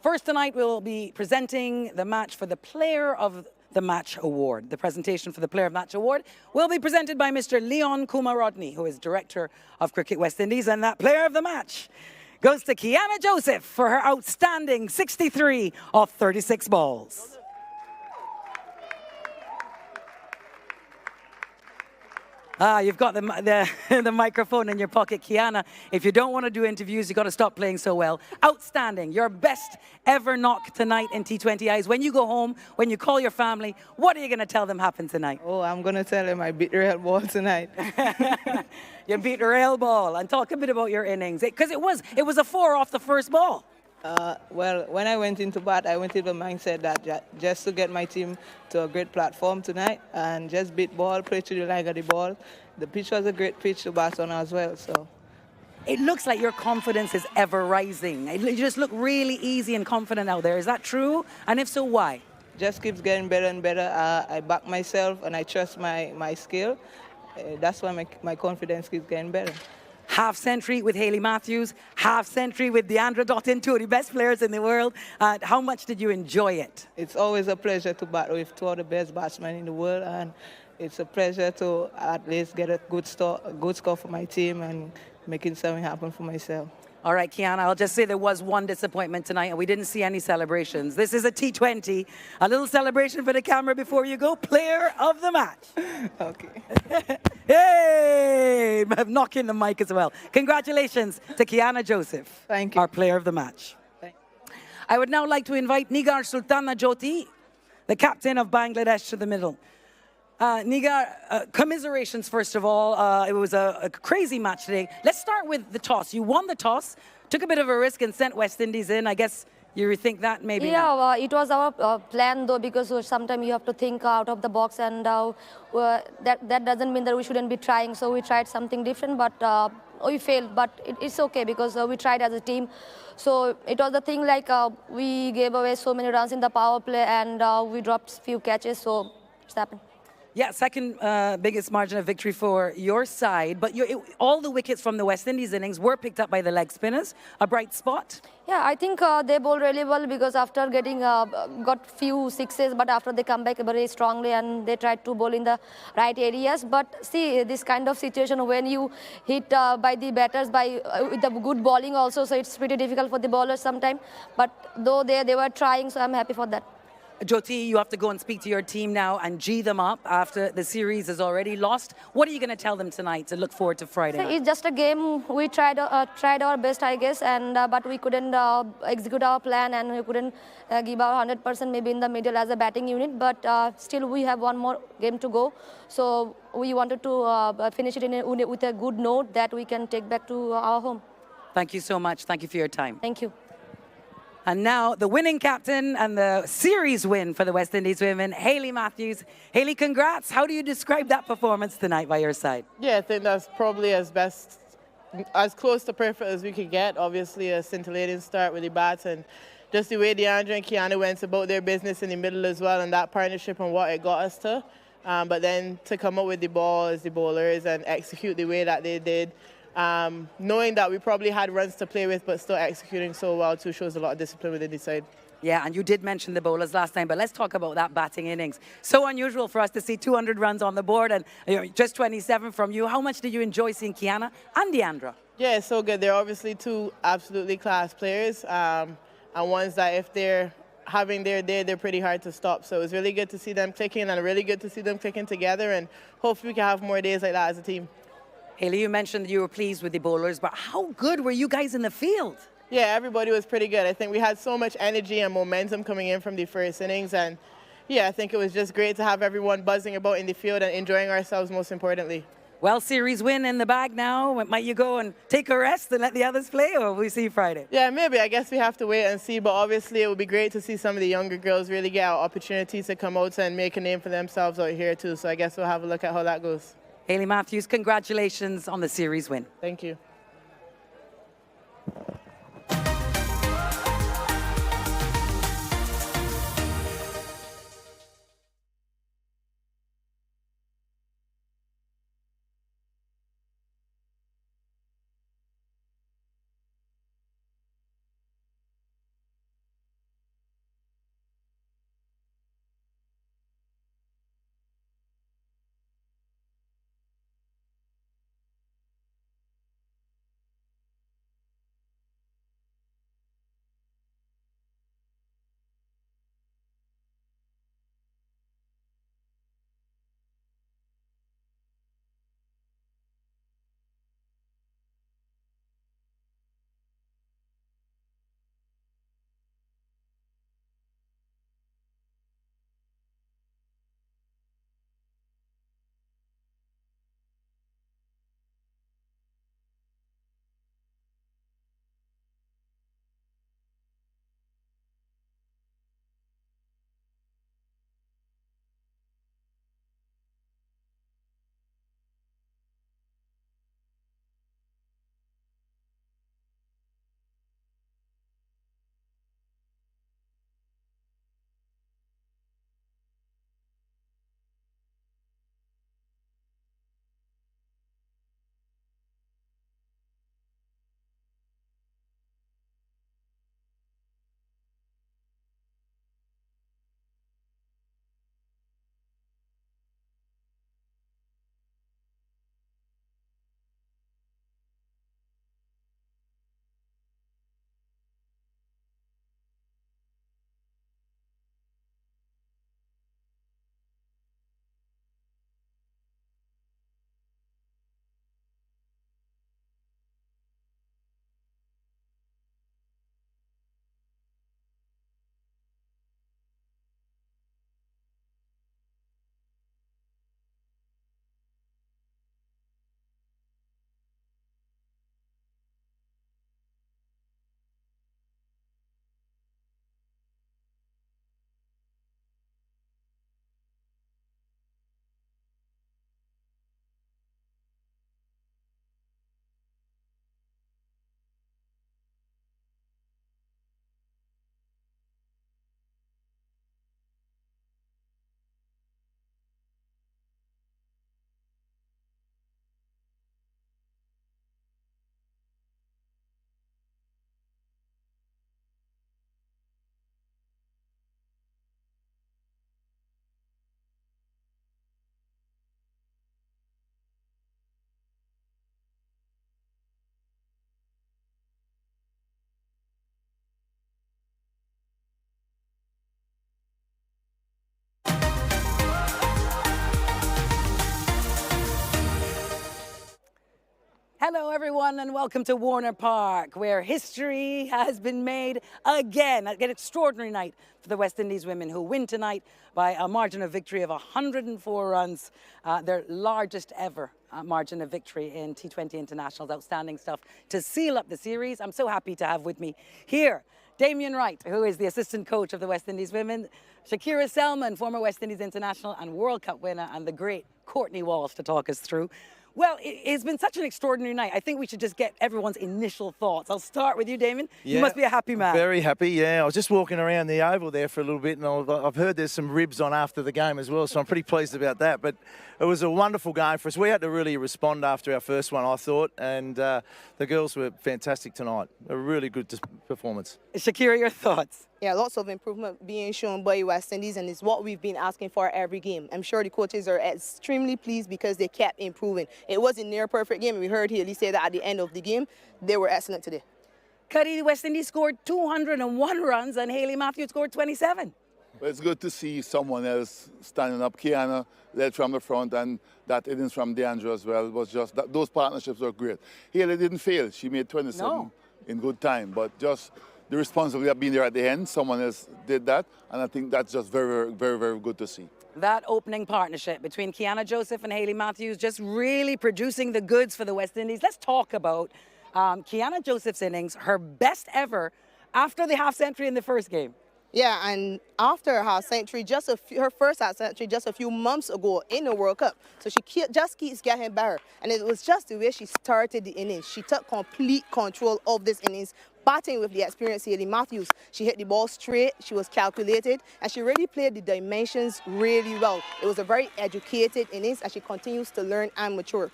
First tonight, we'll be presenting the match for the Player of the Match Award. The presentation for the Player of Match Award will be presented by Mr. Leon Kumarodny, who is Director of Cricket West Indies, and that Player of the Match goes to Kiana Joseph for her outstanding 63 off 36 balls. You've got the microphone in your pocket, Kiana. If you don't want to do interviews, you've got to stop playing so well. Outstanding. Your best ever knock tonight in T20Is. When you go home, when you call your family, what are you going to tell them happened tonight? Oh, I'm going to tell them I beat the real ball tonight. You beat the rail ball. And talk a bit about your innings. Because it was a 4 off the first ball. Well, when I went into bat, I went into the mindset that just to get my team to a great platform tonight and just beat ball, play through the leg of the ball. The pitch was a great pitch to bat on as well. So it looks like your confidence is ever rising. You just look really easy and confident out there. Is that true? And if so, why? Just keeps getting better and better. I back myself and I trust my skill. That's why my confidence keeps getting better. Half century with Hayley Matthews, half century with Deandra Dottin, two of the best players in the world. How much did you enjoy it? It's always a pleasure to bat with two of the best batsmen in the world, and it's a pleasure to at least get a good score for my team and making something happen for myself. All right, Kiana, I'll just say there was one disappointment tonight, and we didn't see any celebrations. This is a T20. A little celebration for the camera before you go. Player of the match. Okay. Hey! I'm knocking the mic as well. Congratulations to Kiana Joseph. Thank you. Our player of the match. I would now like to invite Nigar Sultana Jyoti, the captain of Bangladesh, to the middle. Nigar, commiserations, first of all. It was a crazy match today. Let's start with the toss. You won the toss, took a bit of a risk and sent West Indies in. I guess you rethink that maybe now. It was our plan though, because sometimes you have to think out of the box, and that doesn't mean that we shouldn't be trying. So we tried something different, but we failed. But it's okay because we tried as a team. So it was the thing like we gave away so many runs in the power play, and we dropped few catches, so it's happened. Yeah, second biggest margin of victory for your side. But all the wickets from the West Indies innings were picked up by the leg spinners. A bright spot? Yeah, I think they bowled really well because after getting got few sixes, but after they come back very strongly and they tried to bowl in the right areas. But see, this kind of situation when you hit by the batters with the good bowling also, so it's pretty difficult for the bowlers sometimes. But though they were trying, so I'm happy for that. Jyoti, you have to go and speak to your team now and G them up after the series is already lost. What are you going to tell them tonight to look forward to Friday night? It's just a game. We tried our best, I guess, and but we couldn't execute our plan, and we couldn't give our 100% maybe in the middle as a batting unit. But still, we have one more game to go. So we wanted to finish it with a good note that we can take back to our home. Thank you so much. Thank you for your time. Thank you. And now the winning captain and the series win for the West Indies women, Hayley Matthews. Hayley, congrats. How do you describe that performance tonight by your side? Yeah, I think that's probably as close to perfect as we could get. Obviously, a scintillating start with the bats and just the way Deandra and Kiana went about their business in the middle as well, and that partnership and what it got us to. But then to come up with the ball as the bowlers and execute the way that they did, knowing that we probably had runs to play with, but still executing so well too shows a lot of discipline within the side. Yeah, and you did mention the bowlers last time, but let's talk about that batting innings. So unusual for us to see 200 runs on the board and just 27 from you. How much did you enjoy seeing Kiana and Deandra? Yeah, it's so good. They're obviously two absolutely class players, and ones that if they're having their day, they're pretty hard to stop. So it was really good to see them clicking and really good to see them clicking together, and hopefully we can have more days like that as a team. Hayley, you mentioned that you were pleased with the bowlers, but how good were you guys in the field? Yeah, everybody was pretty good. I think we had so much energy and momentum coming in from the first innings, and yeah, I think it was just great to have everyone buzzing about in the field and enjoying ourselves most importantly. Well, series win in the bag now. Might you go and take a rest and let the others play, or will we see you Friday? Yeah, maybe. I guess we have to wait and see, but obviously it would be great to see some of the younger girls really get an opportunity to come out and make a name for themselves out here too, so I guess we'll have a look at how that goes. Hayley Matthews, congratulations on the series win. Thank you. Hello, everyone, and welcome to Warner Park, where history has been made again. An extraordinary night for the West Indies women, who win tonight by a margin of victory of 104 runs, their largest ever margin of victory in T20 internationals. Outstanding stuff to seal up the series. I'm so happy to have with me here Damien Wright, who is the assistant coach of the West Indies women, Shakira Selman, former West Indies international and World Cup winner, and the great Courtney Walsh to talk us through. Well, it's been such an extraordinary night. I think we should just get everyone's initial thoughts. I'll start with you, Damien. You must be a happy man. Very happy, yeah. I was just walking around the Oval there for a little bit, and I've heard there's some ribs on after the game as well, so I'm pretty pleased about that. But it was a wonderful game for us. We had to really respond after our first one, I thought, and the girls were fantastic tonight. A really good performance. Shakira, your thoughts? Yeah, lots of improvement being shown by West Indies, and it's what we've been asking for every game. I'm sure the coaches are extremely pleased because they kept improving. It wasn't near perfect game. We heard Haley say that at the end of the game, they were excellent today. Cuddy, West Indies scored 201 runs and Hayley Matthews scored 27. Well, it's good to see someone else standing up. Kiana led from the front, and that innings from Deandra as well was just, those partnerships were great. Haley didn't fail. She made 27 in good time. But just the responsibility of being there at the end, someone else did that, and I think that's just very, very, very good to see. That opening partnership between Kiana Joseph and Hayley Matthews just really producing the goods for the West Indies. Let's talk about Kiana Joseph's innings, her best ever after the half century in the first game. Yeah, and after her half century, her first half century just a few months ago in the World Cup. So she just keeps getting better. And it was just the way she started the innings. She took complete control of this innings, batting with the experienced Hayley Matthews. She hit the ball straight, she was calculated, and she really played the dimensions really well. It was a very educated innings, and she continues to learn and mature.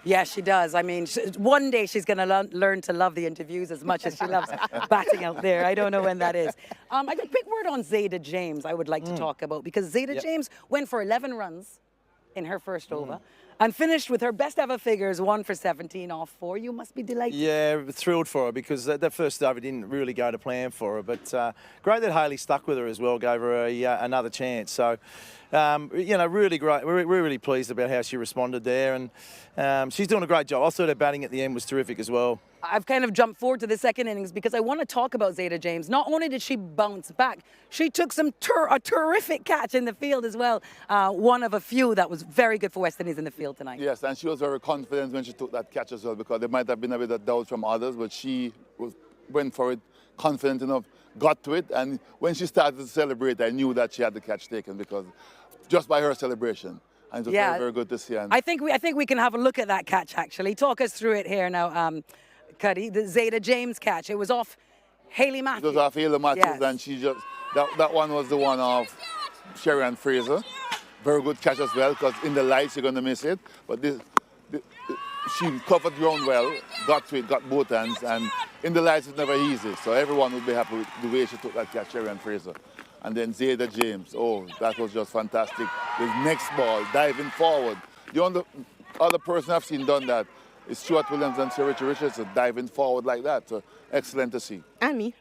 Yes, she does. I mean, one day she's going to learn to love the interviews as much as she loves batting out there. I don't know when that is. I got a quick word on Zayda James I would like to talk about, because Zayda James went for 11 runs in her first over and finished with her best ever figures, 1 for 17 off 4. You must be delighted. Yeah, thrilled for her, because that first over didn't really go to plan for her. But great that Hayley stuck with her as well, gave her another chance. So, really great. We're really pleased about how she responded there, and she's doing a great job. I thought her batting at the end was terrific as well. I've kind of jumped forward to the second innings because I want to talk about Zayda James. Not only did she bounce back, she took a terrific catch in the field as well. One of a few that was very good for West Indies in the field tonight. Yes, and she was very confident when she took that catch as well, because there might have been a bit of doubt from others, but she went for it, confident enough, got to it, and when she started to celebrate, I knew that she had the catch taken, because just by her celebration. And it was very, very good to see. And I think we can have a look at that catch, actually. Talk us through it here now, Cuddy. The Zayda James catch. It was off Hayley Matthews. It was off Hayley Matthews, yes. And she just, that one was the one of Sherry Fraser. Very good catch as well, because in the lights you're going to miss it. But she covered ground well, got to it, got both hands, and in the lights it's never easy. So everyone would be happy with the way she took that catch, Sherry Fraser. And then Zayda James, that was just fantastic. The next ball, diving forward. The only other person I've seen done that is Stuart Williams and Sir Richard Richardson, diving forward like that. So excellent to see. And me.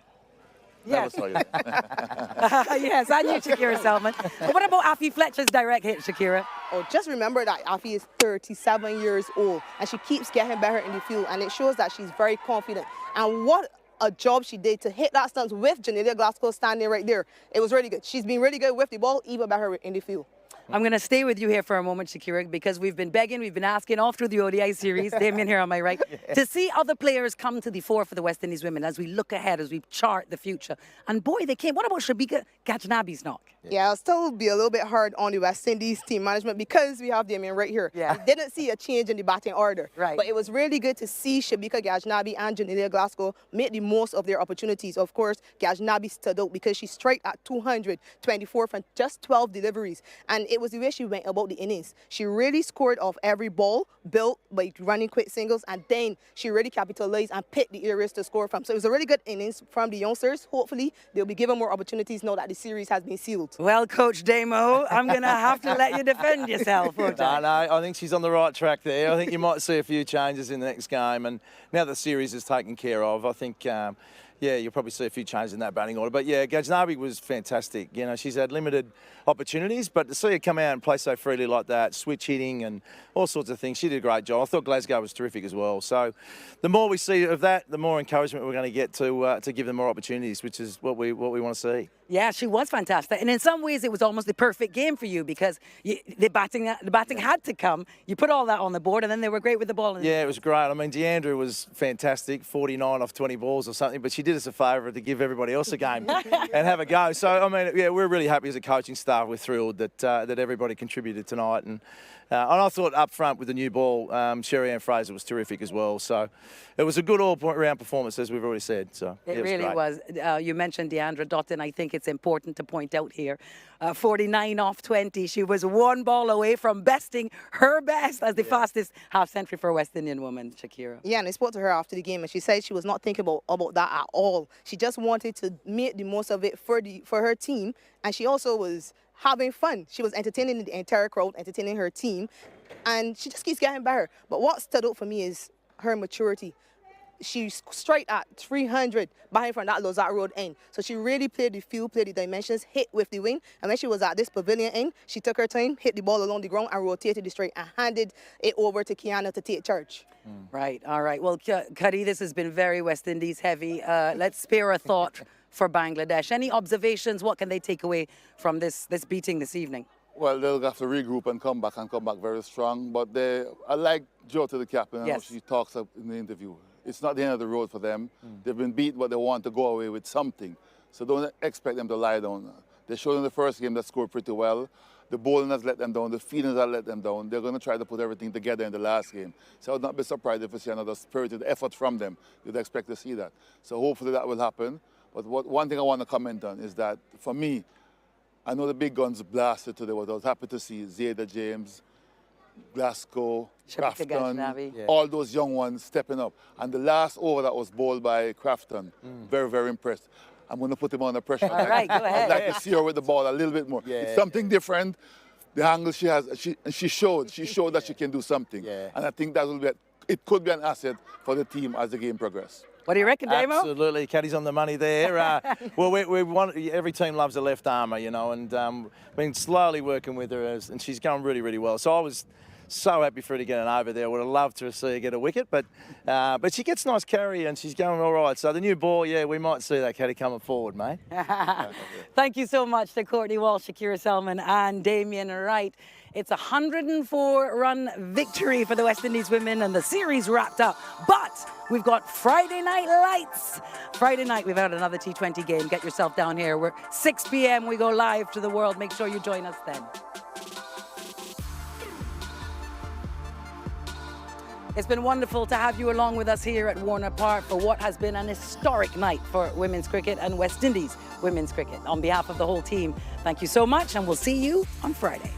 Yes. Never saw you. Yes, I knew Shakira Selman. But what about Afi Fletcher's direct hit, Shakira? Oh, just remember that Afi is 37 years old, and she keeps getting better in the field, and it shows that she's very confident. And what a job she did to hit that stumps with Janelia Glasgow standing right there. It was really good. She's been really good with the ball, even better in the field. I'm going to stay with you here for a moment, Shakira, because we've been begging, we've been asking all through the ODI series, Damien here on my right, to see other players come to the fore for the West Indies women as we look ahead, as we chart the future. And boy, they came. What about Shabika Gajnabi's knock? Yeah, it'll still be a little bit hard on the West Indies team management because we have Damien right here. Yeah. I didn't see a change in the batting order. Right. But it was really good to see Shabika Gajnabi and Janelia Glasgow make the most of their opportunities. Of course, Gajnabi stood out because she struck at 224 from just 12 deliveries. And it was the way she went about the innings. She really scored off every ball, built by running quick singles, and then she really capitalized and picked the areas to score from. So it was a really good innings from the youngsters. Hopefully, they'll be given more opportunities now that the series has been sealed. Well, Coach Damo, I'm going to have to let you defend yourself. No, I think she's on the right track there. I think you might see a few changes in the next game. And now the series is taken care of, I think, you'll probably see a few changes in that batting order. But, yeah, Gajnabi was fantastic. You know, she's had limited opportunities, but to see her come out and play so freely like that, switch hitting and all sorts of things, she did a great job. I thought Glasgow was terrific as well. So the more we see of that, the more encouragement we're going to get to give them more opportunities, which is what we want to see. Yeah, she was fantastic. And in some ways, it was almost the perfect game for you because the batting had to come. You put all that on the board, and then they were great with the ball. Yeah, it was great. I mean, Deandra was fantastic, 49 off 20 balls or something, but she did us a favour to give everybody else a game and have a go. So, I mean, yeah, we're really happy as a coaching staff. We're thrilled that everybody contributed tonight. And I thought up front with the new ball, Sherry Ann Fraser was terrific as well. So it was a good all-round performance, as we've already said. So it really was. You mentioned Deandra Dottin. I think it's important to point out here. 49 off 20. She was one ball away from besting her best as the fastest half-century for a West Indian woman, Shakira. Yeah, and I spoke to her after the game, and she said she was not thinking about that at all. She just wanted to make the most of it for her team, and she also was having fun. She was entertaining the entire crowd, entertaining her team, and she just keeps getting better. But what stood out for me is her maturity. she's straight at 300 behind from that Lozat Road end. So she really played the field, played the dimensions, hit with the wing. And when she was at this pavilion end, she took her time, hit the ball along the ground and rotated it straight and handed it over to Kiana to take charge. Right, all right. Well, Cuddy, this has been very West Indies heavy. Let's spare a thought for Bangladesh. Any observations? What can they take away from this beating this evening? Well, they'll have to regroup and come back very strong. But I like Joe to the captain. I know she talks up in the interview. It's not the end of the road for them. They've been beat, but they want to go away with something. So don't expect them to lie down. They showed in the first game that scored pretty well. The bowling has let them down. The fielding has let them down. They're going to try to put everything together in the last game. So I would not be surprised if we see another spirited effort from them. You'd expect to see that. So hopefully that will happen. But one thing I want to comment on is that, for me, I know the big guns blasted today, but I was happy to see Zayda James, Glasgow, Crafton, all those young ones stepping up. And the last over that was bowled by Crafton, very, very impressed. I'm going to put him under pressure. All right, go ahead. I'd like to see her with the ball a little bit more. It's something different. The angle she has, she showed that she can do something. And I think that will be, it could be an asset for the team as the game progresses. What do you reckon, Damo? Absolutely, Caddy's on the money there. Well, we want, every team loves a left armour, you know, and been slowly working with her, and she's going really, really well. So I was so happy for her to get an over there. Would have loved to see her get a wicket, but she gets nice carry and she's going all right. So the new ball, we might see that Caddy coming forward, mate. Thank you so much to Courtney Walsh, Shakira Selman and Damien Wright. It's a 104-run victory for the West Indies women and the series wrapped up. But we've got Friday night lights. Friday night, we've had another T20 game. Get yourself down here. We're 6 p.m. We go live to the world. Make sure you join us then. It's been wonderful to have you along with us here at Warner Park for what has been an historic night for women's cricket and West Indies women's cricket. On behalf of the whole team, thank you so much, and we'll see you on Friday.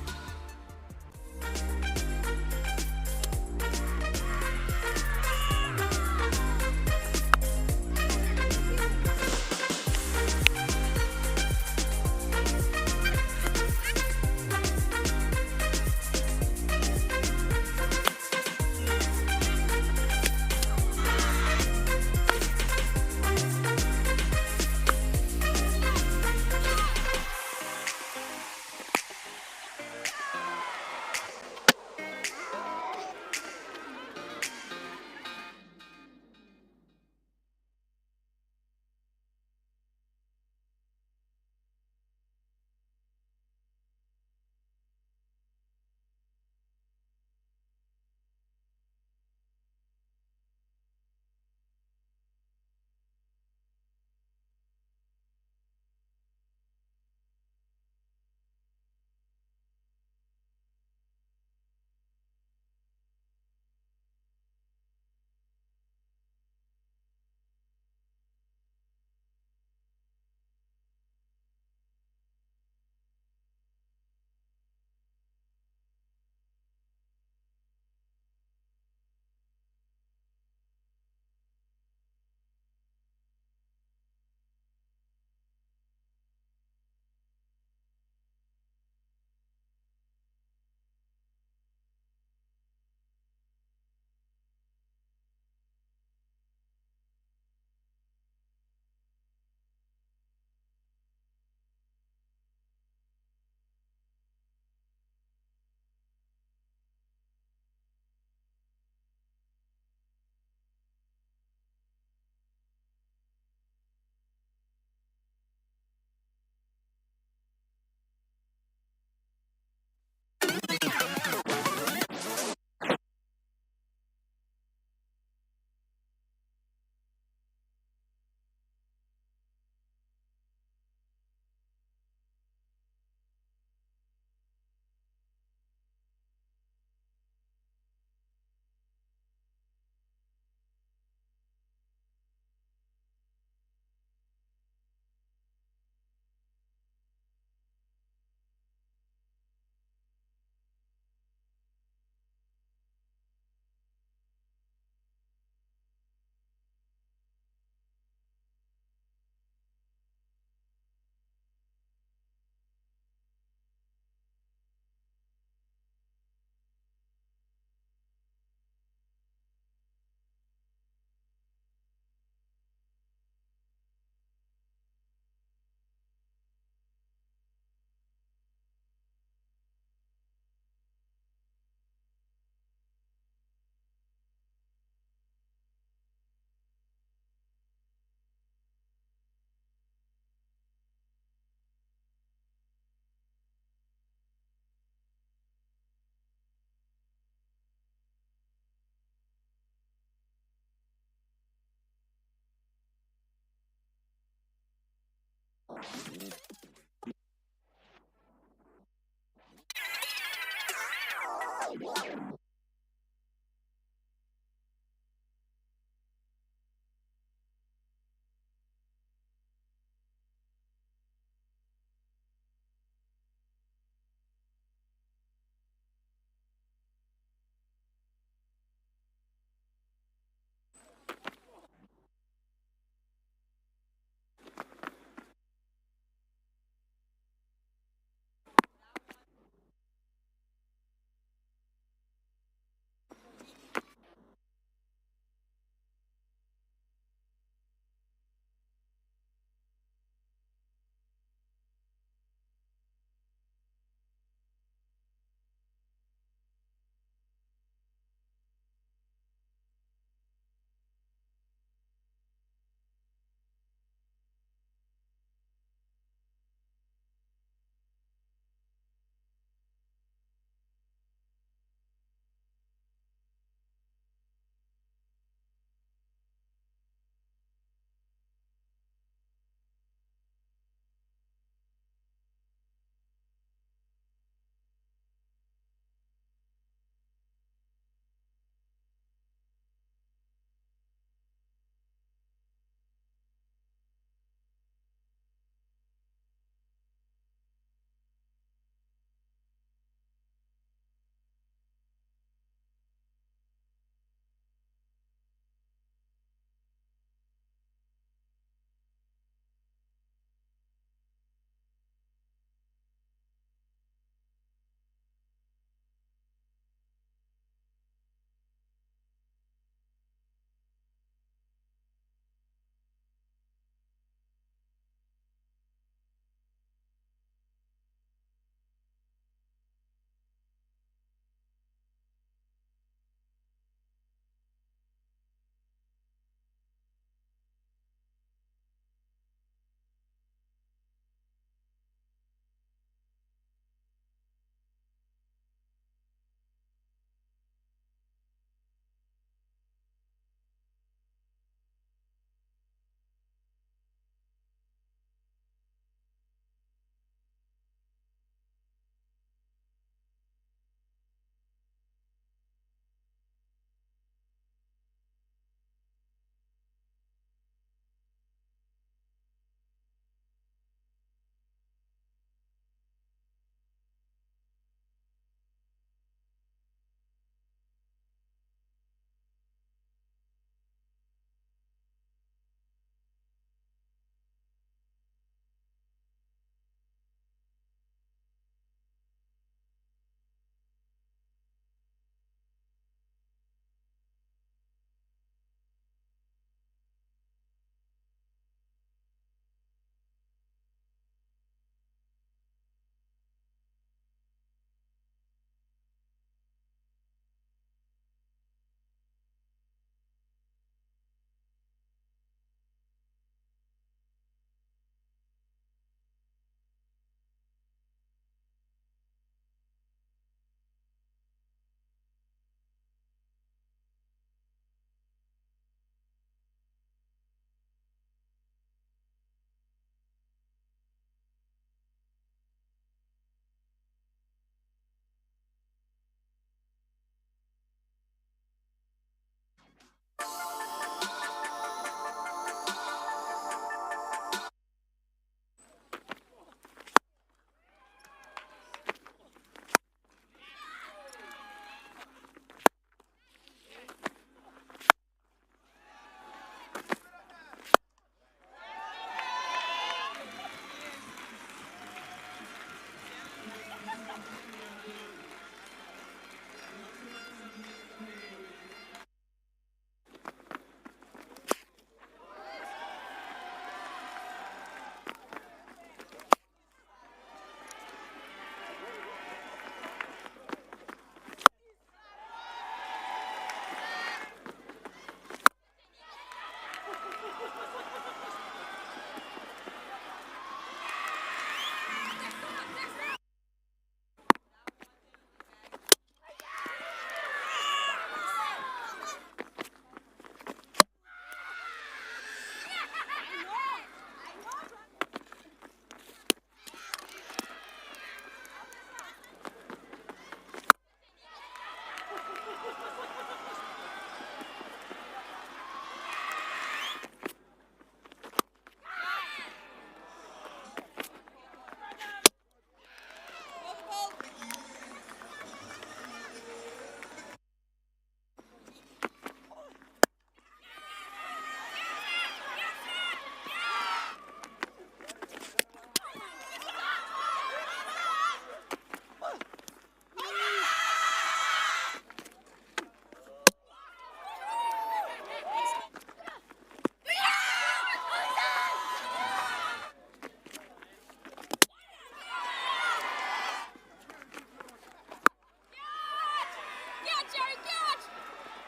Very good.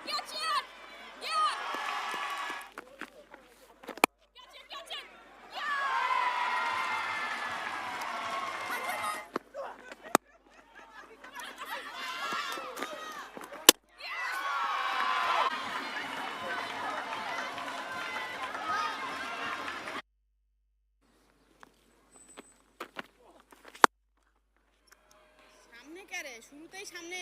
Catch it. Yeah. Catch it, catch it. সামনে কে রে শুরুতেই সামনে